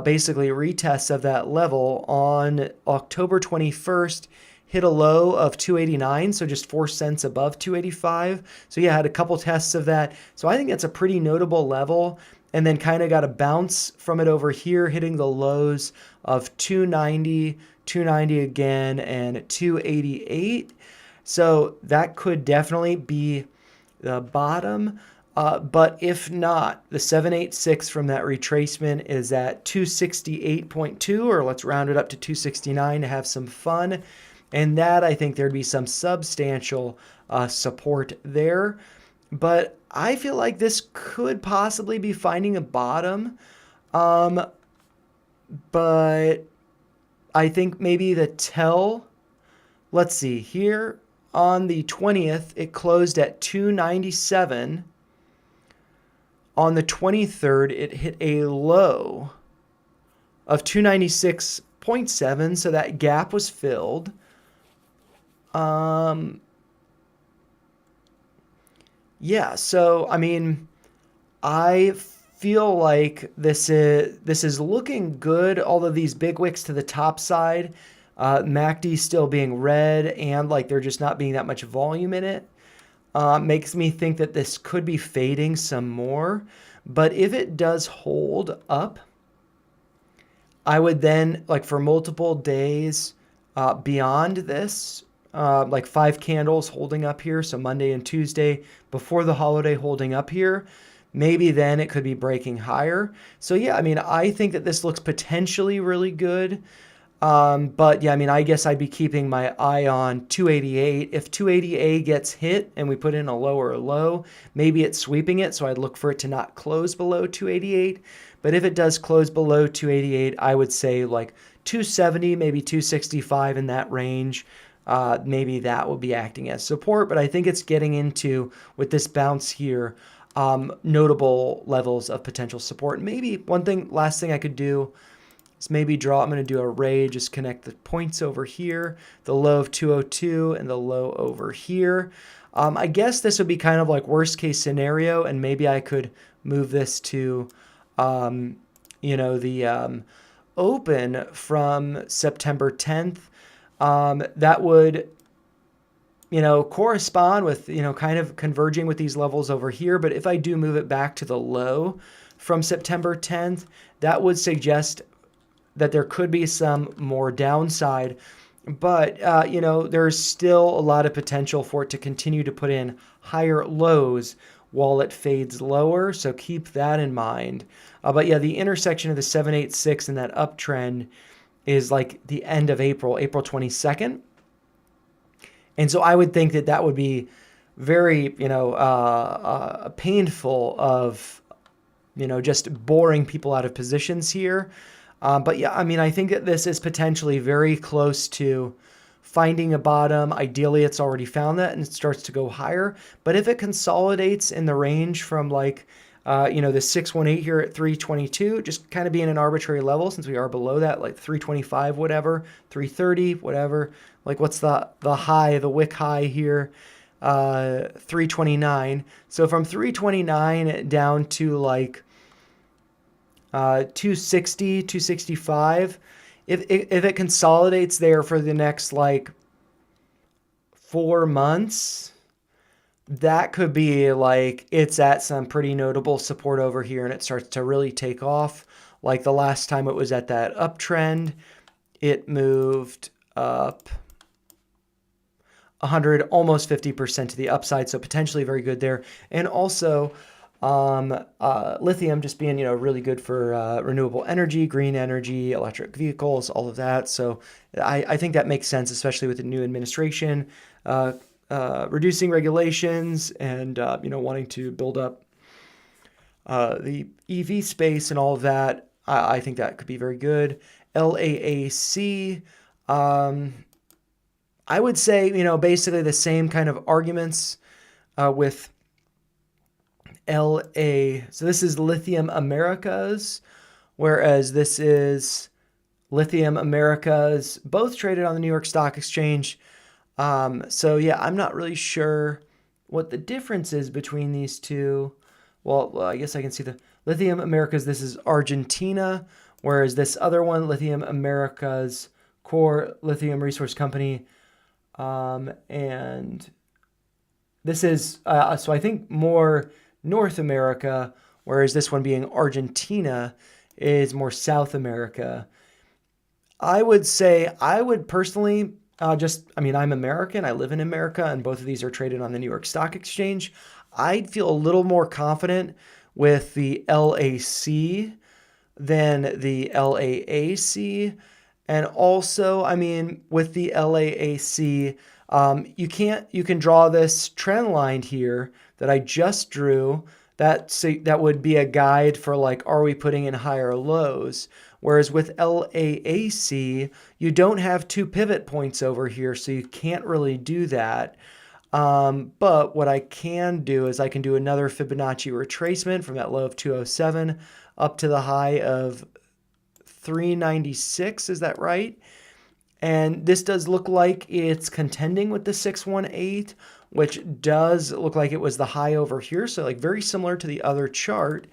basically retests of that level on October 21st. Hit a low of 289, so just 4 cents above 285. So yeah, had a couple tests of that. So I think that's a pretty notable level. And then kind of got a bounce from it over here, hitting the lows of 290, 290 again, and 288. So that could definitely be the bottom. But if not, the 786 from that retracement is at 268.2, or let's round it up to 269 to have some fun. And that, I think there'd be some substantial support there. But I feel like this could possibly be finding a bottom. But I think maybe the tell, let's see, here on the 20th, it closed at 297. On the 23rd, it hit a low of 296.7, so that gap was filled. Yeah, so I mean, I feel like this is looking good. All of these big wicks to the top side, MACD still being red, and like there just not being that much volume in it, makes me think that this could be fading some more. But if it does hold up, I would then, like for multiple days beyond this, like 5 candles holding up here, so Monday and Tuesday before the holiday holding up here, maybe then it could be breaking higher. So yeah, I mean, I think that this looks potentially really good. But yeah, I mean, I guess I'd be keeping my eye on 288. If 280A gets hit and we put in a lower low, maybe it's sweeping it, so I'd look for it to not close below 288. But if it does close below 288, I would say like 270, maybe 265 in that range. Maybe that will be acting as support, but I think it's getting into, with this bounce here, notable levels of potential support. Maybe last thing I could do is maybe I'm going to do a ray, just connect the points over here, the low of 202 and the low over here. I guess this would be kind of like worst case scenario, and maybe I could move this to, the open from September 10th. That would, correspond with, kind of converging with these levels over here. But if I do move it back to the low from September 10th, that would suggest that there could be some more downside But, there's still a lot of potential for it to continue to put in higher lows while it fades lower. So keep that in mind. But yeah, the intersection of the 786 and that uptrend is like the end of April, April 22nd. And so I would think that that would be very, painful of, just boring people out of positions here. But yeah, I mean, I think that this is potentially very close to finding a bottom. Ideally, it's already found that and it starts to go higher. But if it consolidates in the range from like, the 618 here at 322, just kind of being an arbitrary level since we are below that, like 325, whatever, 330, whatever. Like what's the high, the wick high here? 329. So from 329 down to like 260, 265. If it consolidates there for the next like 4 months, that could be like it's at some pretty notable support over here and it starts to really take off. Like the last time it was at that uptrend, it moved up 100, almost 50% to the upside. So potentially very good there. And also, lithium just being, really good for renewable energy, green energy, electric vehicles, all of that. So I think that makes sense, especially with the new administration, reducing regulations and, wanting to build up the EV space and all of that. I think that could be very good. LAAC, I would say, basically the same kind of arguments with LA. So this is Lithium Americas, whereas this is Lithium Americas, both traded on the New York Stock Exchange. So yeah, I'm not really sure what the difference is between these two. Well, I guess I can see the Lithium Americas. This is Argentina, whereas this other one, Lithium Americas Core Lithium Resource Company, and this is, so I think more North America, whereas this one being Argentina is more South America. I would say I would personally I'm American. I live in America, and both of these are traded on the New York Stock Exchange. I'd feel a little more confident with the LAC than the LAAC. And also, with the LAAC, you can draw this trend line here that I just drew. That would be a guide for like, are we putting in higher lows? Whereas with LAAC, you don't have two pivot points over here, so you can't really do that. But what I can do is I can do another Fibonacci retracement from that low of 207 up to the high of 396. Is that right? And this does look like it's contending with the 618, which does look like it was the high over here. So like very similar to the other chart.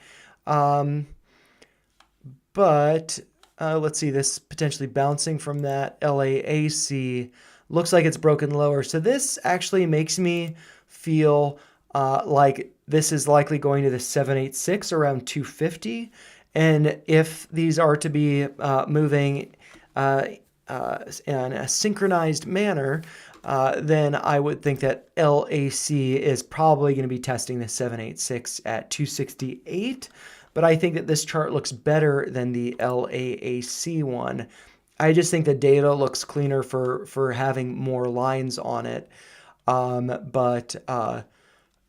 But let's see, this potentially bouncing from that LAAC looks like it's broken lower. So this actually makes me feel like this is likely going to the 786 around 250. And if these are to be moving in a synchronized manner, then I would think that LAC is probably going to be testing the 786 at 268. But I think that this chart looks better than the LAAC one. I just think the data looks cleaner for having more lines on it. But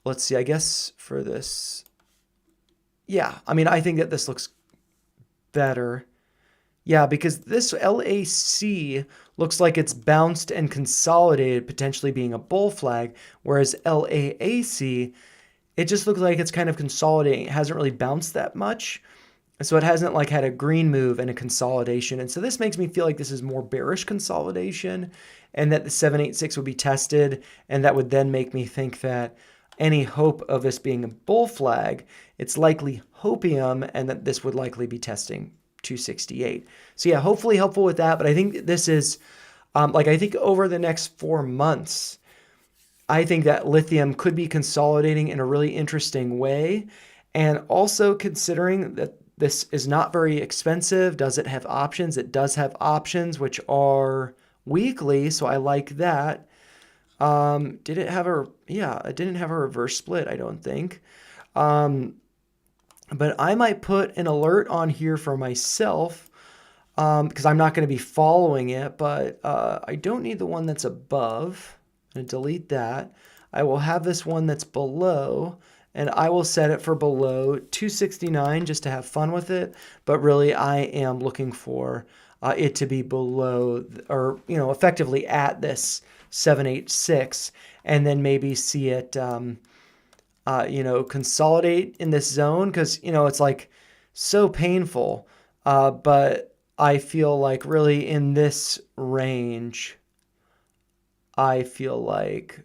let's see, I guess for this, yeah, I think that this looks better. Yeah, because this LAC looks like it's bounced and consolidated, potentially being a bull flag, whereas LAAC, it just looks like it's kind of consolidating. It hasn't really bounced that much. So it hasn't like had a green move and a consolidation. And so this makes me feel like this is more bearish consolidation and that the 786 would be tested. And that would then make me think that any hope of this being a bull flag, it's likely hopium and that this would likely be testing 268. So yeah, hopefully helpful with that. But I think this is I think over the next 4 months, I think that lithium could be consolidating in a really interesting way. And also considering that this is not very expensive, does it have options? It does have options, which are weekly, so I like that. Did it have a, yeah, it didn't have a reverse split, I don't think. But I might put an alert on here for myself because I'm not going to be following it, but I don't need the one that's above. I'm going to delete that. I will have this one that's below, and I will set it for below 269 just to have fun with it. But really, I am looking for it to be below, or, you know, effectively at this 786, and then maybe see it, you know, consolidate in this zone, because, you know, it's like so painful. But I feel like really in this range, I feel like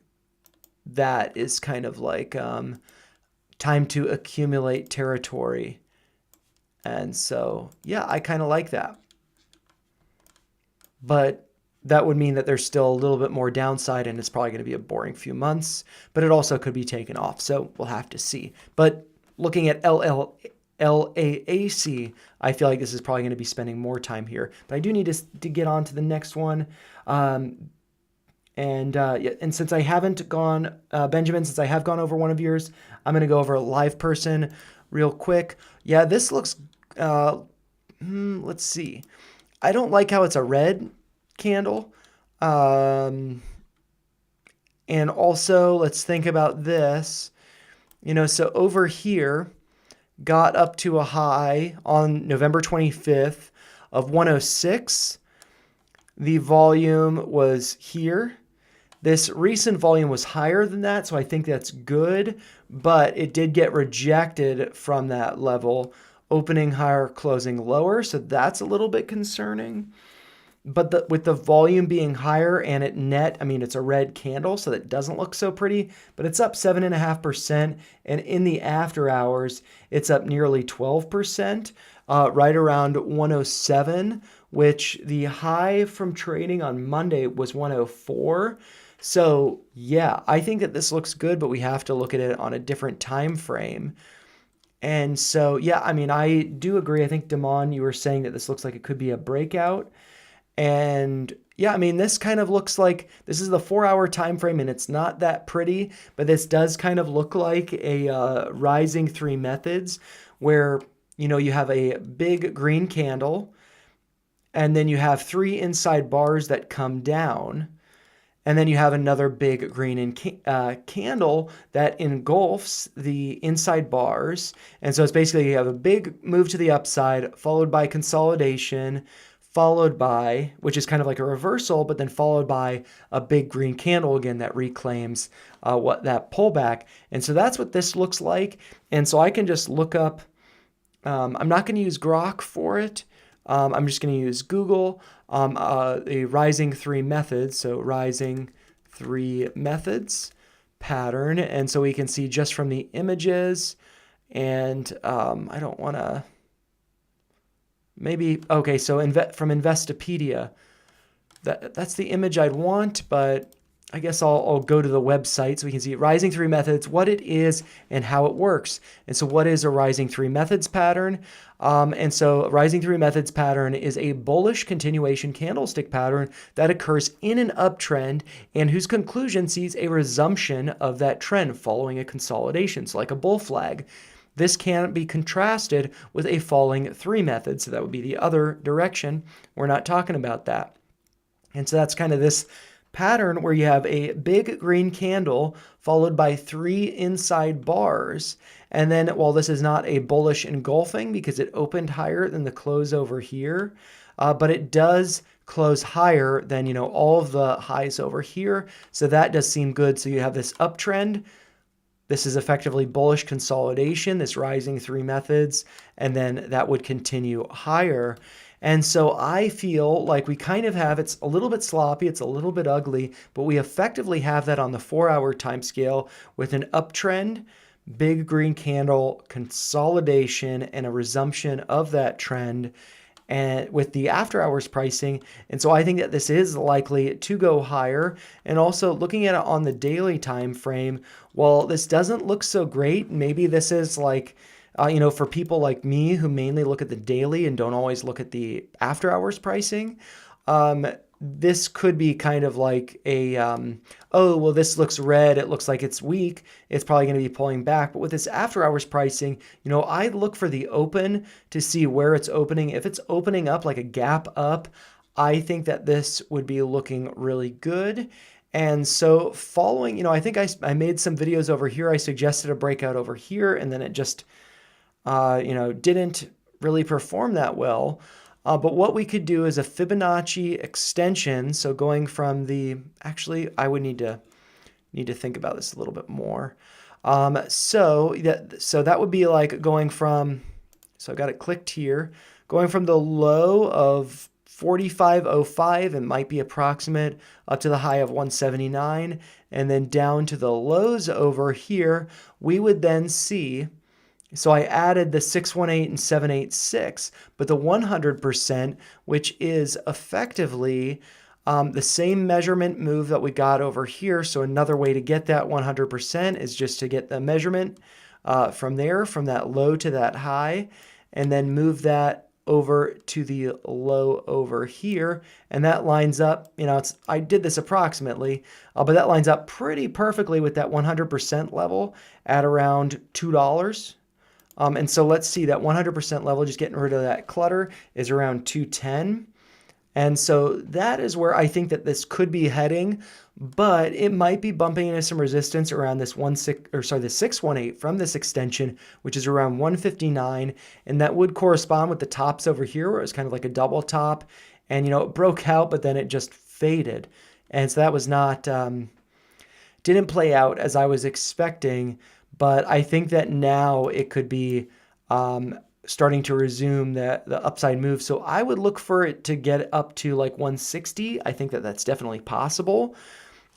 that is kind of like time to accumulate territory. And so, yeah, I kind of like that. But that would mean that there's still a little bit more downside, and it's probably going to be a boring few months, but it also could be taken off. So we'll have to see. But looking at LAAC, I feel like this is probably going to be spending more time here. But I do need to get on to the next one. And since I haven't gone, Benjamin, since I have gone over one of yours, I'm going to go over LivePerson real quick. Yeah, this looks, let's see. I don't like how it's a red candle. And also, let's think about this. You know, so over here, got up to a high on November 25th of 106. The volume was here. This recent volume was higher than that, so I think that's good, but it did get rejected from that level, opening higher, closing lower, so that's a little bit concerning. But with the volume being higher and it net, I mean, it's a red candle, so that doesn't look so pretty, but it's up 7.5%, and in the after hours, it's up nearly 12%, right around 107, which the high from trading on Monday was 104. So yeah, I think that this looks good, but we have to look at it on a different time frame. And so, yeah, I mean, I do agree. I think, Damon, you were saying that this looks like it could be a breakout. And yeah, I mean, this kind of looks like this is the 4-hour time frame, and it's not that pretty, but this does kind of look like a rising three methods where, you know, you have a big green candle, and then you have three inside bars that come down, and then you have another big green candle that engulfs the inside bars. And so it's basically you have a big move to the upside, followed by consolidation, followed by, which is kind of like a reversal, but then followed by a big green candle again that reclaims what that pullback. And so that's what this looks like. And so I can just look up, I'm not going to use Grok for it. I'm just going to use Google, a rising three methods. So rising three methods pattern. And so we can see just from the images, and I don't want to, maybe, okay, so from Investopedia, that's the image I'd want, but I guess I'll go to the website so we can see rising three methods, what it is and how it works. And so what is a rising three methods pattern? And so rising three methods pattern is a bullish continuation candlestick pattern that occurs in an uptrend and whose conclusion sees a resumption of that trend following a consolidation, so like a bull flag. This can be contrasted with a falling three method, so that would be the other direction. We're not talking about that. And so that's kind of this pattern where you have a big green candle followed by three inside bars. And then while this is not a bullish engulfing because it opened higher than the close over here, but it does close higher than, you know, all of the highs over here. So that does seem good. So you have this uptrend. This is effectively bullish consolidation, this rising three methods, and then that would continue higher. And so I feel like we kind of have, it's a little bit sloppy, it's a little bit ugly, but we effectively have that on the 4-hour time scale with an uptrend, big green candle, consolidation, and a resumption of that trend, and with the after hours pricing. And so I think that this is likely to go higher. And also looking at it on the daily time frame, well, this doesn't look so great. Maybe this is like, you know, for people like me who mainly look at the daily and don't always look at the after hours pricing, this could be kind of like a, oh, well, this looks red. It looks like it's weak. It's probably going to be pulling back. But with this after hours pricing, I look for the open to see where it's opening. If it's opening up like a gap up, I think that this would be looking really good. And so following, I think I made some videos over here. I suggested a breakout over here, and then it just, didn't really perform that well. But what we could do is a Fibonacci extension. So going from actually, I would need to think about this a little bit more. So that would be like going from, so I've got it clicked here, going from the low of 45.05, it might be approximate, up to the high of 179, and then down to the lows over here, we would then see, so I added the 618 and 786, but the 100%, which is effectively the same measurement move that we got over here. So another way to get that 100% is just to get the measurement from that low to that high, and then move that over to the low over here. And that lines up, I did this approximately, but that lines up pretty perfectly with that 100% level at around $2. And so let's see, that 100% level, just getting rid of that clutter, is around 210. And so that is where I think that this could be heading, but it might be bumping into some resistance around this the 618 from this extension, which is around 159. And that would correspond with the tops over here, where it was kind of like a double top. And, it broke out, but then it just faded. And so that was not, didn't play out as I was expecting. But I think that now it could be starting to resume the upside move. So I would look for it to get up to like 160. I think that that's definitely possible.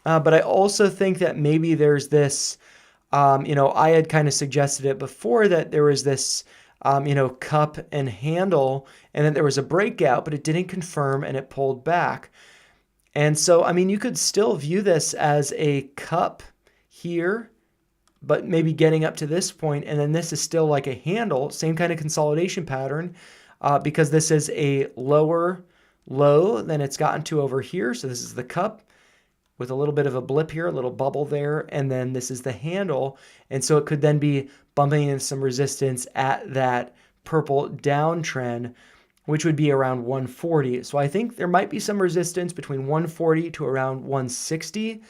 But I also think that maybe there's this, I had kind of suggested it before that there was this, cup and handle, and then there was a breakout, but it didn't confirm and it pulled back. And so, you could still view this as a cup here, but maybe getting up to this point, and then this is still like a handle, same kind of consolidation pattern, because this is a lower low than it's gotten to over here. So this is the cup with a little bit of a blip here, a little bubble there, and then this is the handle. And so it could then be bumping into some resistance at that purple downtrend, which would be around 140. So I think there might be some resistance between 140 to around 160,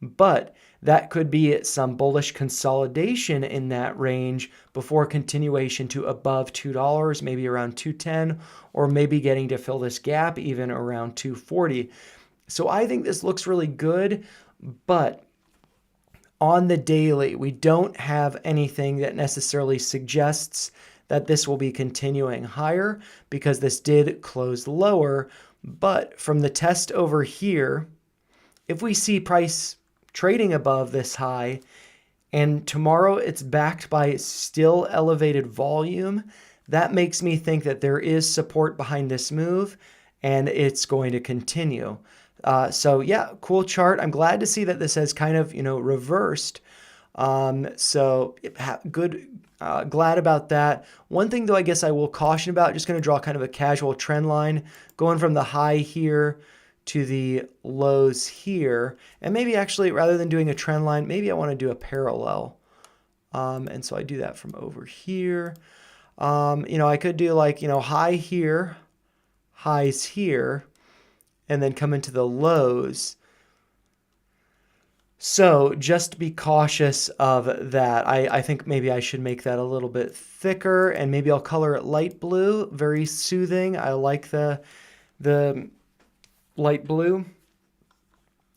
but that could be some bullish consolidation in that range before continuation to above $2, maybe around 210, or maybe getting to fill this gap even around 240. So I think this looks really good, but on the daily, we don't have anything that necessarily suggests that this will be continuing higher, because this did close lower. But from the test over here, if we see price trading above this high, and tomorrow it's backed by still elevated volume, that makes me think that there is support behind this move and it's going to continue. So yeah, cool chart. I'm glad to see that this has kind of, reversed. So good, glad about that. One thing though, I guess I will caution about, just going to draw kind of a casual trend line going from the high here to the lows here. And maybe actually, rather than doing a trend line, maybe I want to do a parallel. And so I do that from over here. I could do like, high here, highs here, and then come into the lows. So just be cautious of that. I think maybe I should make that a little bit thicker, and maybe I'll color it light blue. Very soothing. I like the light blue.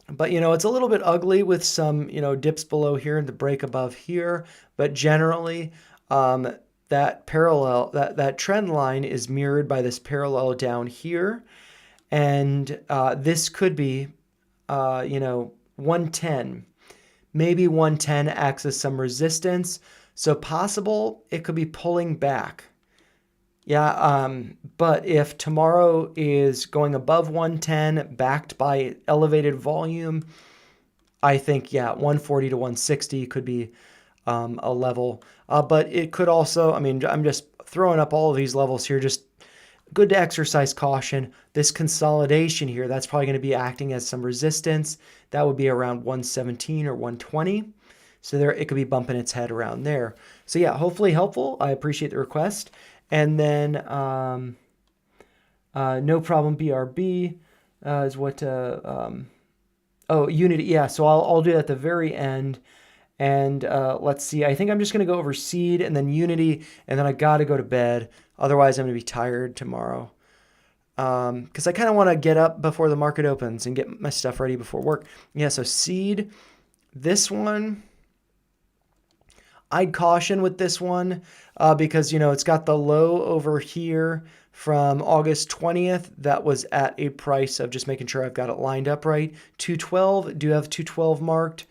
But, it's a little bit ugly with some, dips below here and the break above here. But generally, that parallel, that trend line is mirrored by this parallel down here. And this could be, 110. Maybe 110 acts as some resistance. So possible it could be pulling back. Yeah, but if tomorrow is going above 110, backed by elevated volume, I think, 140 to 160 could be a level. But it could also, I'm just throwing up all of these levels here. Just good to exercise caution. This consolidation here, that's probably going to be acting as some resistance. That would be around 117 or 120. So there, it could be bumping its head around there. So yeah, hopefully helpful. I appreciate the request. And then no problem BRB is what, oh, Unity. Yeah, so I'll do that at the very end. And let's see, I think I'm just going to go over seed and then Unity, and then I got to go to bed. Otherwise, I'm going to be tired tomorrow. Because I kind of want to get up before the market opens and get my stuff ready before work. Yeah, so seed, this one, I'd caution with this one because, you know, it's got the low over here from August 20th. That was at a price of, just making sure I've got it lined up right, 212. Do you have 212 marked?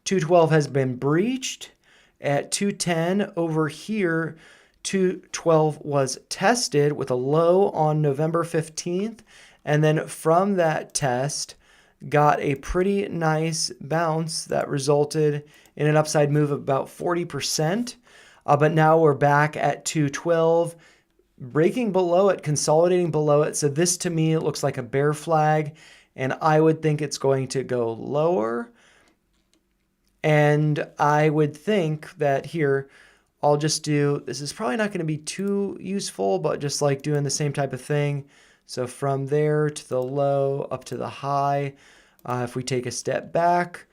212 has been breached. At 210 over here, 212 was tested with a low on November 15th. And then from that test, got a pretty nice bounce that resulted in an upside move of about 40%. But now we're back at 212, breaking below it, consolidating below it. So this to me, it looks like a bear flag, and I would think it's going to go lower. And I would think that here, I'll just do, this is probably not going to be too useful, but just like doing the same type of thing. So from there to the low up to the high, if we take a step back,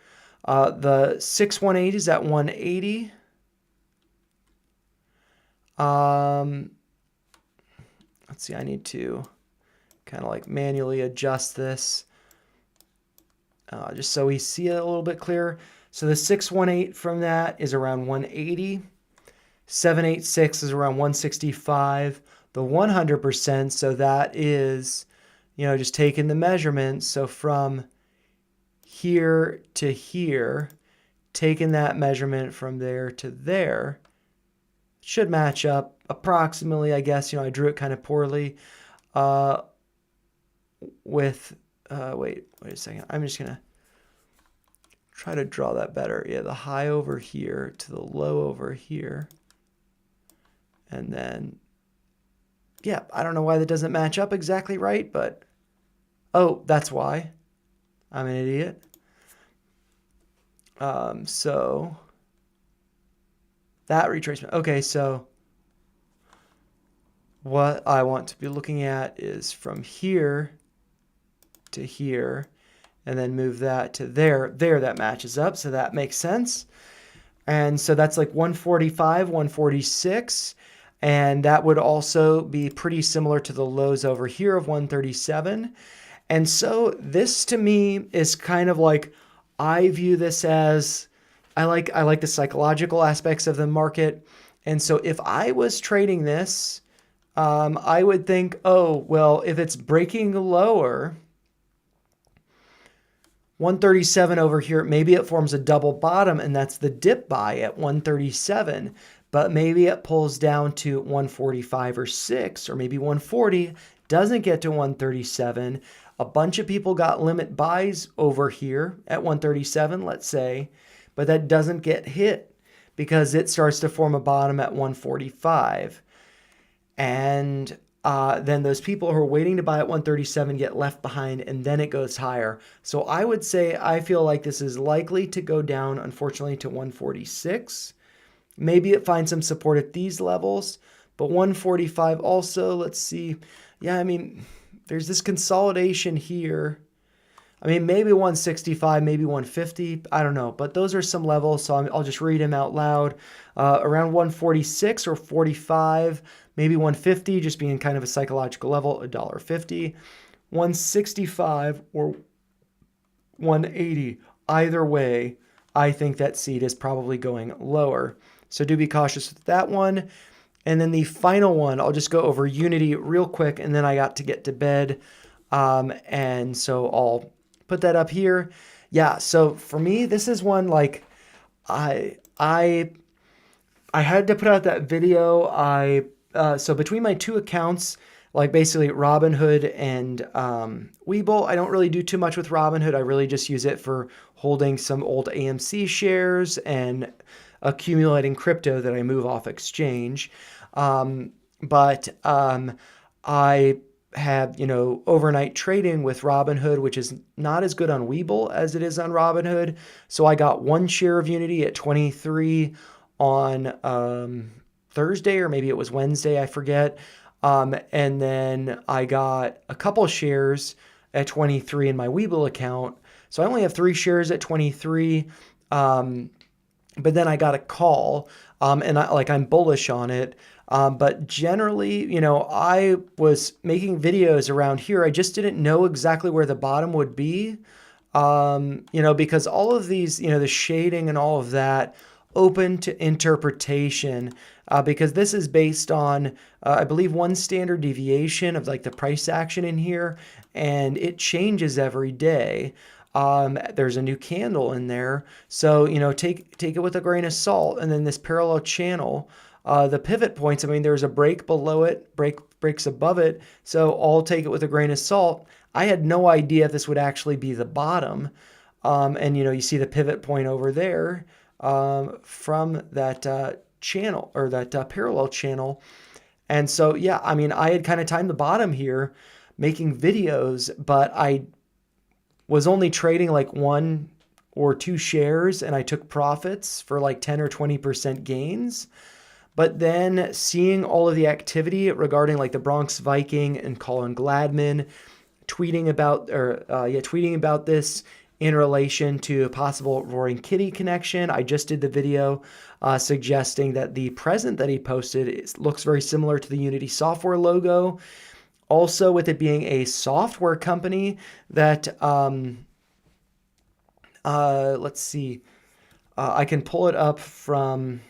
the 6180 is at 180. Let's see, I need to kind of like manually adjust this just so we see it a little bit clearer. So the 618 from that is around 180. 786 is around 165. The 100%, so that is, you know, just taking the measurements. So from here to here, taking that measurement from there to there, should match up approximately, I guess. You know, I drew it kind of poorly with, wait a second. I'm just going to try to draw that better. Yeah, the high over here to the low over here. And then, yeah, I don't know why that doesn't match up exactly right, but, oh, that's why. I'm an idiot. So, that retracement. Okay, so what I want to be looking at is from here to here, and then move that to there. There, that matches up, so that makes sense. And so that's like 145, 146, and that would also be pretty similar to the lows over here of 137. And so this to me is kind of like, I view this as, I like the psychological aspects of the market. And so if I was trading this, I would think, oh, well, if it's breaking lower, 137 over here, maybe it forms a double bottom, and that's the dip buy at 137. But maybe it pulls down to 145 or 6, or maybe 140, doesn't get to 137. A bunch of people got limit buys over here at 137, let's say, but that doesn't get hit because it starts to form a bottom at 145. And then those people who are waiting to buy at 137 get left behind, and then it goes higher. So I would say I feel like this is likely to go down, unfortunately, to 146. Maybe it finds some support at these levels, but 145 also, let's see. Yeah, I mean, there's this consolidation here. I mean, maybe 165, maybe 150. I don't know, but those are some levels, so I'll just read them out loud. Around 146 or 45, maybe 150, just being kind of a psychological level, $1.50. 165 or 180. Either way, I think that seed is probably going lower. So do be cautious with that one. And then the final one, I'll just go over Unity real quick, and then I got to get to bed. And so I'll put that up here. Yeah, so for me, this is one like I had to put out that video. So between my two accounts, like basically Robinhood and Webull, I don't really do too much with Robinhood. I really just use it for holding some old AMC shares and accumulating crypto that I move off exchange. I have, overnight trading with Robinhood, which is not as good on Webull as it is on Robinhood. So I got one share of Unity at 23 on Thursday, or maybe it was Wednesday, I forget. And then I got a couple shares at 23 in my Webull account. So I only have 3 shares at 23. But then I got a call, and I'm bullish on it. But generally, I was making videos around here. I just didn't know exactly where the bottom would be, because all of these, the shading and all of that, open to interpretation, because this is based on, I believe, one standard deviation of like the price action in here, and it changes every day. There's a new candle in there. So, take it with a grain of salt. And then this parallel channel, the pivot points, there's a break below it, breaks above it. So I'll take it with a grain of salt. I had no idea if this would actually be the bottom. And, you see the pivot point over there from that channel, or that parallel channel. And so, yeah, I had kind of timed the bottom here making videos, but I was only trading like 1 or 2 shares, and I took profits for like 10 or 20% gains. But then seeing all of the activity regarding like the Bronx Viking and Colin Gladman tweeting about this in relation to a possible Roaring Kitty connection. I just did the video suggesting that the present that he posted looks very similar to the Unity software logo. Also, with it being a software company that, let's see, I can pull it up from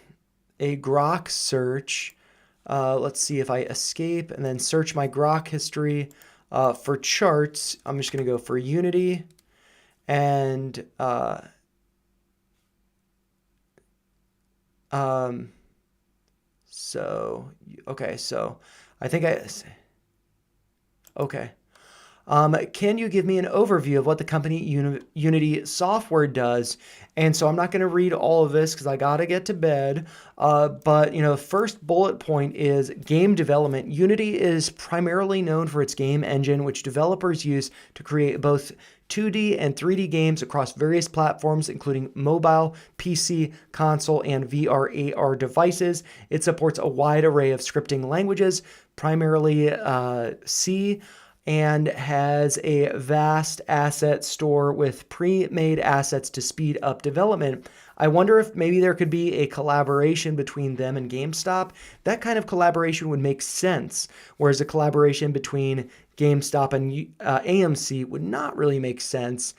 a Grok search. Let's see if I escape and then search my Grok history for charts. I'm just going to go for Unity, and so I think okay. Can you give me an overview of what the company Unity software does? And so I'm not going to read all of this because I got to get to bed. But first bullet point is game development. Unity is primarily known for its game engine, which developers use to create both 2D and 3D games across various platforms, including mobile, PC, console, and VR/AR devices. It supports a wide array of scripting languages, primarily C, and has a vast asset store with pre-made assets to speed up development. I wonder if maybe there could be a collaboration between them and GameStop. That kind of collaboration would make sense, whereas a collaboration between GameStop and AMC would not really make sense.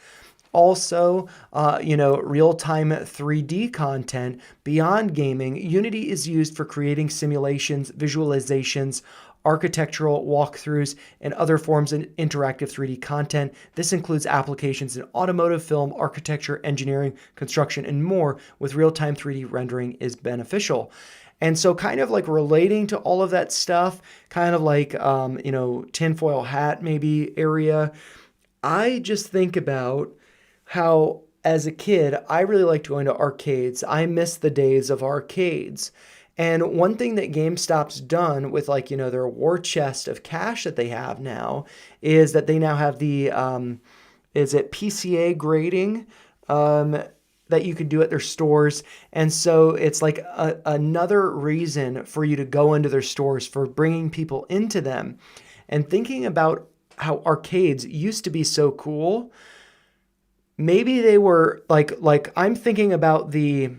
Also, real-time 3D content beyond gaming. Unity is used for creating simulations, visualizations, architectural walkthroughs, and other forms of interactive 3D content. This includes applications in automotive, film, architecture, engineering, construction, and more, with real-time 3D rendering is beneficial. And so kind of like relating to all of that stuff, kind of like, tinfoil hat maybe area, I just think about how as a kid, I really liked going to arcades. I miss the days of arcades. And one thing that GameStop's done with their war chest of cash that they have now is that they now have the, PCA grading that you could do at their stores. And so it's like another reason for you to go into their stores, for bringing people into them. And thinking about how arcades used to be so cool, maybe they were like I'm thinking about the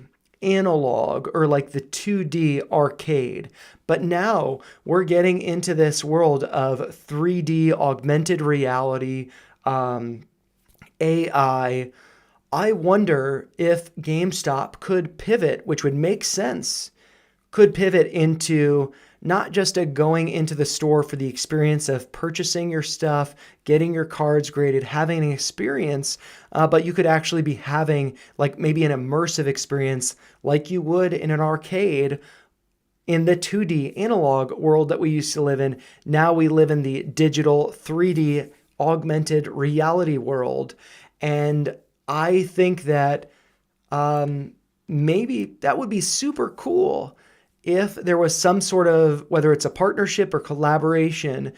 analog or like the 2D arcade. But now we're getting into this world of 3D augmented reality, AI. I wonder if GameStop could pivot, which would make sense, could pivot into not just going into the store for the experience of purchasing your stuff, getting your cards graded, having an experience, but you could actually be having like maybe an immersive experience like you would in an arcade in the 2D analog world that we used to live in. Now we live in the digital 3D augmented reality world. And I think that maybe that would be super cool if there was some sort of, whether it's a partnership or collaboration,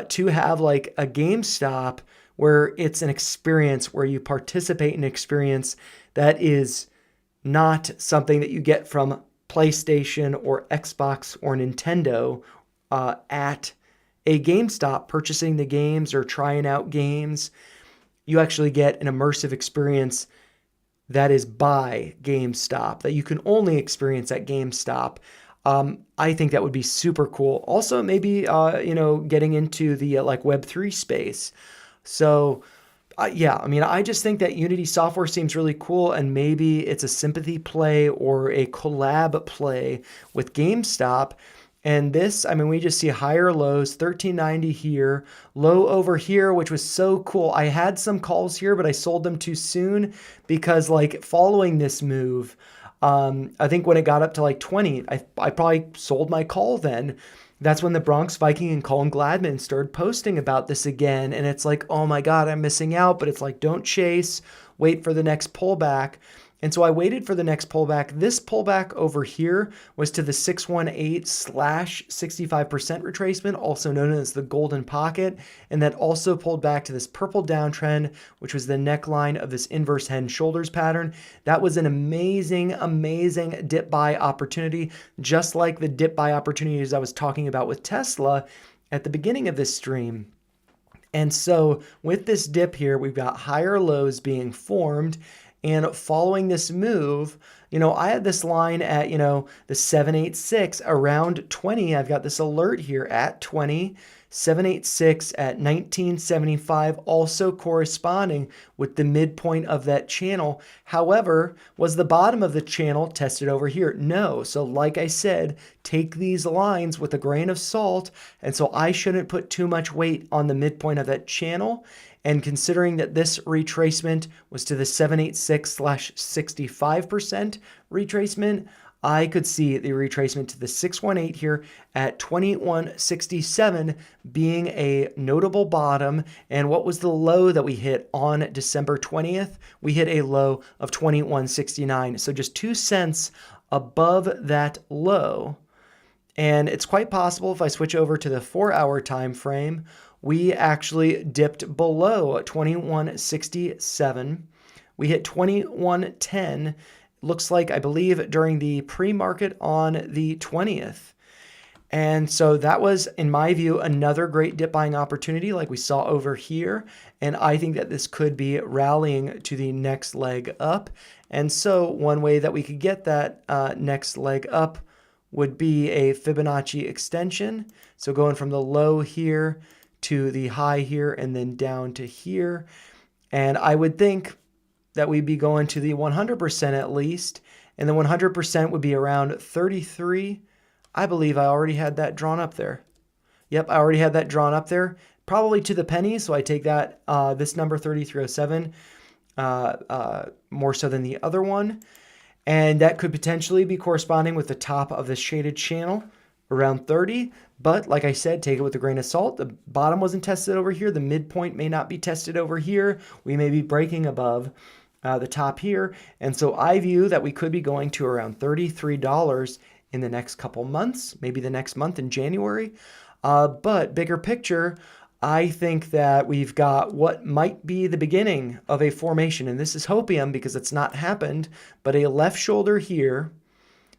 to have like a GameStop where it's an experience where you participate in an experience that is not something that you get from PlayStation or Xbox or Nintendo at a GameStop purchasing the games or trying out games. You actually get an immersive experience that is by GameStop, that you can only experience at GameStop. I think that would be super cool. Also, maybe, getting into the like Web3 space. So, yeah, I mean, I just think that Unity software seems really cool, and maybe it's a sympathy play or a collab play with GameStop. And this, I mean, we just see higher lows, 1390 here, low over here, which was so cool. I had some calls here, but I sold them too soon because like following this move, I think when it got up to like 20, I probably sold my call then. That's when the Bronx Viking and Colin Gladman started posting about this again. And it's like, oh my God, I'm missing out. But it's like, don't chase, wait for the next pullback. And so I waited for the next pullback. This pullback over here was to the 618/65% retracement, also known as the golden pocket. And that also pulled back to this purple downtrend, which was the neckline of this inverse head and shoulders pattern. That was an amazing, amazing dip buy opportunity, just like the dip buy opportunities I was talking about with Tesla at the beginning of this stream. And so with this dip here, we've got higher lows being formed. And following this move, I had this line at, the 786 around 20. I've got this alert here at 20, 786 at 1975, also corresponding with the midpoint of that channel. However, was the bottom of the channel tested over here? No. So like I said, take these lines with a grain of salt. And so I shouldn't put too much weight on the midpoint of that channel. And considering that this retracement was to the 786/65% retracement, I could see the retracement to the 618 here at 2167 being a notable bottom. And what was the low that we hit on December 20th? We hit a low of 2169. So just 2 cents above that low. And it's quite possible if I switch over to the 4-hour time frame, we actually dipped below 2167. We hit 2110. Looks like, I believe, during the pre-market on the 20th. And so that was, in my view, another great dip buying opportunity like we saw over here. And I think that this could be rallying to the next leg up. And so one way that we could get that next leg up would be a Fibonacci extension. So going from the low here to the high here and then down to here. And I would think that we'd be going to the 100% at least. And the 100% would be around 33. I believe I already had that drawn up there. Yep, I already had that drawn up there. Probably to the penny. So I take that, this number 3307, more so than the other one. And that could potentially be corresponding with the top of the shaded channel around 30. But like I said, take it with a grain of salt. The bottom wasn't tested over here. The midpoint may not be tested over here. We may be breaking above the top here. And so I view that we could be going to around $33 in the next couple months, maybe the next month in January. But bigger picture, I think that we've got what might be the beginning of a formation. And this is hopium because it's not happened, but a left shoulder here,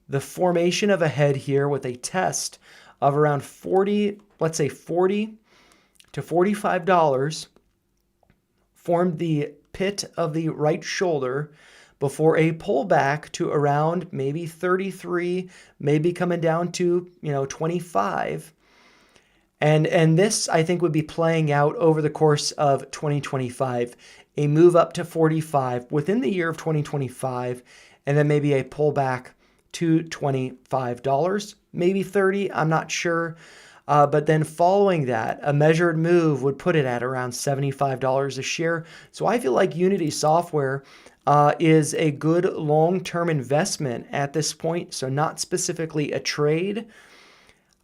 the formation of a head here with a test of around 40, let's say $40 to $45, formed the pit of the right shoulder before a pullback to around maybe 33, maybe coming down to, 25. And this, I think, would be playing out over the course of 2025, a move up to 45 within the year of 2025, and then maybe a pullback to $25, maybe 30, I'm not sure. But then following that, a measured move would put it at around $75 a share. So I feel like Unity software is a good long-term investment at this point. So not specifically a trade.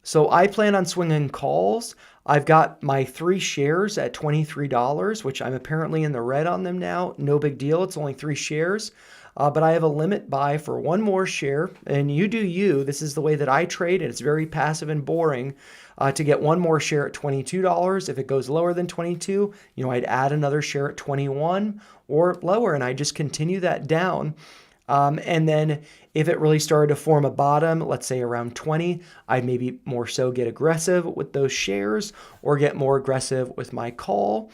So I plan on swinging calls. I've got my 3 shares at $23, which I'm apparently in the red on them now. No big deal. It's only 3 shares. But I have a limit buy for 1 more share, and you do you. This is the way that I trade, and it's very passive and boring. To get 1 more share at $22. If it goes lower than 22, I'd add another share at 21 or lower, and I just continue that down. And then if it really started to form a bottom, let's say around 20, I'd maybe more so get aggressive with those shares or get more aggressive with my call,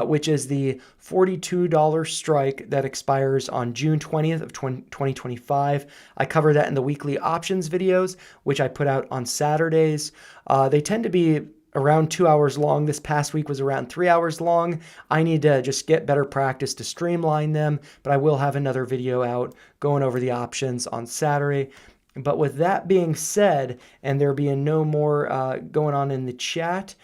which is the $42 strike that expires on June 20th of 2025. I cover that in the weekly options videos, which I put out on Saturdays. They tend to be around 2 hours long. This past week was around 3 hours long. I need to just get better practice to streamline them, but I will have another video out going over the options on Saturday. But with that being said, and there being no more going on in the chat,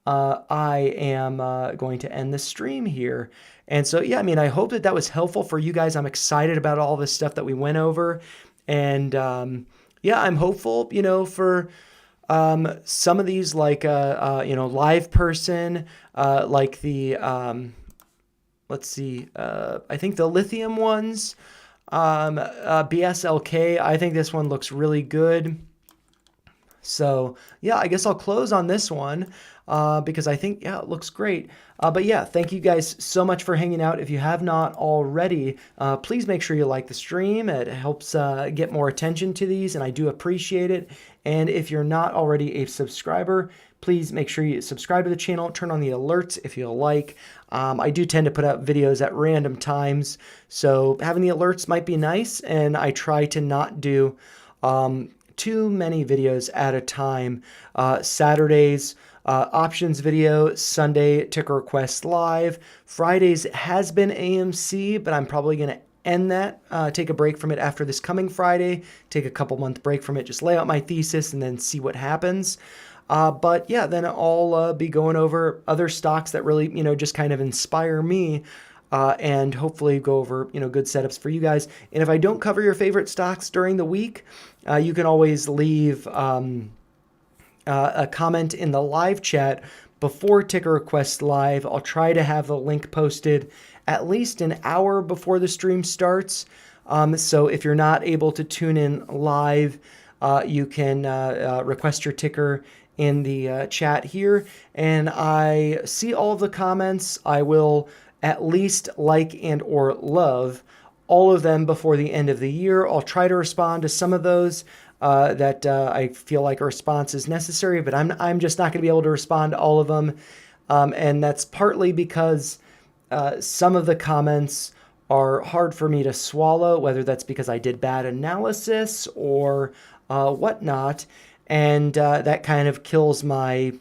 I am going to end the stream here. And so, yeah, I mean, I hope that was helpful for you guys. I'm excited about all this stuff that we went over. And yeah, I'm hopeful, for some of these, like, LivePerson, like the, let's see, I think the Lithium ones, BSLK, I think this one looks really good. So yeah, I guess I'll close on this one because I think, yeah, it looks great. But yeah, thank you guys so much for hanging out. If you have not already, please make sure you like the stream. It helps get more attention to these, and I do appreciate it. And if you're not already a subscriber, please make sure you subscribe to the channel, turn on the alerts if you like. I do tend to put out videos at random times, so having the alerts might be nice, and I try to not do too many videos at a time. Saturdays, options video, Sunday, ticker request live. Fridays has been AMC, but I'm probably going to end that, take a break from it after this coming Friday, take a couple month break from it, just lay out my thesis and then see what happens. But yeah, then I'll be going over other stocks that really, just kind of inspire me. And hopefully go over, good setups for you guys. And if I don't cover your favorite stocks during the week, you can always leave a comment in the live chat before ticker request live. I'll try to have the link posted at least an hour before the stream starts. So if you're not able to tune in live, you can request your ticker in the chat here. And I see all of the comments. I will at least like and or love all of them before the end of the year. I'll try to respond to some of those that I feel like a response is necessary, but I'm just not going to be able to respond to all of them. And that's partly because some of the comments are hard for me to swallow, whether that's because I did bad analysis or whatnot. And that kind of kills my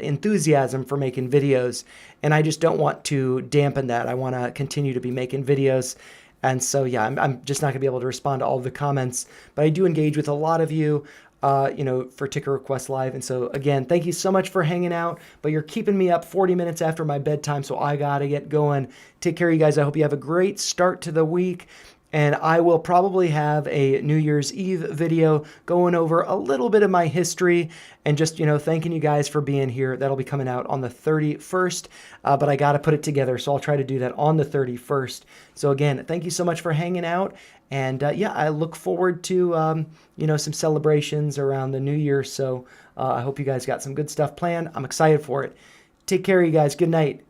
enthusiasm for making videos, and I just don't want to dampen that. I want to continue to be making videos, and so yeah, I'm just not gonna be able to respond to all of the comments, but I do engage with a lot of you, for ticker request live. And so again, thank you so much for hanging out, but you're keeping me up 40 minutes after my bedtime, so I gotta get going. Take care, you guys. I hope you have a great start to the week. And I will probably have a New Year's Eve video going over a little bit of my history and just, thanking you guys for being here. That'll be coming out on the 31st, but I got to put it together. So I'll try to do that on the 31st. So again, thank you so much for hanging out. And yeah, I look forward to, some celebrations around the new year. So I hope you guys got some good stuff planned. I'm excited for it. Take care, you guys. Good night.